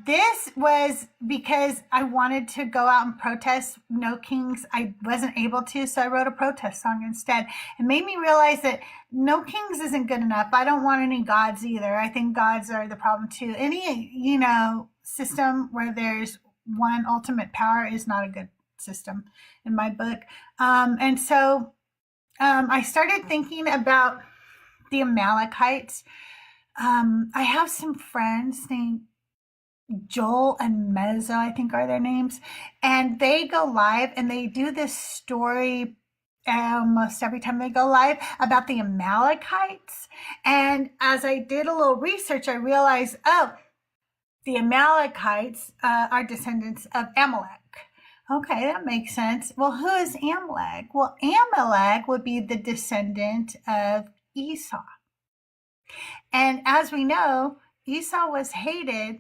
This was because I wanted to go out and protest No Kings. I wasn't able to, so I wrote a protest song instead. It made me realize that No Kings isn't good enough. I don't want any gods either. I think gods are the problem too. Any, system where there's one ultimate power is not a good system in my book. And so I started thinking about the Amalekites. I have some friends named Joel and Mezzo, I think are their names, and they go live and they do this story almost every time they go live about the Amalekites. And as I did a little research, I realized, the Amalekites are descendants of Amalek. Okay, that makes sense. Well, who is Amalek? Well, Amalek would be the descendant of Esau. And as we know, Esau was hated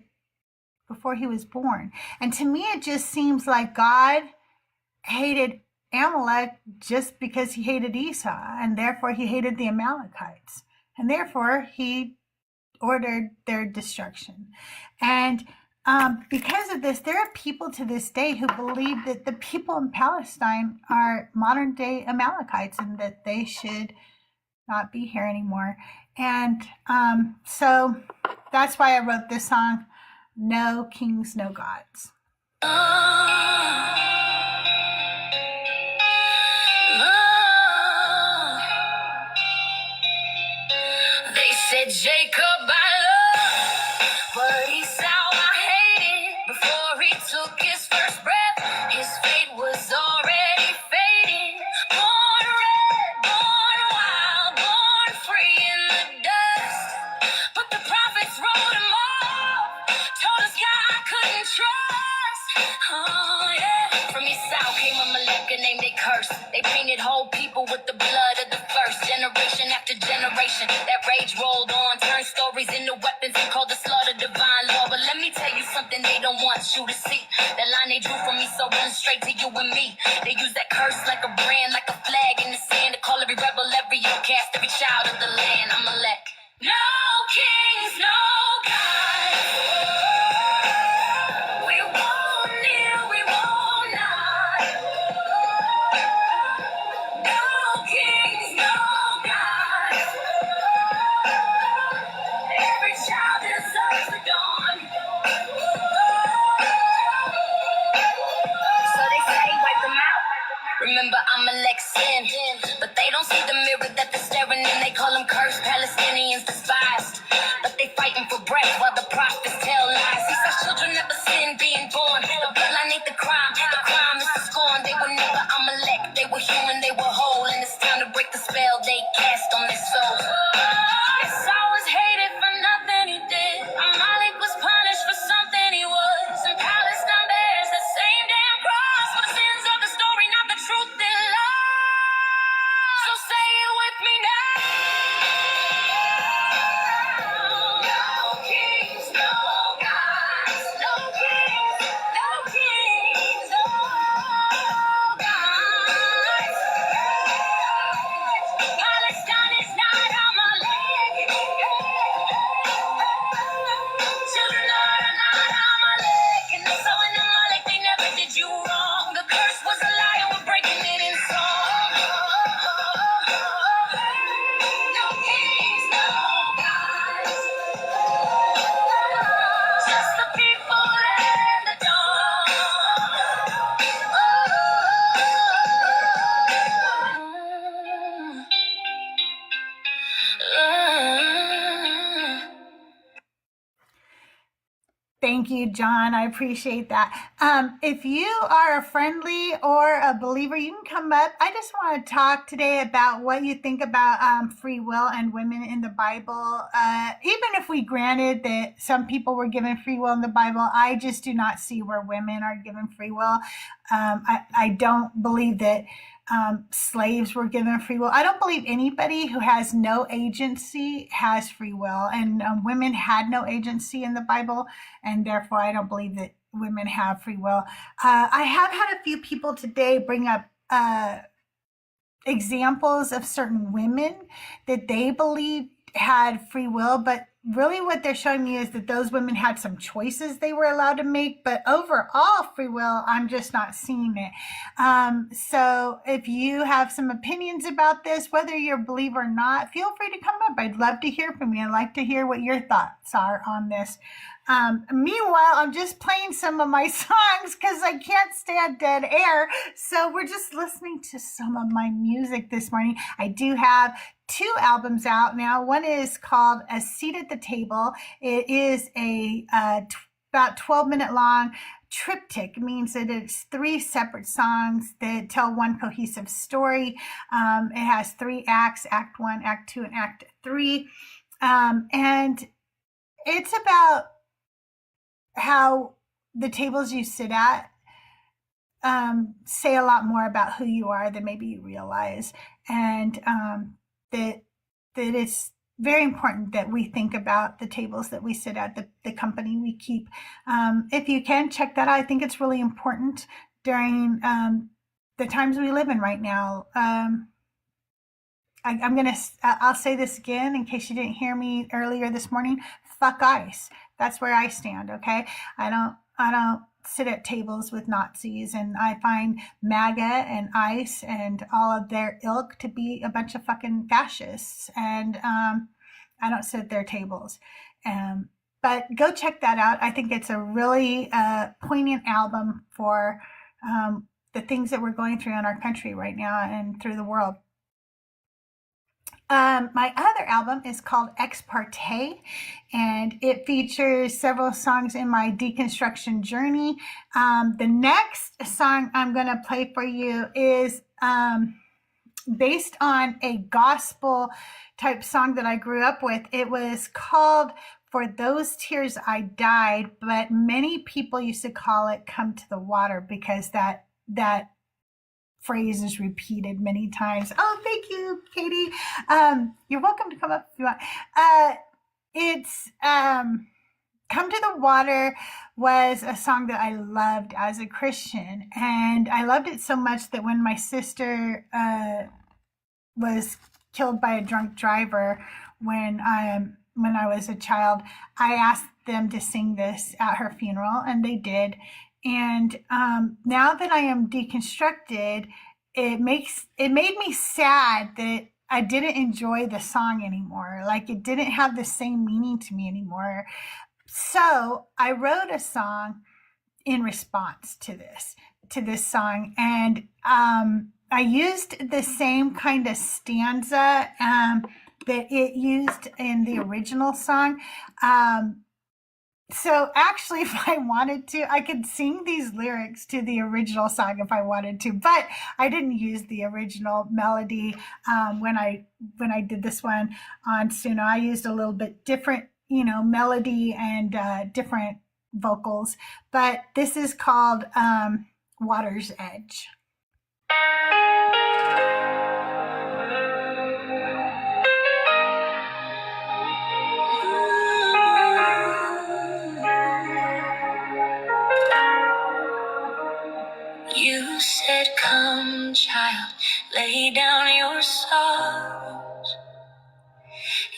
before he was born. And to me, it just seems like God hated Amalek just because he hated Esau, and therefore he hated the Amalekites. And therefore he ordered their destruction. And because of this, there are people to this day who believe that the people in Palestine are modern day Amalekites and that they should not be here anymore. And so that's why I wrote this song. No kings, no gods. They said Jacob I love, but Esau I hated. Before he took his first breath, his fate was already faded. Born red, born wild, born free in the dust. But the prophets wrote him off, told us God couldn't trust. Oh yeah. From Esau came a Malika named they curse. They painted whole people with the blood of the first, generation after generation. That rage rolled on, turned stories into weapons and called the slaughter divine law. But let me tell you something they don't want you to see. That line they drew from me so runs straight to you and me. They use that curse like a brand, like a flag in the sand, to call every rebel, every outcast, every child of the land. I'm elect. No kings, no gods. We won't kneel, we won't nod. No kings, no gods. Every child deserves the dawn. So they say, wipe them out. Remember, I'm Alexian, but they don't see the mirror that they're staring in. They call them cursed Palestinians, despised. But they fighting for breath while the prophets tell lies. These are children never sin being born. The bloodline ain't the crime is the scorn. They were never Amalek, they were human, they were whole. And it's time to break the spell they cast on their souls. Esau was hated for nothing he did. Amalek was punished for something he was. And Palestine bears the same damn cross for the sins of the story, not the truth in love. So say it with me now. No kings, no gods. No kings, no kings, no gods. Palestine is not Amalek. Children are not Amalek. And so in Amalek they never did you wrong. The curse was a lie and we're breaking it in song. No kings, no gods. Just the people and the dawn. Thank you, John. I appreciate that. If you are a friendly or a believer, you can come up. I just want to talk today about what you think about free will and women in the Bible. Even if we granted that some people were given free will in the Bible, I just do not see where women are given free will. I don't believe that slaves were given free will. I don't believe anybody who has no agency has free will, and women had no agency in the Bible, and therefore I don't believe that women have free will. I have had a few people today bring up examples of certain women that they believe had free will, but really what they're showing me is that those women had some choices they were allowed to make, but overall free will, I'm just not seeing it. So if you have some opinions about this, whether you're a believer or not, feel free to come up. I'd love to hear from you. I'd like to hear what your thoughts are on this. Meanwhile, I'm just playing some of my songs because I can't stand dead air. So we're just listening to some of my music this morning. I do have 2 albums out now. One is called A Seat at the Table. It is a about 12-minute long triptych. It means that it's 3 separate songs that tell one cohesive story. It has 3 acts, Act 1, Act 2, and Act 3. And it's about how the tables you sit at say a lot more about who you are than maybe you realize. And that it's very important that we think about the tables that we sit at, the company we keep. If you can, check that out. I think it's really important during the times we live in right now. I'll say this again in case you didn't hear me earlier this morning. Fuck ICE. That's where I stand, okay? I don't sit at tables with Nazis, and I find MAGA and ICE and all of their ilk to be a bunch of fucking fascists, and I don't sit at their tables. but go check that out. I think it's a really poignant album for the things that we're going through in our country right now and through the world. My other album is called Ex Parte, and it features several songs in my deconstruction journey. The next song I'm going to play for you is based on a gospel type song that I grew up with. It was called For Those Tears I Died, but many people used to call it Come to the Water because that phrase is repeated many times. Oh, thank you, Katie. You're welcome to come up if you want. It's Come to the Water was a song that I loved as a Christian, and I loved it so much that when my sister was killed by a drunk driver when I was a child, I asked them to sing this at her funeral, and they did. And now that I am deconstructed, it made me sad that I didn't enjoy the song anymore. Like, it didn't have the same meaning to me anymore. So I wrote a song in response to this song, and I used the same kind of stanza that it used in the original song. So actually, if I wanted to, I could sing these lyrics to the original song if I wanted to, but I didn't use the original melody when I did this one on Suno. I used a little bit different, melody and different vocals, but this is called Water's Edge. You said, come, child, lay down your sorrows.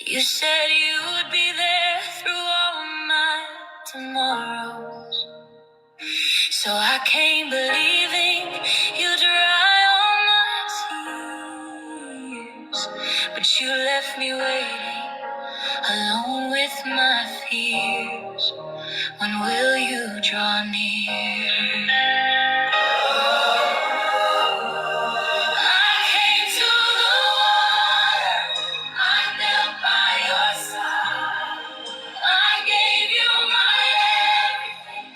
You said you would be there through all my tomorrows. So I came believing you dry all my tears, but you left me waiting alone with my fears. When will you draw near? I came to the water, I knelt by your side. I gave you my everything,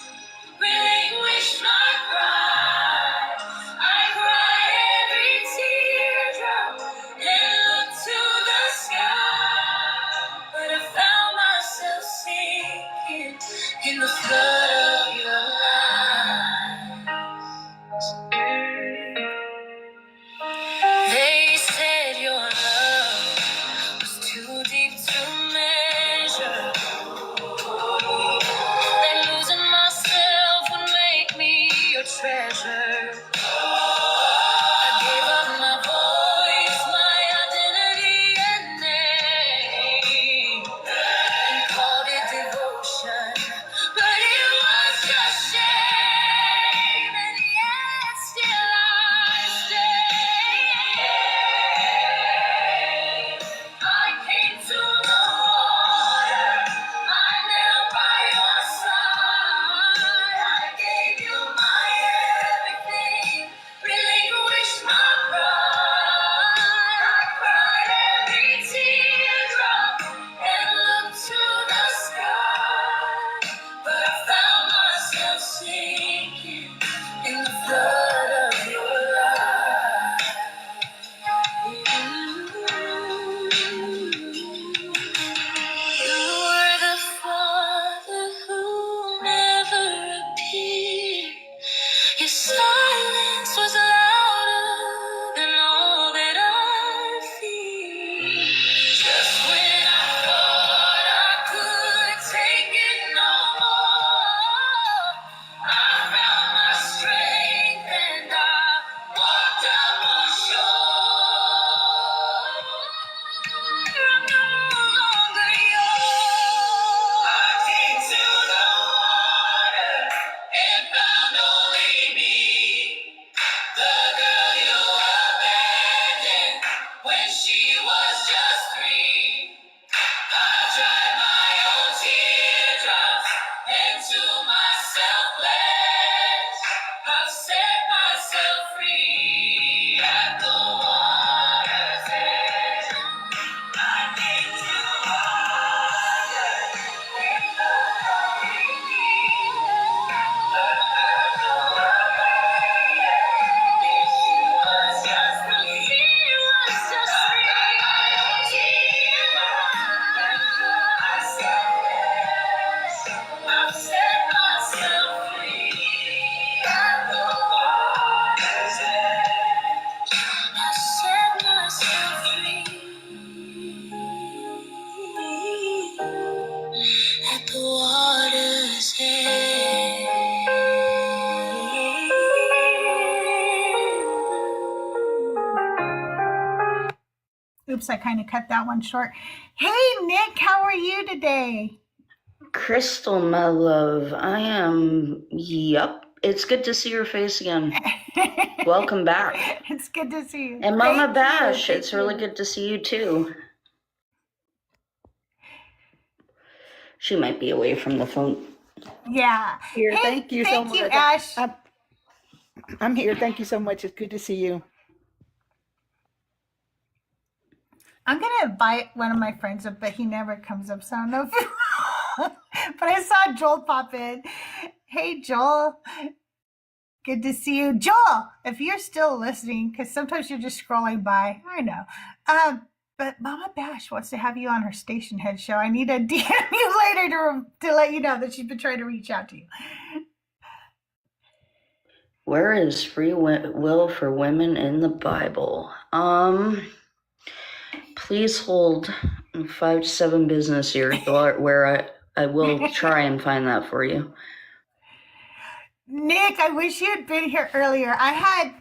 relinquished my pride. I cried every teardrop, then looked to the sky. But I found myself sinking in the flood of your light. Oops, I kind of cut that one short. Hey, Nick, how are you today? Crystal, my love, I am. Yep. It's good to see your face again. Welcome back. It's good to see you. And Mama Thank Bash, you. it's really good to see you too. She might be away from the phone. Yeah. Here, Hey, thank you so thank much. you, Ash. I'm here. Thank you so much. It's good to see you. I'm going to invite one of my friends up, but he never comes up, so I don't know if but I saw Joel pop in. Hey, Joel. Good to see you. Joel, if you're still listening, because sometimes you're just scrolling by, I know. But Mama Bash wants to have you on her station head show. I need to DM you later to let you know that she's been trying to reach out to you. Where is free will for women in the Bible? Please hold 5 to 7 business years where I will try and find that for you. Nick, I wish you had been here earlier. I haven't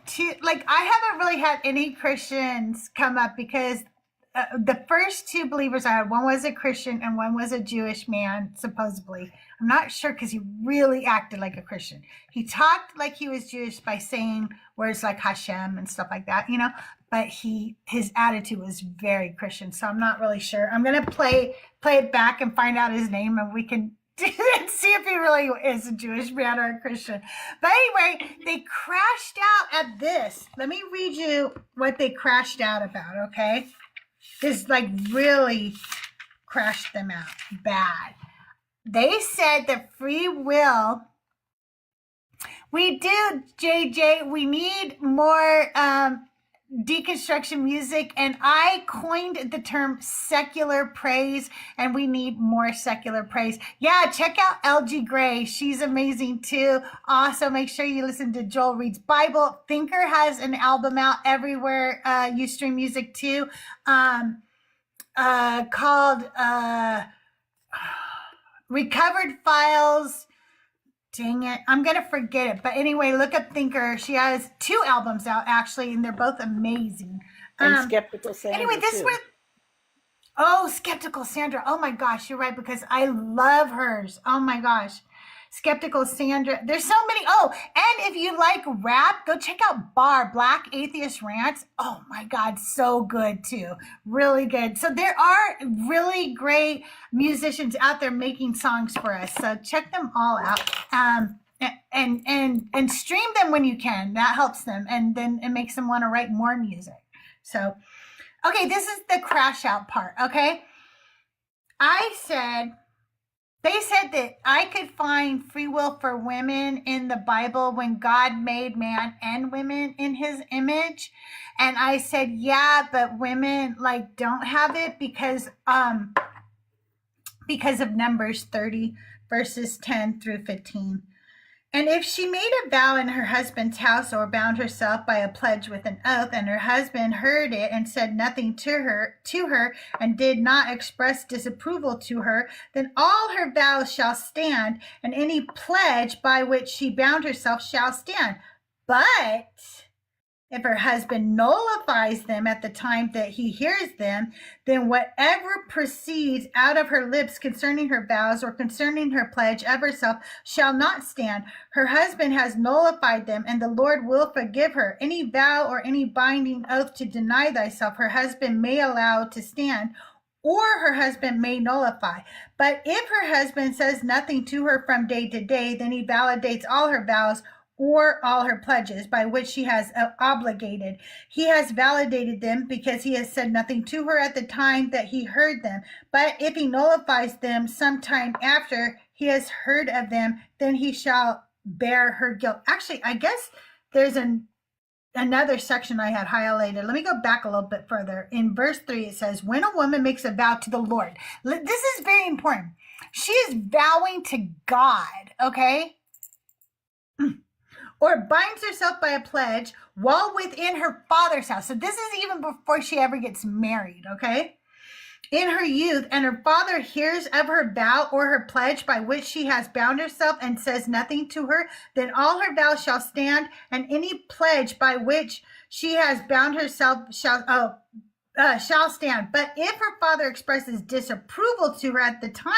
really had any Christians come up because the first 2 believers I had, one was a Christian and one was a Jewish man, supposedly. I'm not sure because he really acted like a Christian. He talked like he was Jewish by saying words like Hashem and stuff like that, but his attitude was very Christian. So I'm not really sure. I'm going to play it back and find out his name, and we can see if he really is a Jewish man or a Christian. But anyway, they crashed out at this. Let me read you what they crashed out about, okay? This really crashed them out bad. They said that free will, we do, JJ, we need more deconstruction music, and I coined the term secular praise, and we need more secular praise. Yeah, check out LG Gray. She's amazing too. Also, make sure you listen to Joel Reed's Bible. Thinker has an album out everywhere you stream music too, called Recovered Files. Dang it. I'm going to forget it. But anyway, look up Thinker. She has 2 albums out, actually, and they're both amazing. And Skeptical Sandra, anyway, this too. is where... Oh, Skeptical Sandra. Oh, my gosh. You're right, because I love hers. Oh, my gosh. Skeptical Sandra. There's so many. Oh, and if you like rap, go check out Black Atheist Rants. Oh, my God. So good, too. Really good. So there are really great musicians out there making songs for us. So check them all out. And stream them when you can. That helps them. And then it makes them want to write more music. So, okay, this is the crash out part, okay? They said that I could find free will for women in the Bible when God made man and women in his image. And I said, yeah, but women don't have it because of Numbers 30 verses 10 through 15. And if she made a vow in her husband's house or bound herself by a pledge with an oath, and her husband heard it and said nothing to her, and did not express disapproval to her, then all her vows shall stand, and any pledge by which she bound herself shall stand. But if her husband nullifies them at the time that he hears them, then whatever proceeds out of her lips concerning her vows or concerning her pledge of herself shall not stand. Her husband has nullified them, and the Lord will forgive her. Any vow or any binding oath to deny thyself, her husband may allow to stand, or her husband may nullify. But if her husband says nothing to her from day to day, then he validates all her vows or all her pledges by which she has obligated. He has validated them because he has said nothing to her at the time that he heard them. But if he nullifies them sometime after he has heard of them, then he shall bear her guilt. Actually, I guess there's another section I had highlighted. Let me go back a little bit further. In verse 3, it says, when a woman makes a vow to the Lord, this is very important. She is vowing to God, okay? Or binds herself by a pledge while within her father's house. So this is even before she ever gets married, okay? In her youth, and her father hears of her vow or her pledge by which she has bound herself and says nothing to her, then all her vows shall stand, and any pledge by which she has bound herself shall shall stand. But if her father expresses disapproval to her at the time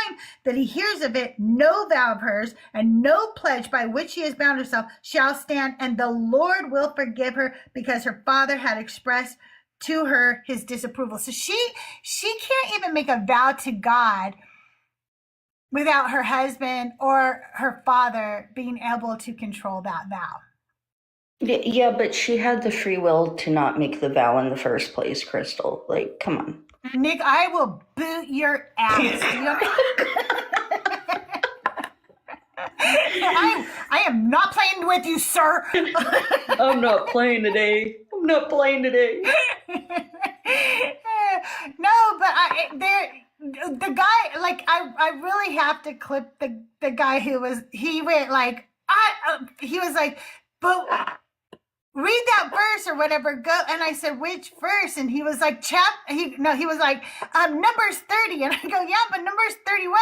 that he hears of it, no vow of hers and no pledge by which she has bound herself shall stand, and the Lord will forgive her because her father had expressed to her his disapproval. So she can't even make a vow to God without her husband or her father being able to control that vow. Yeah, but she had the free will to not make the vow in the first place, Crystal. Like, come on. Nick, I will boot your ass. I am not playing with you, sir. I'm not playing today. I'm not playing today. No, but the guy, like, I really have to clip the guy who was, he went like, he was like, but read that verse or whatever, go. And I said, which verse? And he was like, he was like, Numbers 30. And I go, yeah, but Numbers 31.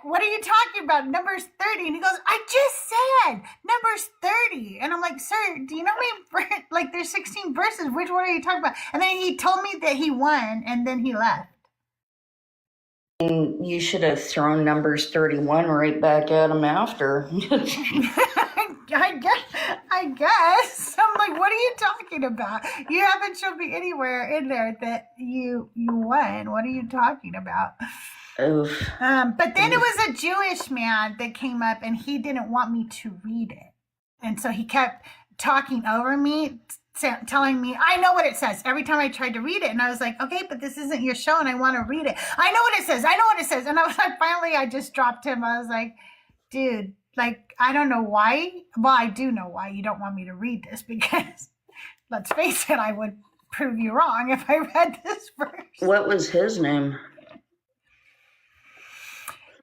What are you talking about? Numbers 30. And he goes, I just said Numbers 30. And I'm like, sir, do you know how many, like, there's 16 verses. Which one are you talking about? And then he told me that he won, and then he left. You should have thrown Numbers 31 right back at him after. I guess. I'm like, what are you talking about? You haven't shown me anywhere in there that you won. What are you talking about? Oof. But then it was a Jewish man that came up, and he didn't want me to read it. And so he kept talking over me, telling me, I know what it says. Every time I tried to read it, and I was like, okay, but this isn't your show, and I want to read it. I know what it says. I know what it says. And I was like, finally, I just dropped him. I was like, dude, like, I don't know why. Well, I do know why you don't want me to read this, because let's face it, I would prove you wrong if I read this verse. What was his name?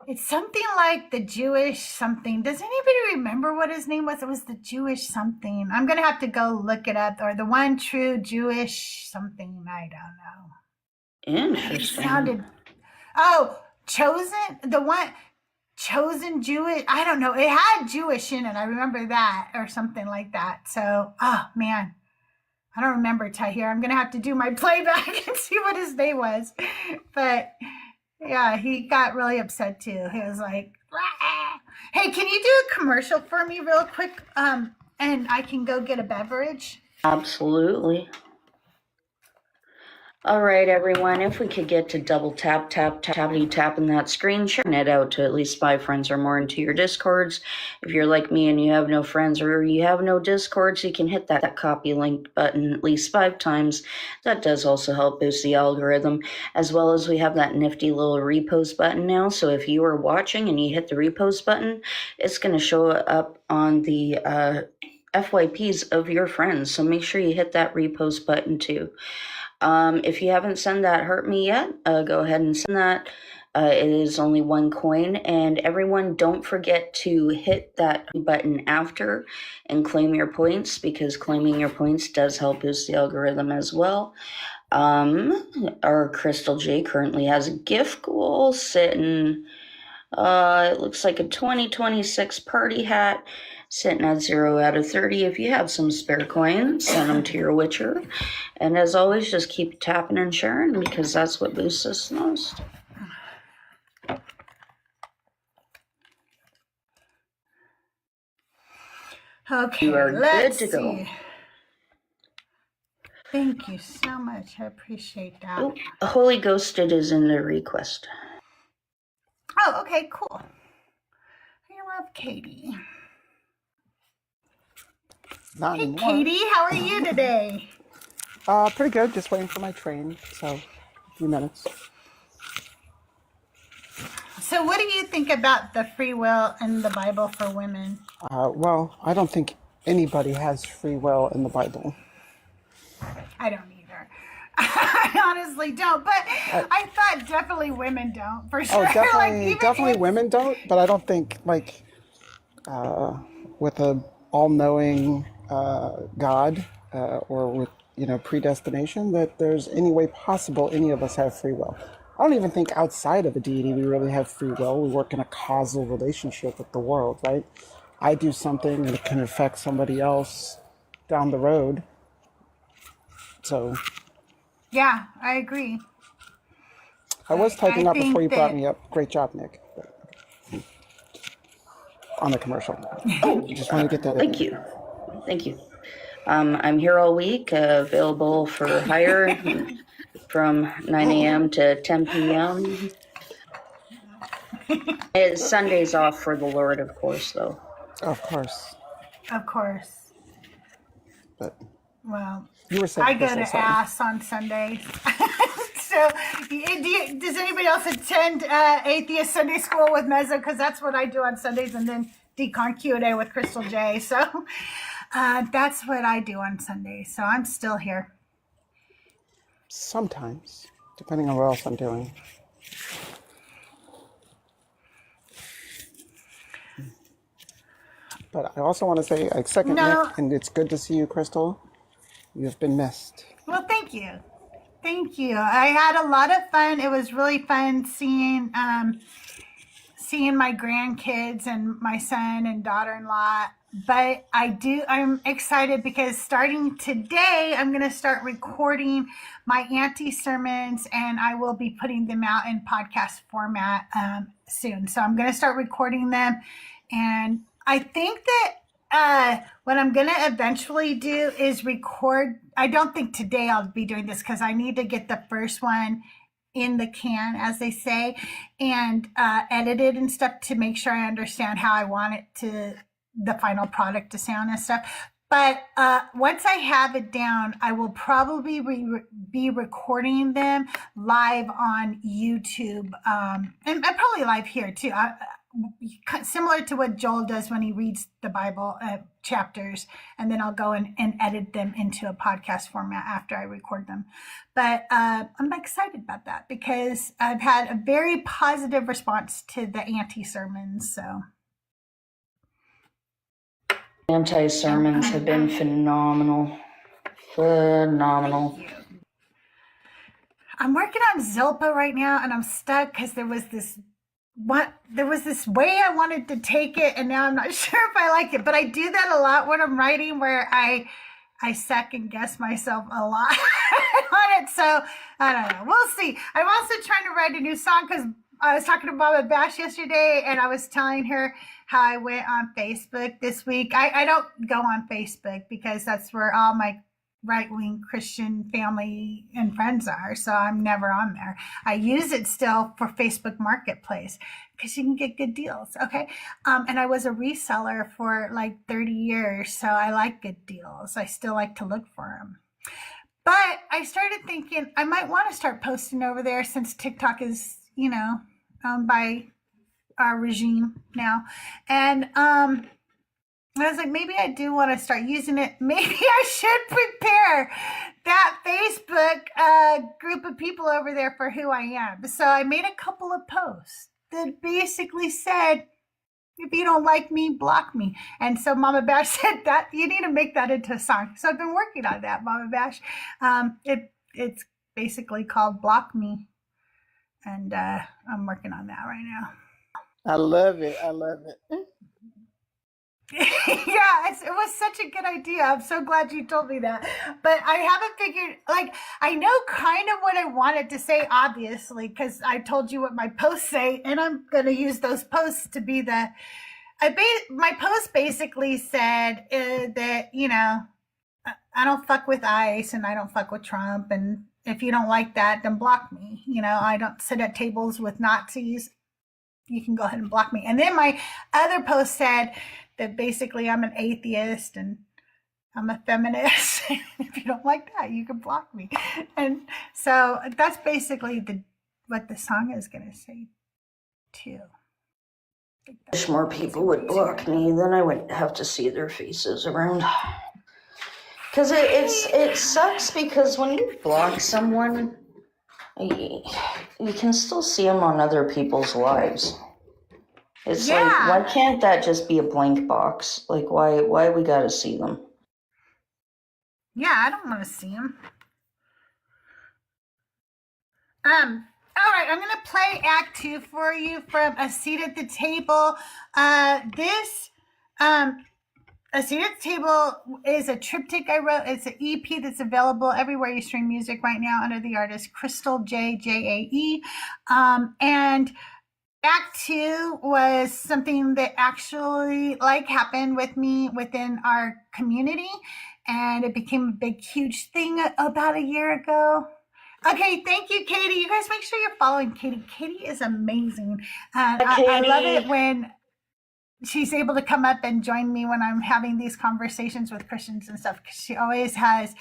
It's something like the Jewish something. Does anybody remember what his name was? It was the Jewish something. I'm going to have to go look it up. Or the one true Jewish something. I don't know. Interesting. It sounded, chosen. The one, chosen Jewish. I don't know. It had Jewish in it. I remember that, or something like that. So, oh man, I don't remember Tahir. I'm going to have to do my playback and see what his name was. But yeah, he got really upset too. He was like, "Rah." Hey, can you do a commercial for me real quick? And I can go get a beverage. Absolutely. All right, everyone, if we could get to double tapping that screen, sharing it out to at least 5 friends or more into your Discords. If you're like me and you have no friends or you have no Discords, you can hit that copy link button at least 5 times. That does also help boost the algorithm, as well as we have that nifty little repost button now. So if you are watching and you hit the repost button, it's going to show up on the FYPs of your friends. So make sure you hit that repost button too. If you haven't sent that Hurt Me yet, go ahead and send that. It is only 1 coin. And everyone, don't forget to hit that button after and claim your points, because claiming your points does help boost the algorithm as well. Our CrystalJae currently has a gift goal sitting, it looks like a 2026 party hat, sitting at 0 out of 30. If you have some spare coins, send them to your Witcher. And as always, just keep tapping and sharing, because that's what boosts us the most. Okay, You are let's good to go. see. Thank you so much. I appreciate that. Oh, Holy Ghosted is in the request. Oh, okay, cool. I love Katie. Not Hey, anymore. Katie, how are you today? Pretty good. Just waiting for my train. So, a few minutes. So what do you think about the free will in the Bible for women? Well, I don't think anybody has free will in the Bible. I don't either. I honestly don't, but I thought definitely women don't, for sure. Oh, definitely, even definitely if- women don't. But I don't think, like, with a all-knowing God or with, predestination, that there's any way possible any of us have free will. I don't even think outside of a deity we really have free will. We work in a causal relationship with the world, right? I do something and it can affect somebody else down the road. So Yeah, I agree. I was typing I up before you think brought that me up. Great job, Nick. On the commercial. Oh, Just want to get that in thank there. you. Thank you. I'm here all week, available for hire from 9 a.m. to 10 p.m. It's Sundays off for the Lord, of course, though. Of course. of course. But Well, you were saying, I go Crystal, to sorry. Ass on Sundays. So, does anybody else attend Atheist Sunday School with Mezzo? Because that's what I do on Sundays, and then Decon Q&A with CrystalJae. So that's what I do on Sundays. So I'm still here. Sometimes, depending on what else I'm doing. But I also want to say, I second No, Nick, and it's good to see you, Crystal. You've been missed. well, thank you. Thank you. I had a lot of fun. It was really fun seeing my grandkids and my son and daughter-in-law. But I'm excited because starting today, I'm going to start recording my Auntie Sermons, and I will be putting them out in podcast format soon. So I'm going to start recording them. And I think that what I'm going to eventually do is record. I don't think today I'll be doing this because I need to get the first one in the can, as they say, and edit it and stuff to make sure I understand how I want it the final product to sound and stuff. But once I have it down, I will probably be recording them live on YouTube, and probably live here too. Similar to what Joel does when he reads the Bible chapters, and then I'll go and edit them into a podcast format after I record them. But I'm excited about that because I've had a very positive response to the Auntie Sermons. So Anti-sermons have been phenomenal. Phenomenal. I'm working on Zilpa right now, and I'm stuck because there was this way I wanted to take it, and now I'm not sure if I like it. But I do that a lot when I'm writing, where I second guess myself a lot on it. So I don't know. We'll see. I'm also trying to write a new song because I was talking to Mama Bash yesterday, and I was telling her how I went on Facebook this week. I don't go on Facebook because that's where all my right-wing Christian family and friends are. So I'm never on there. I use it still for Facebook Marketplace because you can get good deals. Okay. And I was a reseller for like 30 years. So I like good deals. I still like to look for them. But I started thinking I might want to start posting over there since TikTok is, owned by our regime now. And I was like, maybe I do want to start using it. Maybe I should prepare that Facebook group of people over there for who I am. So I made a couple of posts that basically said, if you don't like me, block me. And so Mama Bash said that you need to make that into a song. So I've been working on that, Mama Bash. It's basically called Block Me. And I'm working on that right now. I love it. I love it. Yeah, it was such a good idea. I'm so glad you told me that. But I haven't figured, I know kind of what I wanted to say, obviously, because I told you what my posts say, and I'm going to use those posts to be my post basically said that, I don't fuck with ICE and I don't fuck with Trump. And if you don't like that, then block me. I don't sit at tables with Nazis. You can go ahead and block me. And then my other post said that basically I'm an atheist and I'm a feminist. If you don't like that, you can block me. And so that's basically what the song is going to say too. Wish more people would block me, then I wouldn't have to see their faces around. Because it sucks because when you block someone, you can still see them on other people's lives. It's like, why can't that just be a blank box? Like, why we gotta see them? Yeah, I don't want to see them. All right, I'm going to play Act 2 for you from A Seat at the Table. This A Seat at the Table is a triptych I wrote. It's an EP that's available everywhere you stream music right now under the artist CrystalJae, Jae. And Act Two was something that actually happened with me within our community, and it became a big, huge thing about a year ago. Okay, thank you, Katie. You guys make sure you're following Katie. Katie is amazing. I love it when she's able to come up and join me when I'm having these conversations with Christians and stuff, because she always has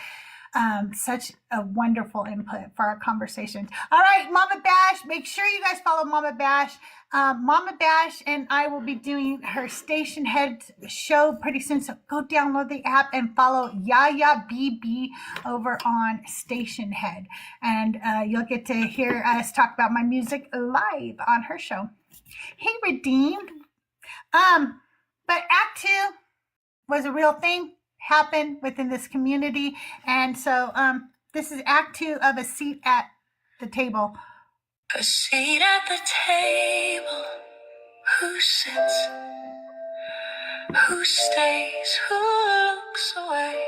such a wonderful input for our conversations. All right, Mama Bash, make sure you guys follow Mama Bash. Mama Bash and I will be doing her Station Head show pretty soon, so go download the app and follow Yaya BB over on Station Head, and you'll get to hear us talk about my music live on her show. Hey, Redeemed. But Act Two was a real thing, happened within this community, and so this is Act Two of A Seat at the Table. A seat at the table. Who sits? Who stays? Who looks away?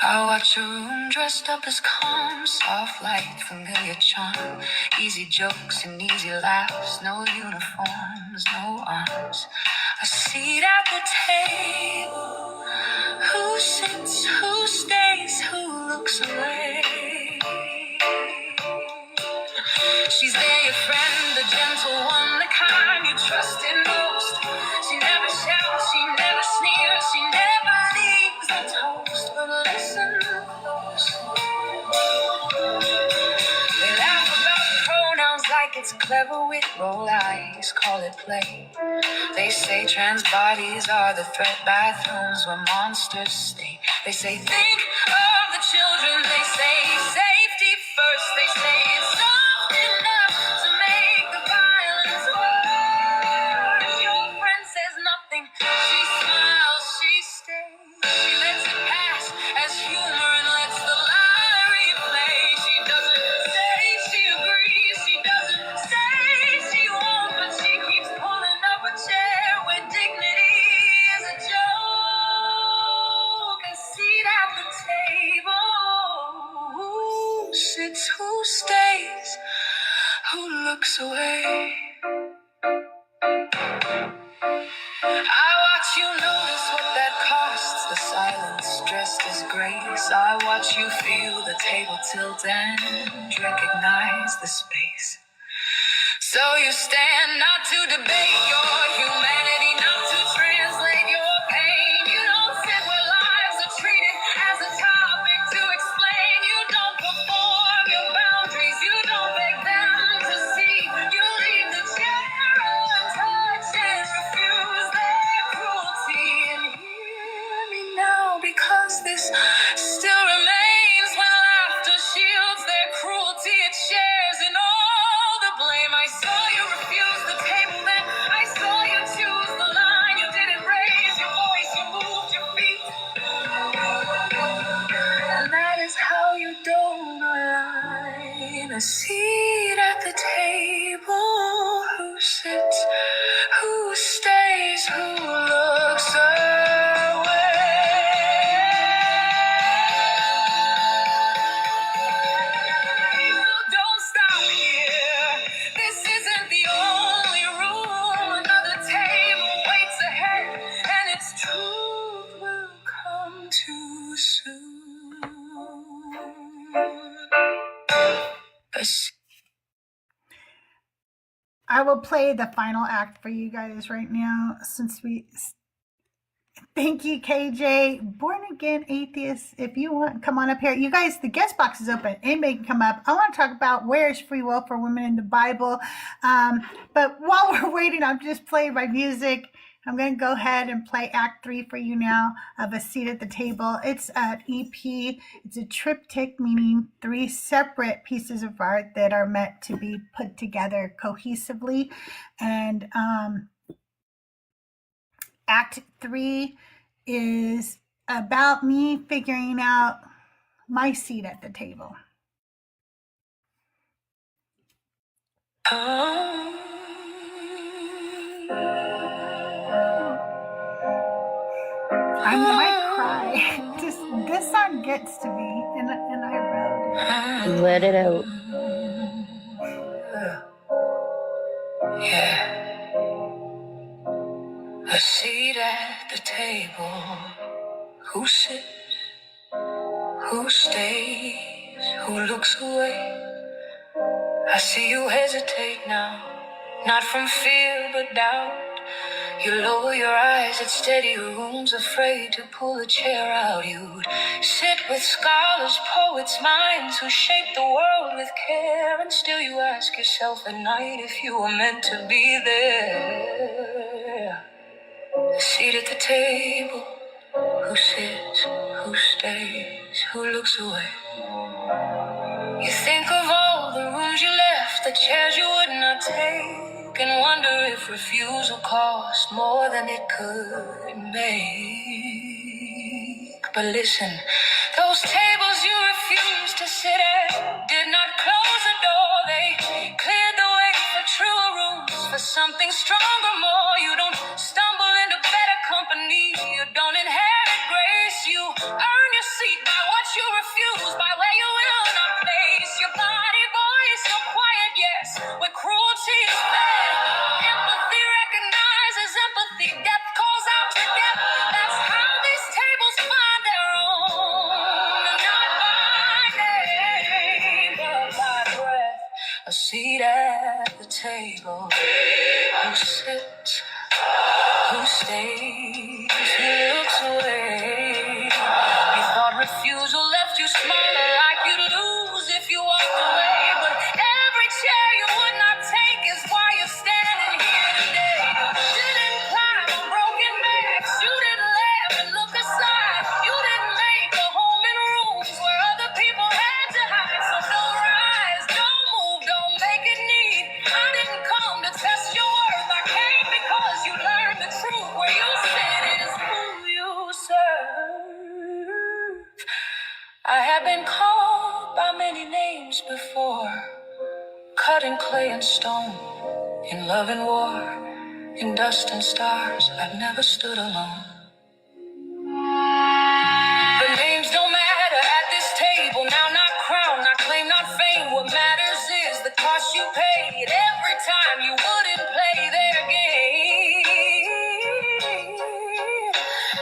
I watch a room dressed up as calm, soft light, familiar charm, easy jokes and easy laughs, no uniforms, no arms. A seat at the table. Who sits? Who stays? Who looks away? She's there, your friend, the gentle one, the kind you trust in most. She never shouts, she never sneers, she never leaves the toast. But listen close. They laugh about pronouns like it's clever wit, roll eyes, call it play. They say trans bodies are the threat, bathrooms where monsters stay. They say think of the children, they say safety first. They say it's soft enough to make the violence worse. Your friend says nothing, she smiles, she stays. She lets it pass as humor and lets the lie replay. She doesn't say she agrees, she doesn't say she won't, but she keeps pulling up a chair where dignity is a joke. A seat at the table. Who sits, who stays, who looks away? I watch you notice what that costs, the silence dressed as grace. I watch you feel the table tilt and recognize the space. So you stand not to debate your humanity, not to translate your pain. You don't sit where lives are treated as a topic to explain. You don't perform your boundaries, you don't beg them to see. You leave the chair untouched and refuse their cruelty. And hear me now, because this still remains when laughter shields their cruelty. It shares in all the blame. I saw you refuse the table, then I saw you choose the line. You didn't raise your voice, you moved your feet. And that is how you don't align. A seat at the table. Who sits? Who stays? Who looks away? So don't stop here. This isn't the only rule. Another table waits ahead, and its truth will come too soon. I will play the final act for you guys right now, since we... Thank you, KJ. Born Again Atheists, if you want, come on up here. You guys, the guest box is open. Anybody can come up. I want to talk about where is free will for women in the Bible. But while we're waiting, I'm just playing my music. I'm going to go ahead and play Act 3 for you now of A Seat at the Table. It's an EP. It's a triptych, meaning 3 separate pieces of art that are meant to be put together cohesively. And Act 3 is about me figuring out my seat at the table. I might cry. Just this song gets to me, and I wrote it. Let it out. Yeah, a seat at the table. Who sits, who stays, who looks away? I see you hesitate now, not from fear but doubt. You lower your eyes at steady rooms, afraid to pull a chair out. You'd sit with scholars, poets, minds who shape the world with care, and still you ask yourself at night if you were meant to be there. A seat at the table, who sits, who stays, who looks away? You think of all the rooms you left, the chairs you would not take, and wonder if refusal cost more than it could make. But listen, those tables you refused to sit at did not close the door. They cleared the way for truer rooms, for something stronger, more. You don't stumble into better company. You don't inherit grace. You earn your seat by what you refuse, by where you will not place your body, voice, your quiet yes, where cruelty is fed. Empathy recognizes empathy. Depth calls out to depth. That's how these tables find their own. Not by name, but by breath. A seat at the table. Who sits, who stays, who looks away? You thought refusal left you smaller, like you'd lose if you walked away. But every chair you would not take is why you're standing here today. You didn't climb on broken backs, you didn't laugh and look aside. You didn't make a home in rooms where other people had to hide. So don't rise, don't move, don't make it neat. I didn't come to test your worth, I came because you learned the truth. Where you sit is who you serve. I have been called by many names before, cut in clay and stone, in love and war, in dust and stars. I've never stood alone. The names don't matter at this table. Now not crown, not claim, not fame. What matters is the cost you paid every time you wouldn't play their game.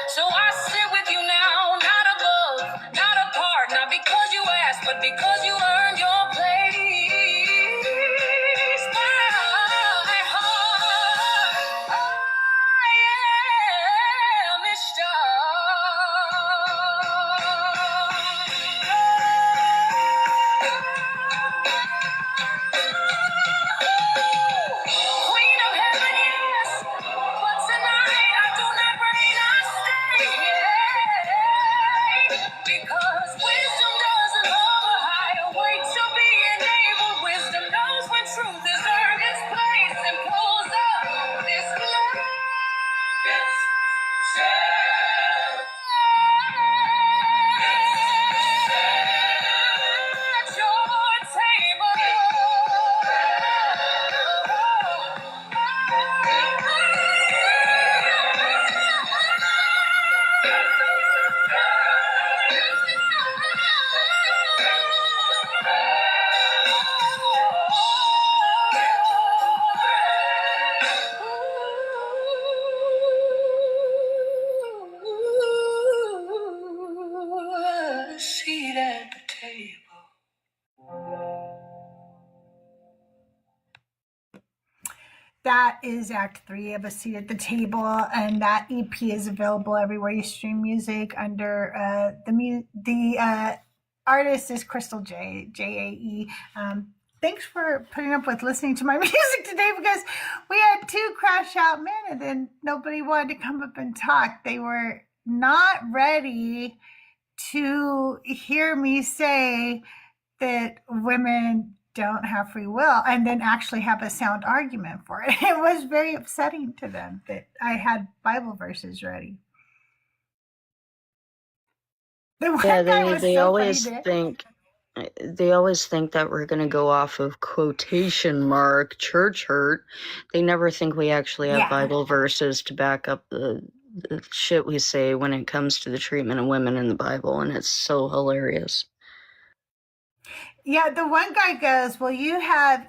So I sit with you now, not above, not apart, not because you asked, but because you earned your place. My heart, I am a Queen of heaven, yes, but tonight I do not reign, I stay, yeah. Because wisdom doesn't hover high, wait to be enabled. Wisdom knows when truth is earned its place and pulls up this glass. At your table. A seat at the table. That is Act 3 of A Seat at the Table, and that EP is available everywhere you stream music under the artist is CrystalJae, Jae. Thanks for putting up with listening to my music today, because we had 2 crash out men and then nobody wanted to come up and talk. They were not ready to hear me say that women don't have free will and then actually have a sound argument for it. It was very upsetting to them that I had Bible verses ready. The one Yeah, guy was they so always funny. think that we're gonna go off of quotation mark church hurt. They never think we actually have Yeah. Bible verses to back up the the shit we say when it comes to the treatment of women in the Bible, and it's so hilarious. Yeah, the one guy goes, well, you have,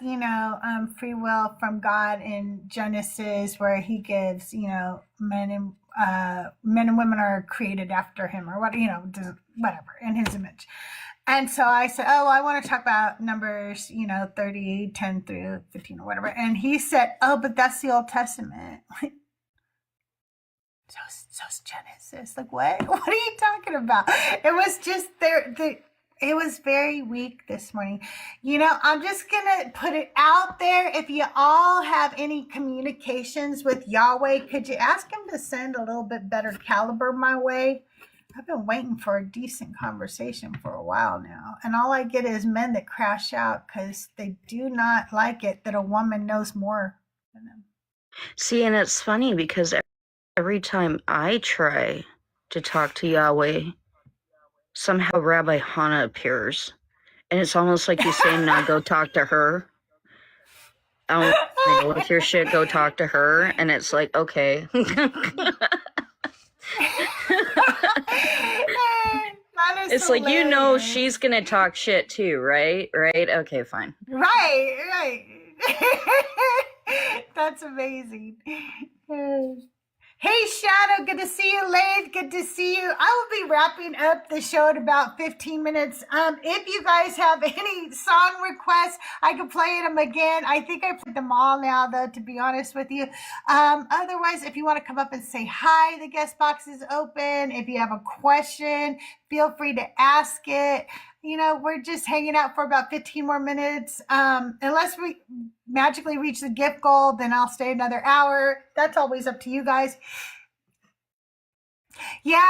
free will from God in Genesis, where he gives, men and women are created after him, or whatever, in his image. And so I said, oh, I want to talk about Numbers, 30, 10 through 15 or whatever. And he said, oh, but that's the Old Testament. So's Genesis. Like, what? What are you talking about? It was just it was very weak this morning. I'm just going to put it out there. If you all have any communications with Yahweh, could you ask him to send a little bit better caliber my way? I've been waiting for a decent conversation for a while now. And all I get is men that crash out because they do not like it that a woman knows more than them. See, and it's funny because every time I try to talk to Yahweh, somehow Rabbi Hannah appears. And it's almost like he's saying, now go talk to her. I don't know with your shit, go talk to her. And it's like, okay. It's like, she's going to talk shit too, right? Right? Okay, fine. Right. That's amazing. Hey, Shadow, good to see you. Lathe, good to see you. I will be wrapping up the show in about 15 minutes. If you guys have any song requests, I can play them again. I think I played them all now, though, to be honest with you. Otherwise, if you want to come up and say hi, the guest box is open. If you have a question, feel free to ask it. We're just hanging out for about 15 more minutes. Unless we magically reach the gift goal, then I'll stay another hour. That's always up to you guys. Yeah,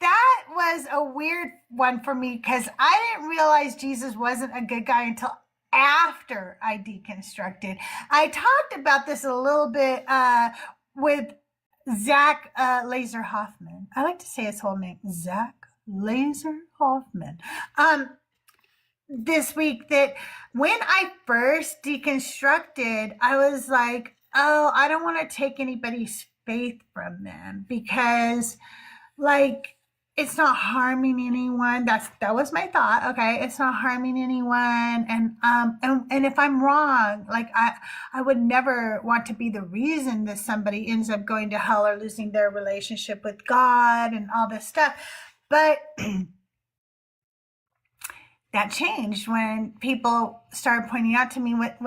that was a weird one for me because I didn't realize Jesus wasn't a good guy until after I deconstructed. I talked about this a little bit with Zach Laser Hoffman. I like to say his whole name, Zach Laser Hoffman. This week, that when I first deconstructed, I was like, oh, I don't want to take anybody's faith from them because, like, it's not harming anyone. That was my thought. Okay, it's not harming anyone, and if I'm wrong, like I would never want to be the reason that somebody ends up going to hell or losing their relationship with God and all this stuff. But that changed when people started pointing out to me, what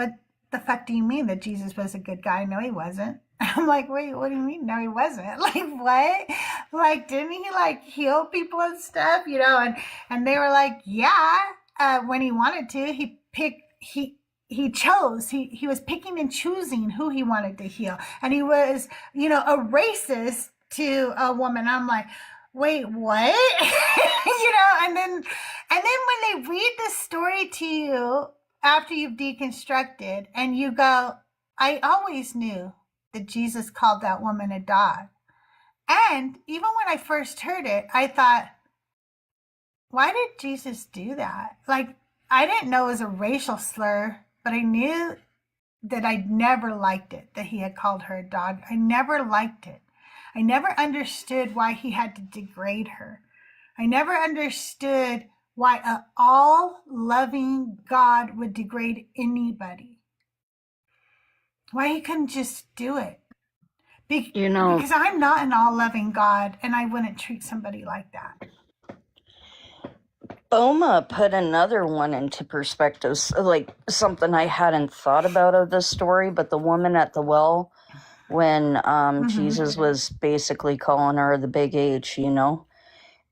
the fuck do you mean that Jesus was a good guy? No, he wasn't. I'm like, wait, what do you mean? No, he wasn't. Like, what? Like, didn't he heal people and stuff? And they were like, yeah, when he wanted to, he chose, he was picking and choosing who he wanted to heal. And he was, a racist to a woman. I'm like, wait, what? And then when they read the story to you after you've deconstructed and you go, I always knew that Jesus called that woman a dog. And even when I first heard it, I thought, why did Jesus do that? Like, I didn't know it was a racial slur, but I knew that I'd never liked it, that he had called her a dog. I never liked it. I never understood why he had to degrade her. I never understood why an all-loving God would degrade anybody. Why he couldn't just do it. Because I'm not an all-loving God, and I wouldn't treat somebody like that. Oma put another one into perspective, like something I hadn't thought about of this story, but the woman at the well, when Jesus was basically calling her the big H,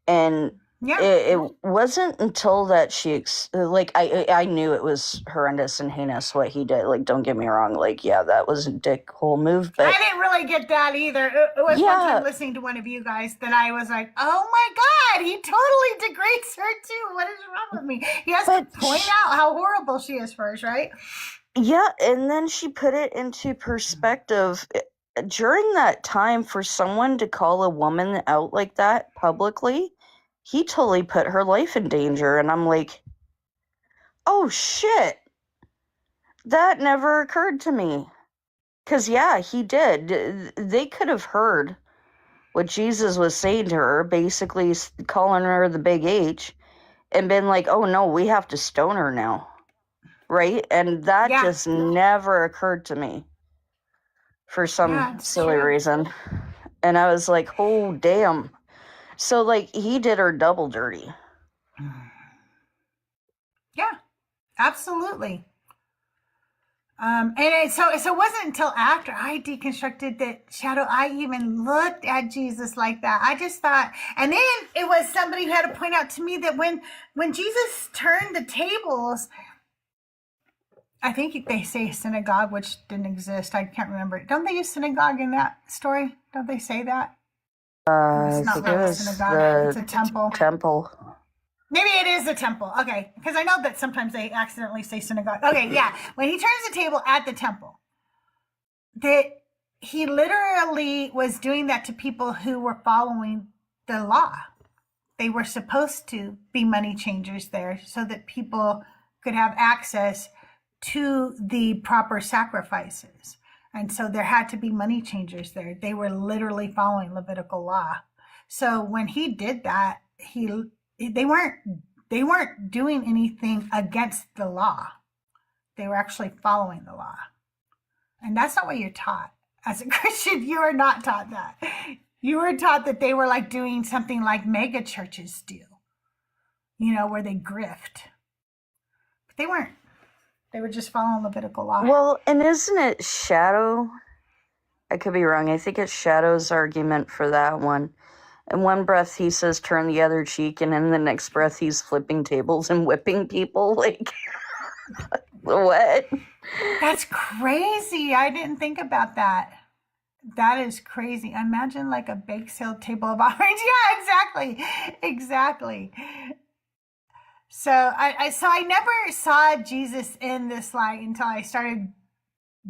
and it wasn't until that she, I knew it was horrendous and heinous what he did. Like, don't get me wrong. Like, yeah, that was a dickhole move. But I didn't really get that either. It was one time listening to one of you guys that I was like, oh my God, he totally degrades her too. What is wrong with me? He has to point out how horrible she is first, right? Yeah, and then she put it into perspective. During that time, for someone to call a woman out like that publicly, he totally put her life in danger. And I'm like, oh shit, that never occurred to me. Because, yeah, he did. They could have heard what Jesus was saying to her, basically calling her the big H, and been like, oh no, we have to stone her now. Right? And that Yeah. just never occurred to me for some Yeah, it's silly true. reason. And I was like, oh, damn. So, like, he did her double dirty. Yeah, absolutely. So it wasn't until after I deconstructed that shadow I even looked at Jesus like that. I just thought, and then it was somebody who had to point out to me that when Jesus turned the tables, I think they say synagogue, which didn't exist. I can't remember. Don't they use synagogue in that story? Don't they say that? I It's not think it really a was synagogue. It's a the temple. temple. Maybe it is a temple. Okay. Because I know that sometimes they accidentally say synagogue. Okay, yeah. When he turns the table at the temple, that he literally was doing that to people who were following the law. They were supposed to be money changers there so that people could have access to the proper sacrifices. And so there had to be money changers there. They were literally following Levitical law. So when he did that, they weren't doing anything against the law. They were actually following the law. And that's not what you're taught. As a Christian, you are not taught that. You were taught that they were like doing something like mega churches do, where they grift. But they weren't. They were just following Levitical law. Well, and isn't it Shadow? I could be wrong. I think it's Shadow's argument for that one. In one breath, he says, turn the other cheek, and in the next breath, he's flipping tables and whipping people. Like, what? That's crazy. I didn't think about that. That is crazy. Imagine like a bake sale table of offerings. Yeah, exactly. So I never saw Jesus in this light until I started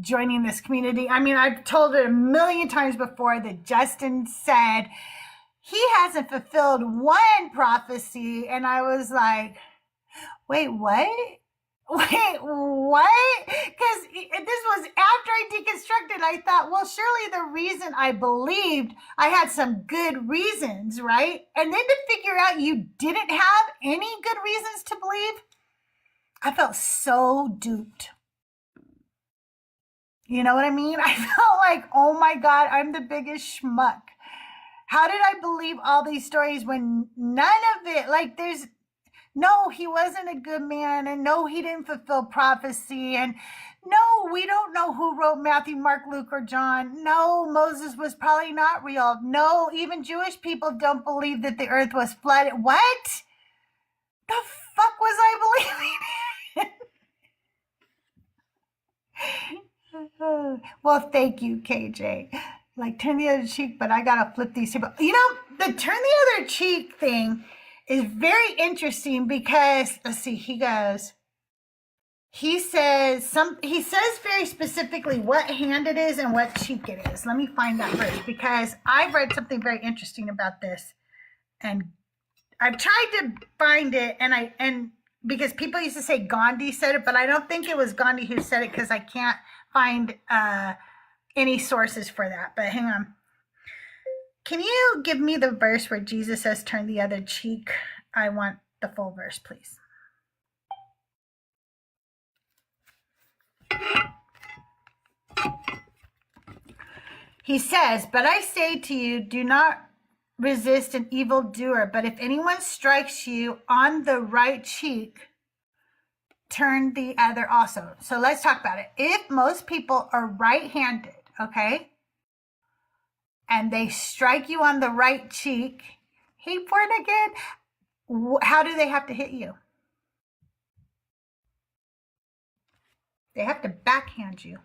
joining this community. I mean, I've told it a million times before that Justin said he hasn't fulfilled one prophecy. And I was like, wait, what? Wait, what? Because this was after I deconstructed. I thought, well, surely the reason I believed, I had some good reasons, right? And then to figure out you didn't have any good reasons to believe, I felt so duped. You know what I mean? I felt like, oh my God, I'm the biggest schmuck. How did I believe all these stories when none of it, like no, he wasn't a good man, and no, he didn't fulfill prophecy, and no, we don't know who wrote Matthew, Mark, Luke, or John. No, Moses was probably not real. No, even Jewish people don't believe that the earth was flooded. What the fuck was I believing? Well, thank you, KJ. Like, turn the other cheek, but I gotta flip these people. The turn the other cheek thing is very interesting because, let's see, he says very specifically what hand it is and what cheek it is. Let me find that first, because I've read something very interesting about this, and I've tried to find it, and because people used to say Gandhi said it, but I don't think it was Gandhi who said it, because I can't find any sources for that. But hang on. Can you give me the verse where Jesus says, turn the other cheek? I want the full verse, please. He says, but I say to you, do not resist an evildoer, but if anyone strikes you on the right cheek, turn the other also. So let's talk about it. If most people are right-handed, okay, and they strike you on the right cheek, hey, born again, how do they have to hit you? They have to backhand you.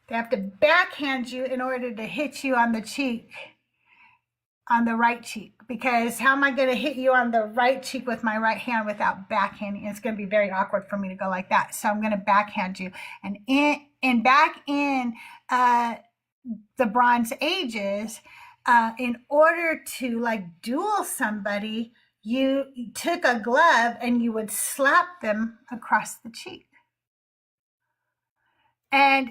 They have to backhand you in order to hit you on the cheek, on the right cheek. Because how am I going to hit you on the right cheek with my right hand without backhanding? It's going to be very awkward for me to go like that. So I'm going to backhand you. And back in the Bronze Ages, in order to like duel somebody, you took a glove and you would slap them across the cheek. And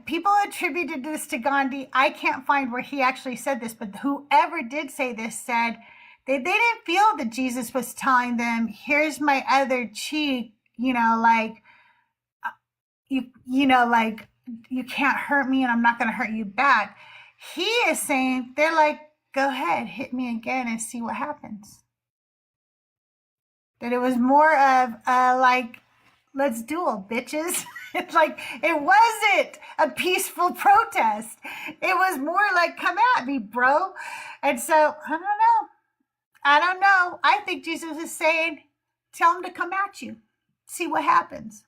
people attributed this to Gandhi. I can't find where he actually said this, but whoever did say this said they didn't feel that Jesus was telling them, here's my other cheek, like, like, you can't hurt me and I'm not going to hurt you back. He is saying, they're like, go ahead, hit me again and see what happens. That it was more of like, let's duel, bitches. It's like, it wasn't a peaceful protest. It was more like, come at me, bro. And so, I don't know. I think Jesus is saying, tell him to come at you. See what happens.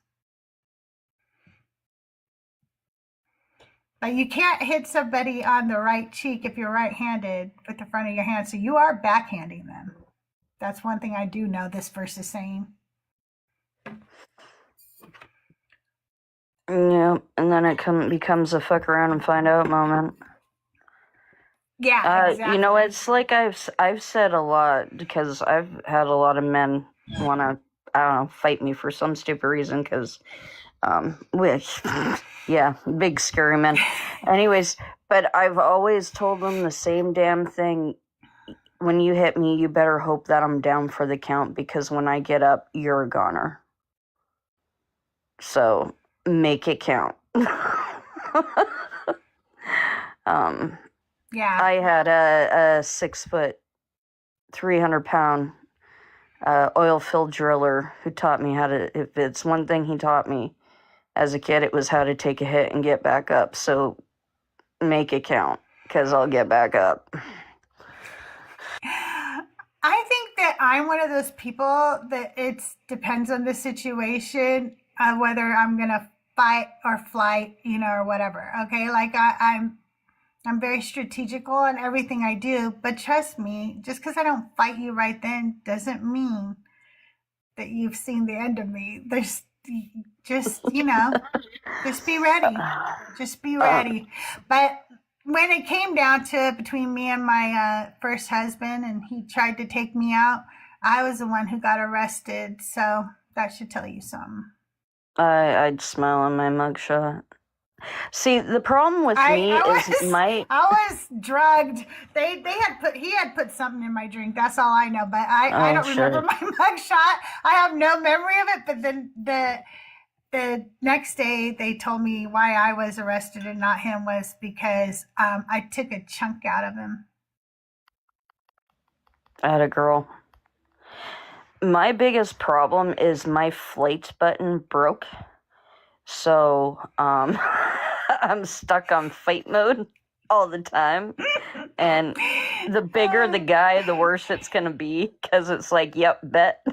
But you can't hit somebody on the right cheek if you're right-handed with the front of your hand. So you are backhanding them. That's one thing I do know this verse is saying. Yeah, and then it becomes a fuck around and find out moment. Yeah, exactly. It's like I've said a lot because I've had a lot of men want to, I don't know, fight me for some stupid reason because, yeah, big scary men. Anyways, but I've always told them the same damn thing. When you hit me, you better hope that I'm down for the count because when I get up, you're a goner. So make it count. Yeah. I had a 6 foot, 300-pound oil field driller who taught me how to, if it's one thing he taught me as a kid, it was how to take a hit and get back up. So make it count because I'll get back up. I think that I'm one of those people that it depends on the situation, whether I'm going to fight or flight, or whatever. Okay. Like I'm very strategical in everything I do, but trust me, just because I don't fight you right then doesn't mean that you've seen the end of me. There's just, just be ready. Just be ready. But when it came down to it between me and my first husband and he tried to take me out, I was the one who got arrested. So that should tell you something. I'd smile on my mugshot. See, the problem with me is I was drugged. He had put something in my drink. That's all I know. But I don't remember my mugshot. I have no memory of it. But then the next day they told me why I was arrested and not him was because I took a chunk out of him. I had a girl. My biggest problem is my flight button broke. So, I'm stuck on fight mode all the time. And the bigger the guy, the worse it's going to be. Because it's like, yep, bet.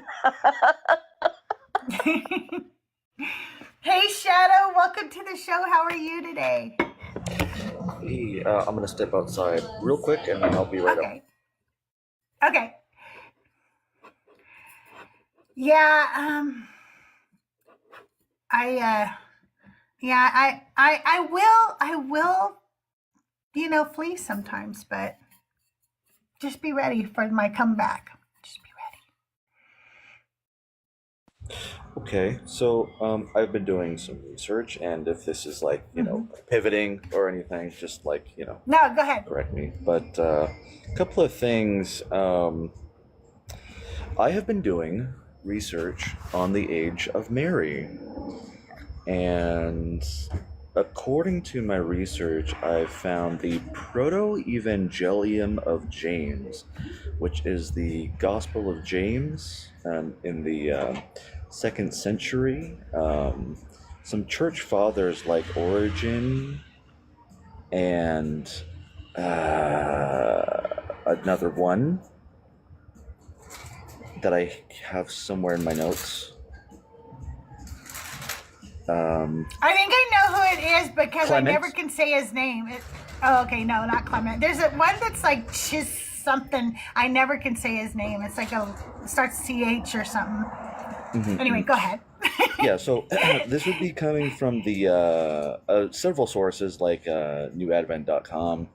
Hey, Shadow, welcome to the show. How are you today? Hey, I'm going to step outside real quick and then I'll be right up. Okay. Yeah, I will, flee sometimes, but just be ready for my comeback. Just be ready. Okay, so I've been doing some research, and if this is like, pivoting or anything, just like, No, go ahead. correct me. But a couple of things. I have been doing research on the age of Mary. And according to my research, I found the Proto-Evangelium of James, which is the Gospel of James in the 2nd century. Some church fathers like Origen and another one that I have somewhere in my notes. I think I know who it is because Clement? I never can say his name. Okay, no, not Clement. There's one that's like something. I never can say his name. It's like starts CH or something. Mm-hmm. Anyway, go ahead. Yeah, so this would be coming from the several sources like newadvent.com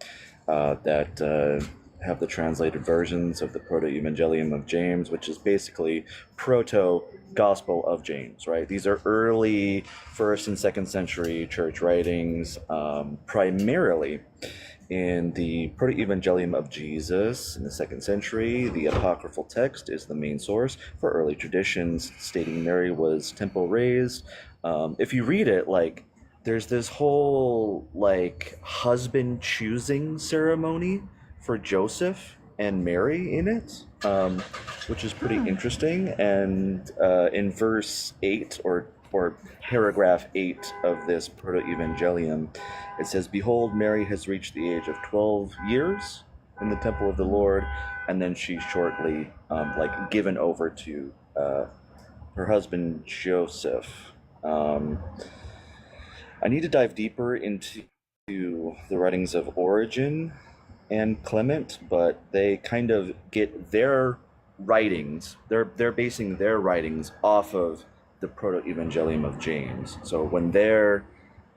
that have the translated versions of the Proto-Evangelium of James, which is basically proto-Gospel of James, right? These are early 1st and 2nd century church writings, primarily in the Proto-Evangelium of Jesus in the 2nd century. The apocryphal text is the main source for early traditions stating Mary was temple raised. If you read it, like, there's this whole like husband choosing ceremony for Joseph and Mary in it, which is pretty interesting. And in verse 8 or paragraph 8 of this Proto-Evangelium, it says, "Behold, Mary has reached the age of 12 years in the temple of the Lord," and then she's shortly like given over to her husband Joseph. I need to dive deeper into the writings of Origen and Clement, but they kind of get their writings, they're basing their writings off of the Proto-Evangelium of James. So when they're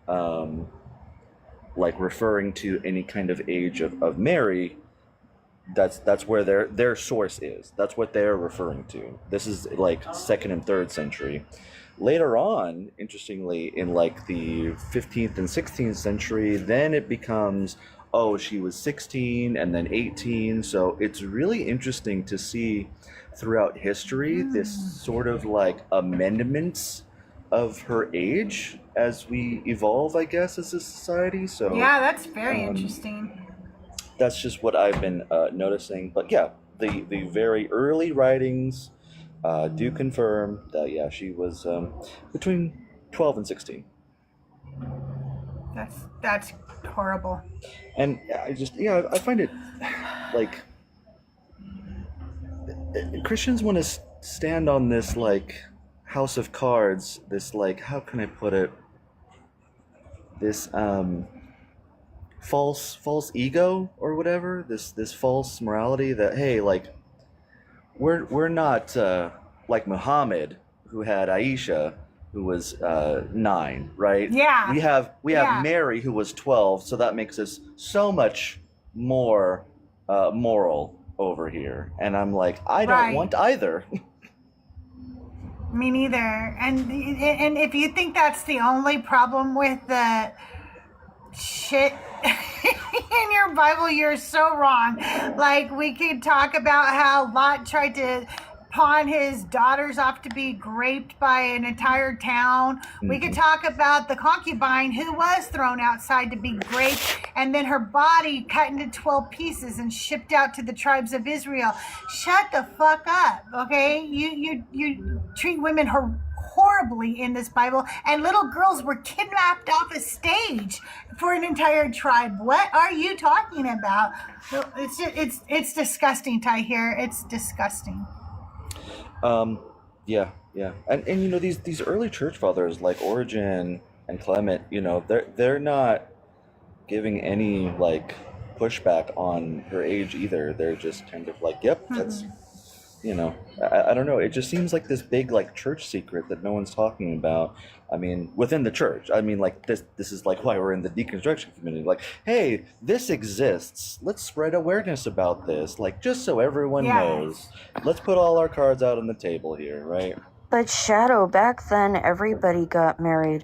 like referring to any kind of age of Mary, that's where their source is. That's what they're referring to. This is like 2nd and 3rd century. Later on, interestingly, in like the 15th and 16th century, then it becomes, oh, she was 16 and then 18. So it's really interesting to see throughout history this sort of like amendments of her age as we evolve, I guess, as a society. So Yeah, that's very interesting. that's just what I've been noticing. But yeah, the very early writings do confirm that, yeah, she was between 12 and 16. That's horrible. And I just, yeah, I find it like Christians want to stand on this like house of cards, this like, how can I put it, this false ego or whatever, this false morality that, hey, like we're not like Muhammad, who had Aisha, who was 9, right? Yeah. We have Mary, who was 12, so that makes us so much more moral over here. And I'm like, I don't want either. Me neither. And if you think that's the only problem with the shit in your Bible, you're so wrong. Like, we could talk about how Lot tried to pawn his daughters off to be raped by an entire town. We could talk about the concubine who was thrown outside to be raped, and then her body cut into 12 pieces and shipped out to the tribes of Israel. Shut the fuck up, okay? You treat women horribly in this Bible, and little girls were kidnapped off a stage for an entire tribe. What are you talking about? It's disgusting, Ty, here. It's disgusting. Yeah. And you know, these early church fathers like Origen and Clement, you know, they're not giving any like pushback on her age either. They're just kind of like, yep, that's, you know, I don't know. It just seems like this big like church secret that no one's talking about. I mean, within the church. I mean, like this is like why we're in the deconstruction community. Like, hey, this exists. Let's spread awareness about this. Like, just so everyone knows. Let's put all our cards out on the table here, right? But Shadow, back then everybody got married.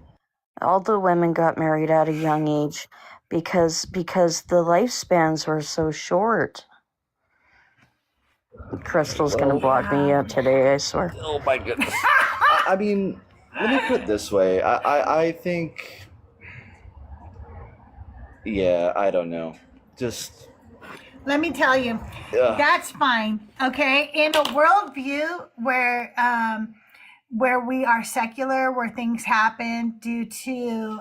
All the women got married at a young age because the lifespans were so short. Crystal's gonna block me out today, I swear. Oh my goodness. I mean, let me put it this way. I think, yeah, I don't know. Just let me tell you, that's fine. Okay, in a worldview where we are secular, where things happen due to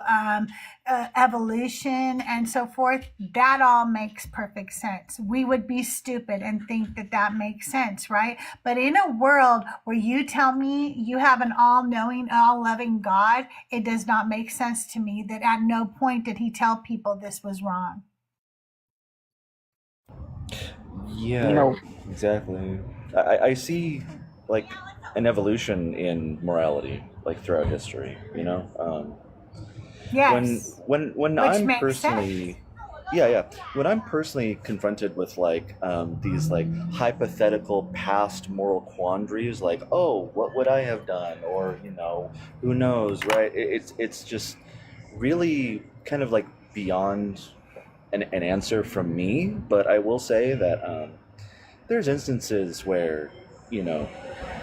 evolution and so forth, that all makes perfect sense. We would be stupid and think that makes sense, right? But in a world where you tell me you have an all-knowing, all-loving God, it does not make sense to me that at no point did he tell people this was wrong. Yeah, exactly. I see like an evolution in morality like throughout history, you know. Yes. When Which I'm makes personally sense. yeah. When I'm personally confronted with like these like hypothetical past moral quandaries, like, oh, what would I have done, or who knows, right? It's just really kind of like beyond an answer from me. But I will say that there's instances where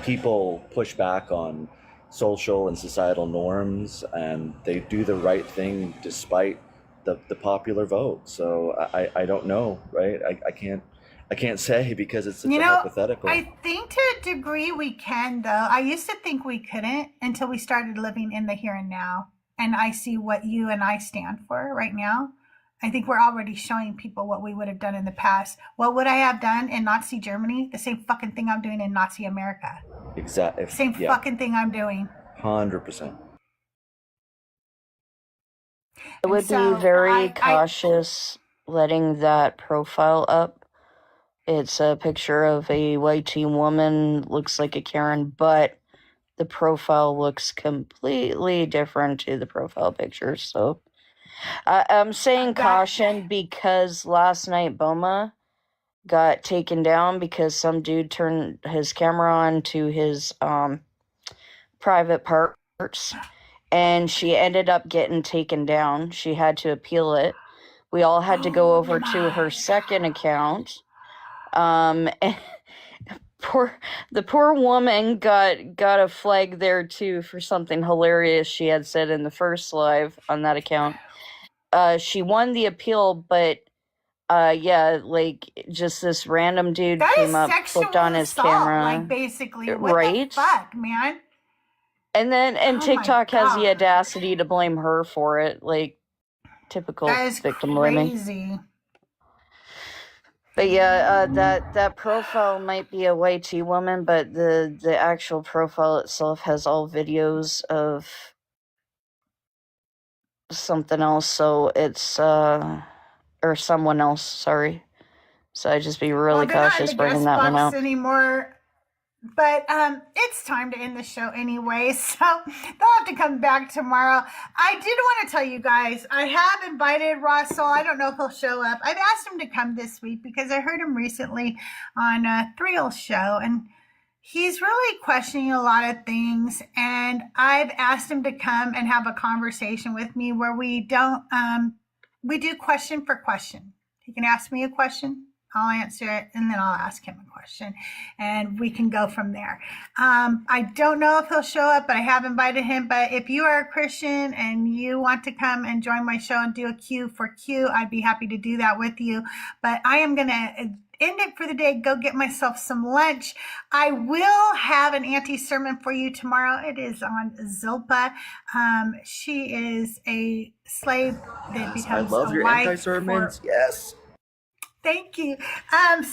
people push back on social and societal norms, and they do the right thing despite the popular vote. So I don't know, right? I can't say because it's such You a know, hypothetical. I think to a degree we can, though. I used to think we couldn't until we started living in the here and now. And I see what you and I stand for right now. I think we're already showing people what we would have done in the past. What would I have done in Nazi Germany? The same fucking thing I'm doing in Nazi America. Exactly. Same fucking thing I'm doing. 100%. I would be very cautious letting that profile up. It's a picture of a white teen woman, looks like a Karen, but the profile looks completely different to the profile picture. So I'm saying caution because last night Boma got taken down because some dude turned his camera on to his private parts, and she ended up getting taken down. She had to appeal it. We all had to go over to her second account. And the poor woman got a flag there too for something hilarious she had said in the first live on that account. She won the appeal, but like just this random dude came up, flipped on his camera, like basically, what right? the fuck, man? And TikTok has the audacity to blame her for it, like typical victim blaming. Crazy. But yeah, that profile might be a YT woman, but the actual profile itself has all videos of something else. So it's or someone else. Sorry. So I just be really cautious bringing that one out. Anymore. But it's time to end the show anyway, so they'll have to come back tomorrow. I did want to tell you guys, I have invited Russell. I don't know if he'll show up. I've asked him to come this week because I heard him recently on Threel's show, and he's really questioning a lot of things. And I've asked him to come and have a conversation with me where we don't, we do question for question. He can ask me a question, I'll answer it, and then I'll ask him a question, and we can go from there. I don't know if he'll show up, but I have invited him. But if you are a Christian and you want to come and join my show and do a Q for Q, I'd be happy to do that with you. But I am going to end it for the day, go get myself some lunch. I will have an Auntie sermon for you tomorrow. It is on Zilpa. She is a slave that becomes I love a your wife anti-sermons. for... Yes. Thank you. And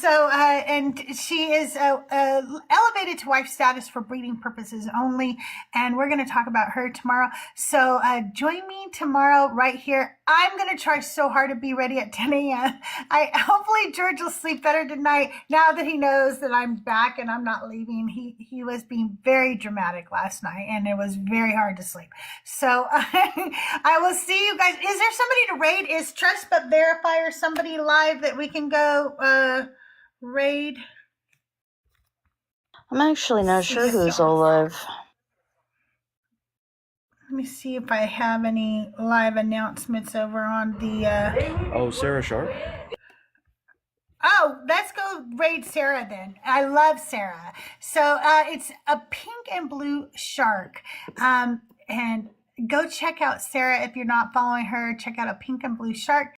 she is elevated to wife status for breeding purposes only. And we're going to talk about her tomorrow. So join me tomorrow right here. I'm going to try so hard to be ready at 10 a.m. Hopefully George will sleep better tonight now that he knows that I'm back and I'm not leaving. He was being very dramatic last night, and it was very hard to sleep. So I will see you guys. Is there somebody to raid? Is Trust But Verify or somebody live that we can go raid? I'm actually not sure who's alive. Let me see if I have any live announcements over on the... Oh, Sarah Sharp? Oh, let's go raid Sarah then. I love Sarah. So it's a pink and blue shark. And go check out Sarah if you're not following her. Check out a pink and blue shark.